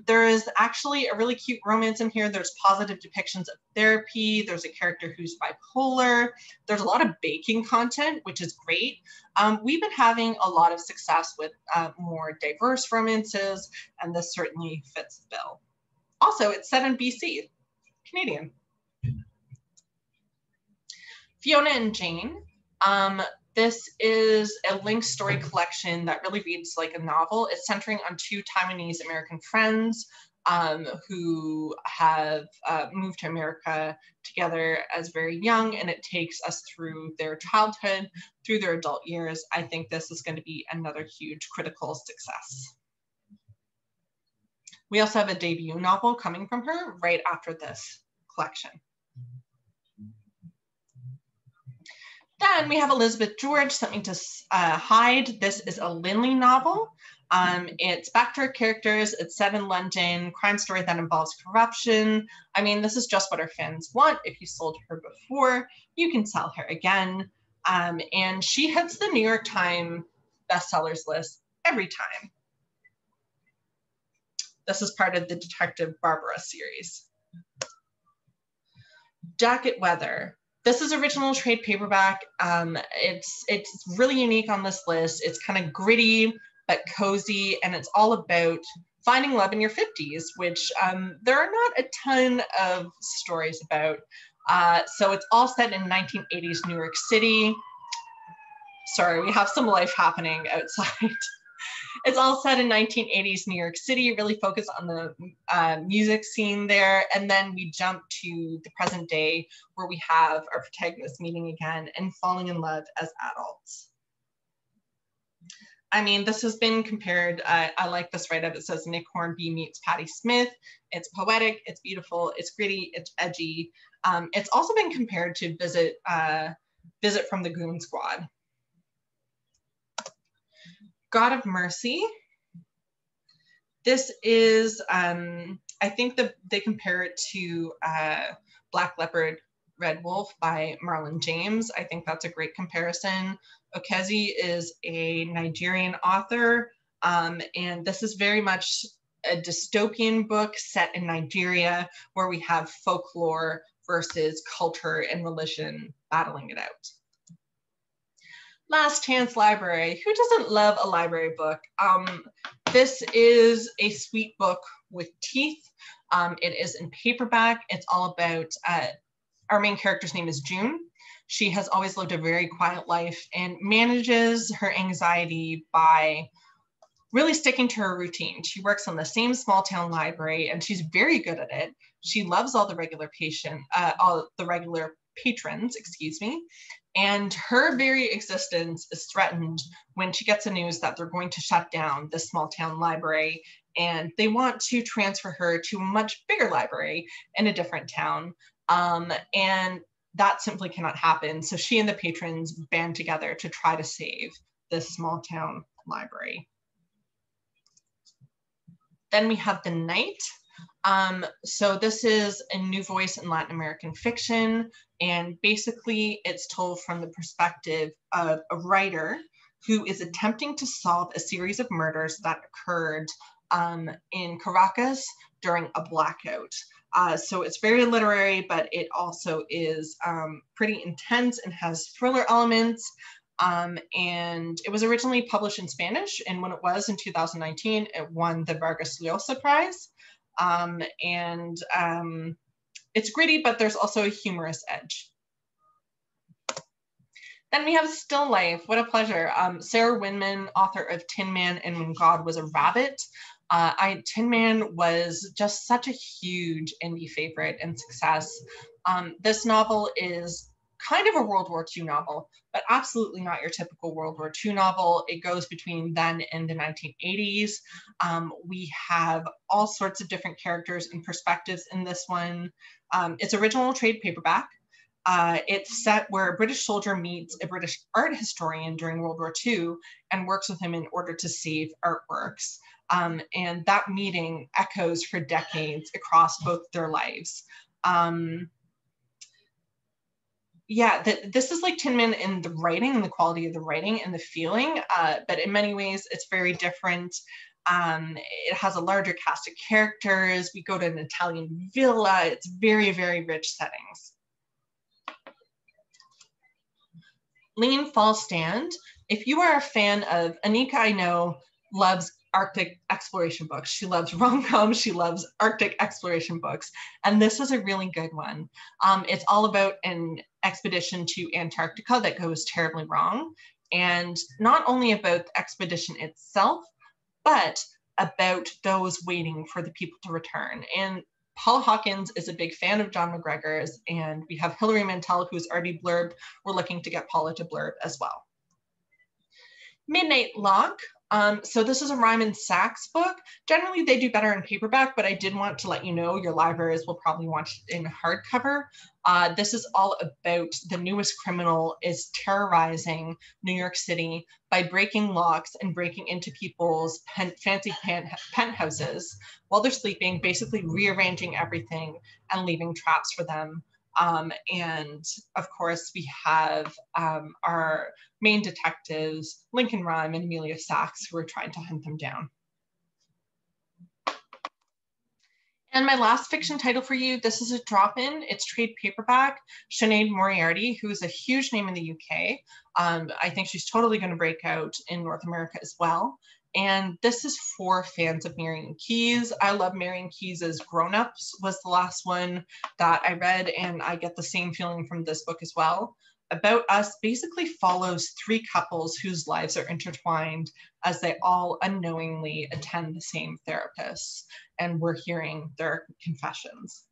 There is actually a really cute romance in here. There's positive depictions of therapy. There's a character who's bipolar. There's a lot of baking content, which is great. We've been having a lot of success with more diverse romances, and this certainly fits the bill. Also, it's set in BC. Canadian. Fiona and Jane. This is a linked story collection that really reads like a novel. It's centering on two Taiwanese American friends who have moved to America together as very young, and it takes us through their childhood, through their adult years. I think this is going to be another huge critical success. We also have a debut novel coming from her right after this collection. Then we have Elizabeth George, Something to Hide. This is a Linley novel. It's back to our characters. It's set in London, crime story that involves corruption. I mean, this is just what our fans want. If you sold her before, you can sell her again. And she hits the New York Times bestsellers list every time. This is part of the Detective Barbara series. Jacket Weather. This is original trade paperback. It's really unique on this list. It's kind of gritty but cozy, and it's all about finding love in your 50s, which there are not a ton of stories about. So it's all set in 1980s New York City. Sorry, we have some life happening outside. It's all set in 1980s New York City, really focused on the music scene there. And then we jump to the present day where we have our protagonists meeting again and falling in love as adults. I mean, this has been compared, I like this write-up. It says Nick Hornby meets Patti Smith. It's poetic, it's beautiful, it's gritty, it's edgy. It's also been compared to Visit from the Goon Squad. God of Mercy. This is, I think they compare it to Black Leopard, Red Wolf by Marlon James. I think that's a great comparison. Okezi is a Nigerian author, and this is very much a dystopian book set in Nigeria where we have folklore versus culture and religion battling it out. Last Chance Library. Who doesn't love a library book? This is a sweet book with teeth. It is in paperback. It's all about, our main character's name is June. She has always lived a very quiet life and manages her anxiety by really sticking to her routine. She works on the same small town library and she's very good at it. She loves all the regular patrons, excuse me. And her very existence is threatened when she gets the news that they're going to shut down this small town library and they want to transfer her to a much bigger library in a different town. And that simply cannot happen. So she and the patrons band together to try to save this small town library. Then we have The Night. So this is a new voice in Latin American fiction, and basically it's told from the perspective of a writer who is attempting to solve a series of murders that occurred in Caracas during a blackout. So it's very literary, but it also is pretty intense and has thriller elements. And it was originally published in Spanish, and when it was in 2019, it won the Vargas Llosa Prize. It's gritty, but there's also a humorous edge. Then we have Still Life. What a pleasure. Sarah Winman, author of Tin Man and When God Was a Rabbit. Tin Man was just such a huge indie favorite and success. This novel is kind of a World War II novel, but absolutely not your typical World War II novel. It goes between then and the 1980s. We have all sorts of different characters and perspectives in this one. It's original trade paperback. It's set where a British soldier meets a British art historian during World War II and works with him in order to save artworks. And that meeting echoes for decades across both their lives. This is like Tin Man in the writing and the quality of the writing and the feeling, but in many ways it's very different. It has a larger cast of characters. We go to an Italian villa. It's very, very rich settings. Lean Fall Stand. If you are a fan of, Anika, I know, loves Arctic exploration books. She loves rom-coms. She loves Arctic exploration books. And this is a really good one. It's all about an expedition to Antarctica that goes terribly wrong. And not only about the expedition itself, but about those waiting for the people to return. And Paula Hawkins is a big fan of John McGregor's, and we have Hilary Mantel, who's already blurbed. We're looking to get Paula to blurb as well. Midnight Lock. So this is a Ryman Sachs book. Generally, they do better in paperback, but I did want to let you know your libraries will probably want it in hardcover. This is all about the newest criminal is terrorizing New York City by breaking locks and breaking into people's fancy penthouses while they're sleeping, basically rearranging everything and leaving traps for them. And of course, we have our main detectives, Lincoln Rhyme and Amelia Sachs, who are trying to hunt them down. And my last fiction title for you, this is a drop-in. It's trade paperback. Sinead Moriarty, who is a huge name in the UK. I think she's totally going to break out in North America as well. And this is for fans of Marian Keyes. I love Marian Keyes' Grown Ups was the last one that I read, and I get the same feeling from this book as well. About Us basically follows three couples whose lives are intertwined as they all unknowingly attend the same therapist, and we're hearing their confessions.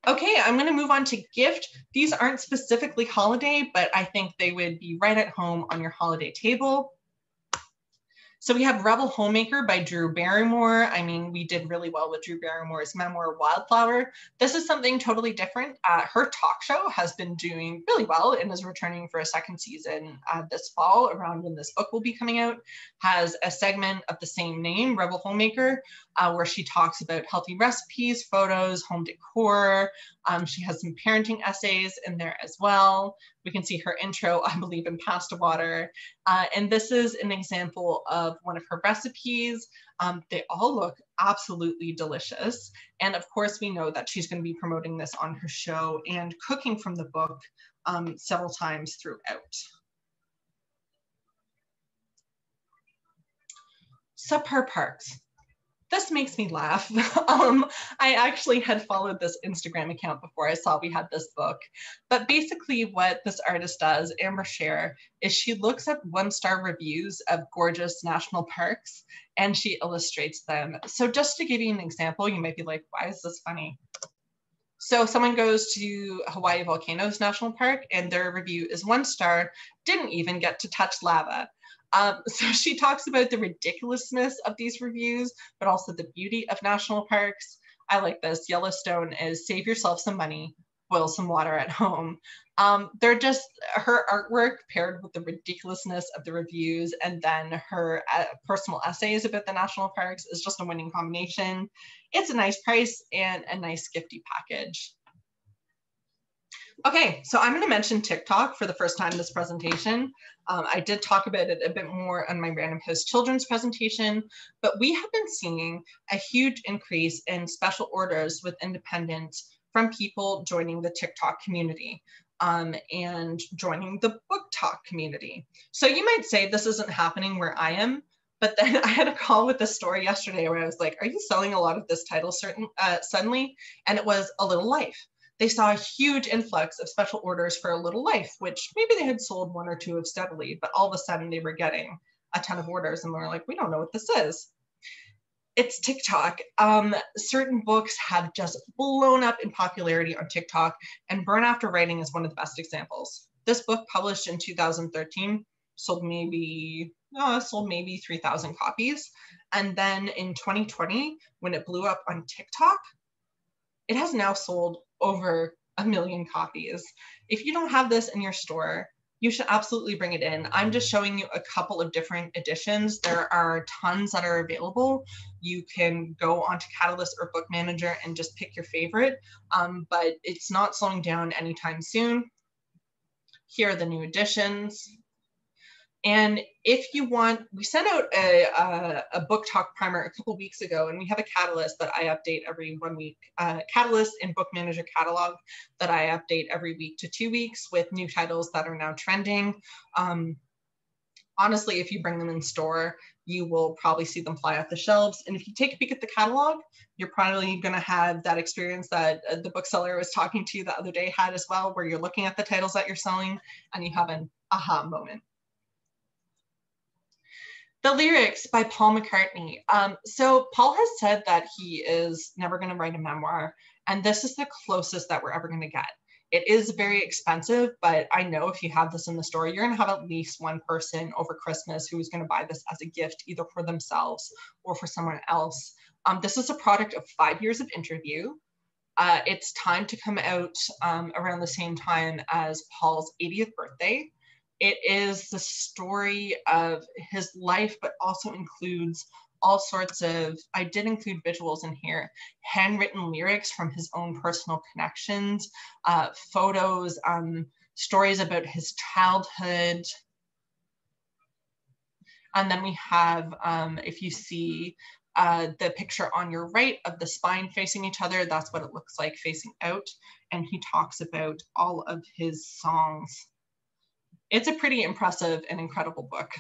Okay, I'm going to move on to gift. These aren't specifically holiday, but I think they would be right at home on your holiday table. So we have Rebel Homemaker by Drew Barrymore. I mean, we did really well with Drew Barrymore's memoir, Wildflower. This is something totally different. Her talk show has been doing really well and is returning for a second season this fall, around when this book will be coming out. Has a segment of the same name, Rebel Homemaker, where she talks about healthy recipes, photos, home decor. She has some parenting essays in there as well. We can see her intro, I believe in pasta water. And this is an example of one of her recipes. They all look absolutely delicious. And of course, we know that she's going to be promoting this on her show and cooking from the book several times throughout. Subpar Parks. This makes me laugh. I actually had followed this Instagram account before I saw we had this book. But basically what this artist does, Amber Scher, is she looks at one-star reviews of gorgeous national parks and she illustrates them. So just to give you an example, you might be like, why is this funny? So someone goes to Hawaii Volcanoes National Park and their review is 1 star, didn't even get to touch lava. So she talks about the ridiculousness of these reviews, but also the beauty of national parks. I like this. Yellowstone is save yourself some money, boil some water at home. They're just her artwork paired with the ridiculousness of the reviews and then her personal essays about the national parks is just a winning combination. It's a nice price and a nice gifty package. Okay, so I'm going to mention TikTok for the first time in this presentation. I did talk about it a bit more on my Random House Children's presentation, but we have been seeing a huge increase in special orders with independents from people joining the TikTok community and joining the book talk community. So you might say this isn't happening where I am, but then I had a call with the store yesterday where I was like, are you selling a lot of this title suddenly? And it was A Little Life. They saw a huge influx of special orders for A Little Life, which maybe they had sold 1 or 2 of steadily, but all of a sudden they were getting a ton of orders and we were like, we don't know what this is. It's TikTok. Certain books have just blown up in popularity on TikTok, and Burn After Writing is one of the best examples. This book, published in 2013, sold maybe 3,000 copies. And then in 2020, when it blew up on TikTok, it has now sold over 1 million copies. If you don't have this in your store, you should absolutely bring it in. I'm just showing you a couple of different editions. There are tons that are available. You can go onto Catalyst or Book Manager and just pick your favorite, but it's not slowing down anytime soon. Here are the new editions. And if you want, we sent out a book talk primer a couple weeks ago, and we have a Catalyst that I update every 1 week, Catalyst and Book Manager catalog that I update every week to 2 weeks with new titles that are now trending. On honestly, if you bring them in store, you will probably see them fly off the shelves. And if you take a peek at the catalog, you're probably going to have that experience that the bookseller I was talking to the other day had as well, where you're looking at the titles that you're selling and you have an aha moment. The lyrics by Paul McCartney. So Paul has said that he is never going to write a memoir, and this is the closest that we're ever going to get. It is very expensive, but I know if you have this in the store, you're going to have at least one person over Christmas who is going to buy this as a gift, either for themselves or for someone else. This is a product of 5 years of interview. It's timed to come out around the same time as Paul's 80th birthday. It is the story of his life, but also includes all sorts of, I did include visuals in here, handwritten lyrics from his own personal connections, photos, stories about his childhood. And then we have, if you see the picture on your right of the spine facing each other, that's what it looks like facing out. And he talks about all of his songs. It's a pretty impressive and incredible book.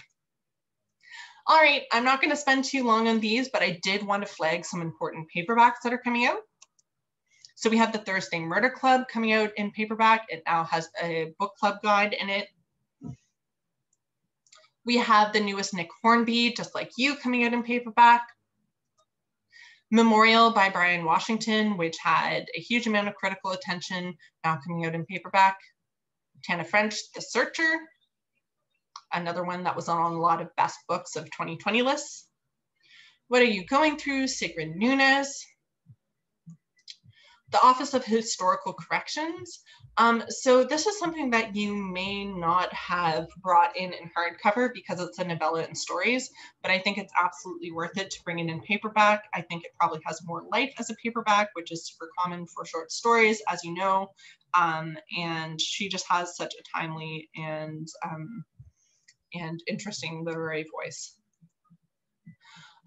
All right, I'm not going to spend too long on these, but I did want to flag some important paperbacks that are coming out. So we have the Thursday Murder Club coming out in paperback. It now has a book club guide in it. We have the newest Nick Hornby, Just Like You, coming out in paperback. Memorial by Brian Washington, which had a huge amount of critical attention, now coming out in paperback. Tana French, The Searcher, another one that was on a lot of best books of 2020 lists. What Are You Going Through? Sigrid Nunez. The Office of Historical Corrections. So this is something that you may not have brought in hardcover because it's a novella and stories, but I think it's absolutely worth it to bring it in paperback. I think it probably has more life as a paperback, which is super common for short stories, as you know. And she just has such a timely and interesting literary voice.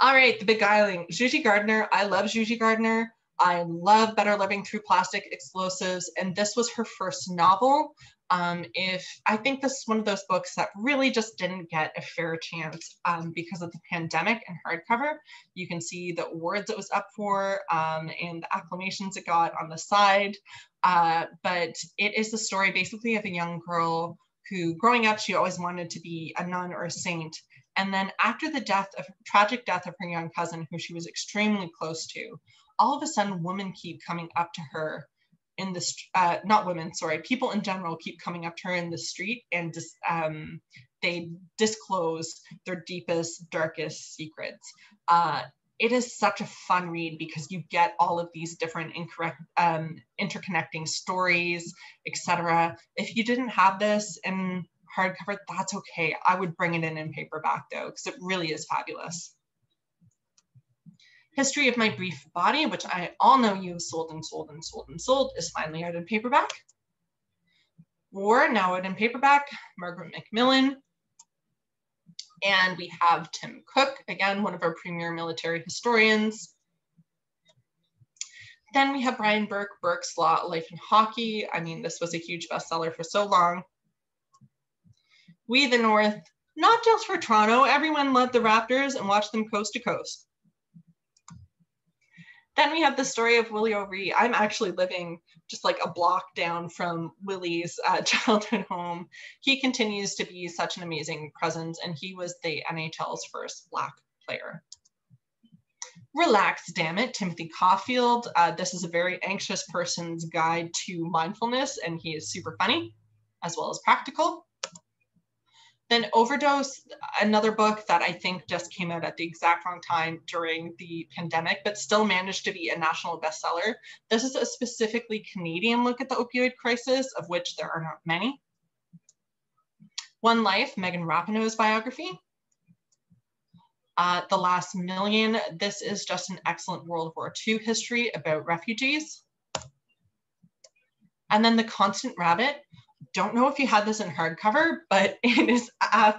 All right, The Beguiling, Gigi Gardner. I love Gigi Gardner. I love Better Living Through Plastic Explosives, and this was her first novel. I think this is one of those books that really just didn't get a fair chance because of the pandemic and hardcover. You can see the awards it was up for and the acclamations it got on the side. But it is the story basically of a young girl who, growing up, she always wanted to be a nun or a saint. And then after the tragic death of her young cousin, who she was extremely close to, all of a sudden women keep coming up to her in the, not women, sorry, people in general keep coming up to her in the street and they disclose their deepest, darkest secrets. It is such a fun read because you get all of these different interconnecting stories, etc. If you didn't have this in hardcover, that's okay. I would bring it in paperback though, because it really is fabulous. History of My Brief Body, which I all know you've sold and sold and sold and sold, is finally out in paperback. War, now out in paperback, Margaret Macmillan. And we have Tim Cook, again, one of our premier military historians. Then we have Brian Burke, Burke's Law, Life in Hockey. I mean, this was a huge bestseller for so long. We the North, not just for Toronto, everyone loved the Raptors and watched them coast to coast. Then we have the story of Willie O'Ree. I'm actually living just like a block down from Willie's childhood home. He continues to be such an amazing presence, and he was the NHL's first Black player. Relax, Damn It, Timothy Caulfield. This is a very anxious person's guide to mindfulness, and he is super funny as well as practical. Then Overdose, another book that I think just came out at the exact wrong time during the pandemic, but still managed to be a national bestseller. This is a specifically Canadian look at the opioid crisis, of which there are not many. One Life, Megan Rapinoe's biography. The Last Million, this is just an excellent World War II history about refugees. And then The Constant Rabbit. Don't know if you had this in hardcover, but it is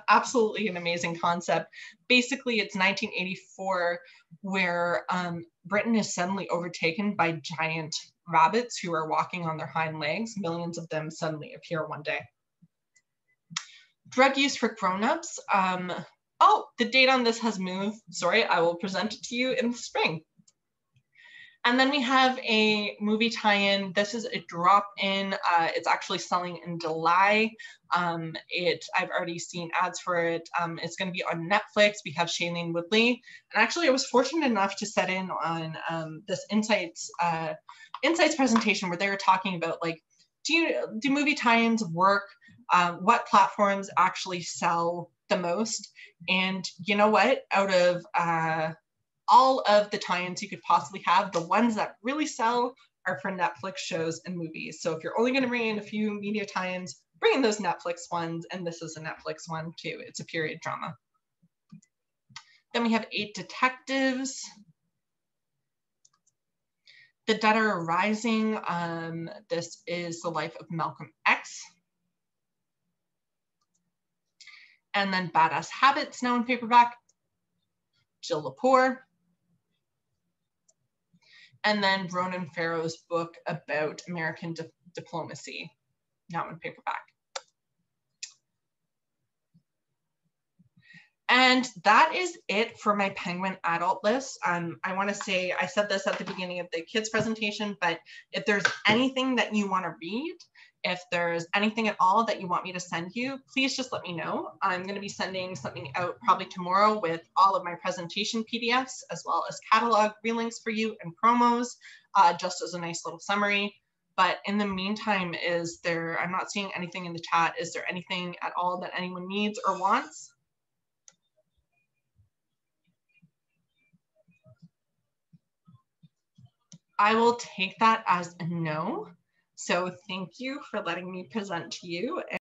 absolutely an amazing concept. Basically, it's 1984 where Britain is suddenly overtaken by giant rabbits who are walking on their hind legs. Millions of them suddenly appear one day. Drug use for grown-ups. Oh, the date on this has moved. Sorry, I will present it to you in the spring. And then we have a movie tie-in. This is a drop-in. It's actually selling in July. I've already seen ads for it. It's going to be on Netflix. We have Shailene Woodley. And actually, I was fortunate enough to set in on this Insights presentation where they were talking about, like, do movie tie-ins work? What platforms actually sell the most? And you know what? Out of all of the tie-ins you could possibly have, the ones that really sell are for Netflix shows and movies. So if you're only going to bring in a few media tie-ins, bring in those Netflix ones, and this is a Netflix one too. It's a period drama. Then we have 8 Detectives. The Dead Are Rising. This is the life of Malcolm X. And then Badass Habits, now in paperback. Jill Lepore. And then Ronan Farrow's book about American diplomacy, now in paperback. And that is it for my Penguin adult list. I want to say, I said this at the beginning of the kids presentation, but if there's anything that you want to read, if there's anything at all that you want me to send you, please just let me know. I'm going to be sending something out probably tomorrow with all of my presentation PDFs, as well as catalog relinks for you and promos, just as a nice little summary. But in the meantime, I'm not seeing anything in the chat. Is there anything at all that anyone needs or wants? I will take that as a no. So thank you for letting me present to you.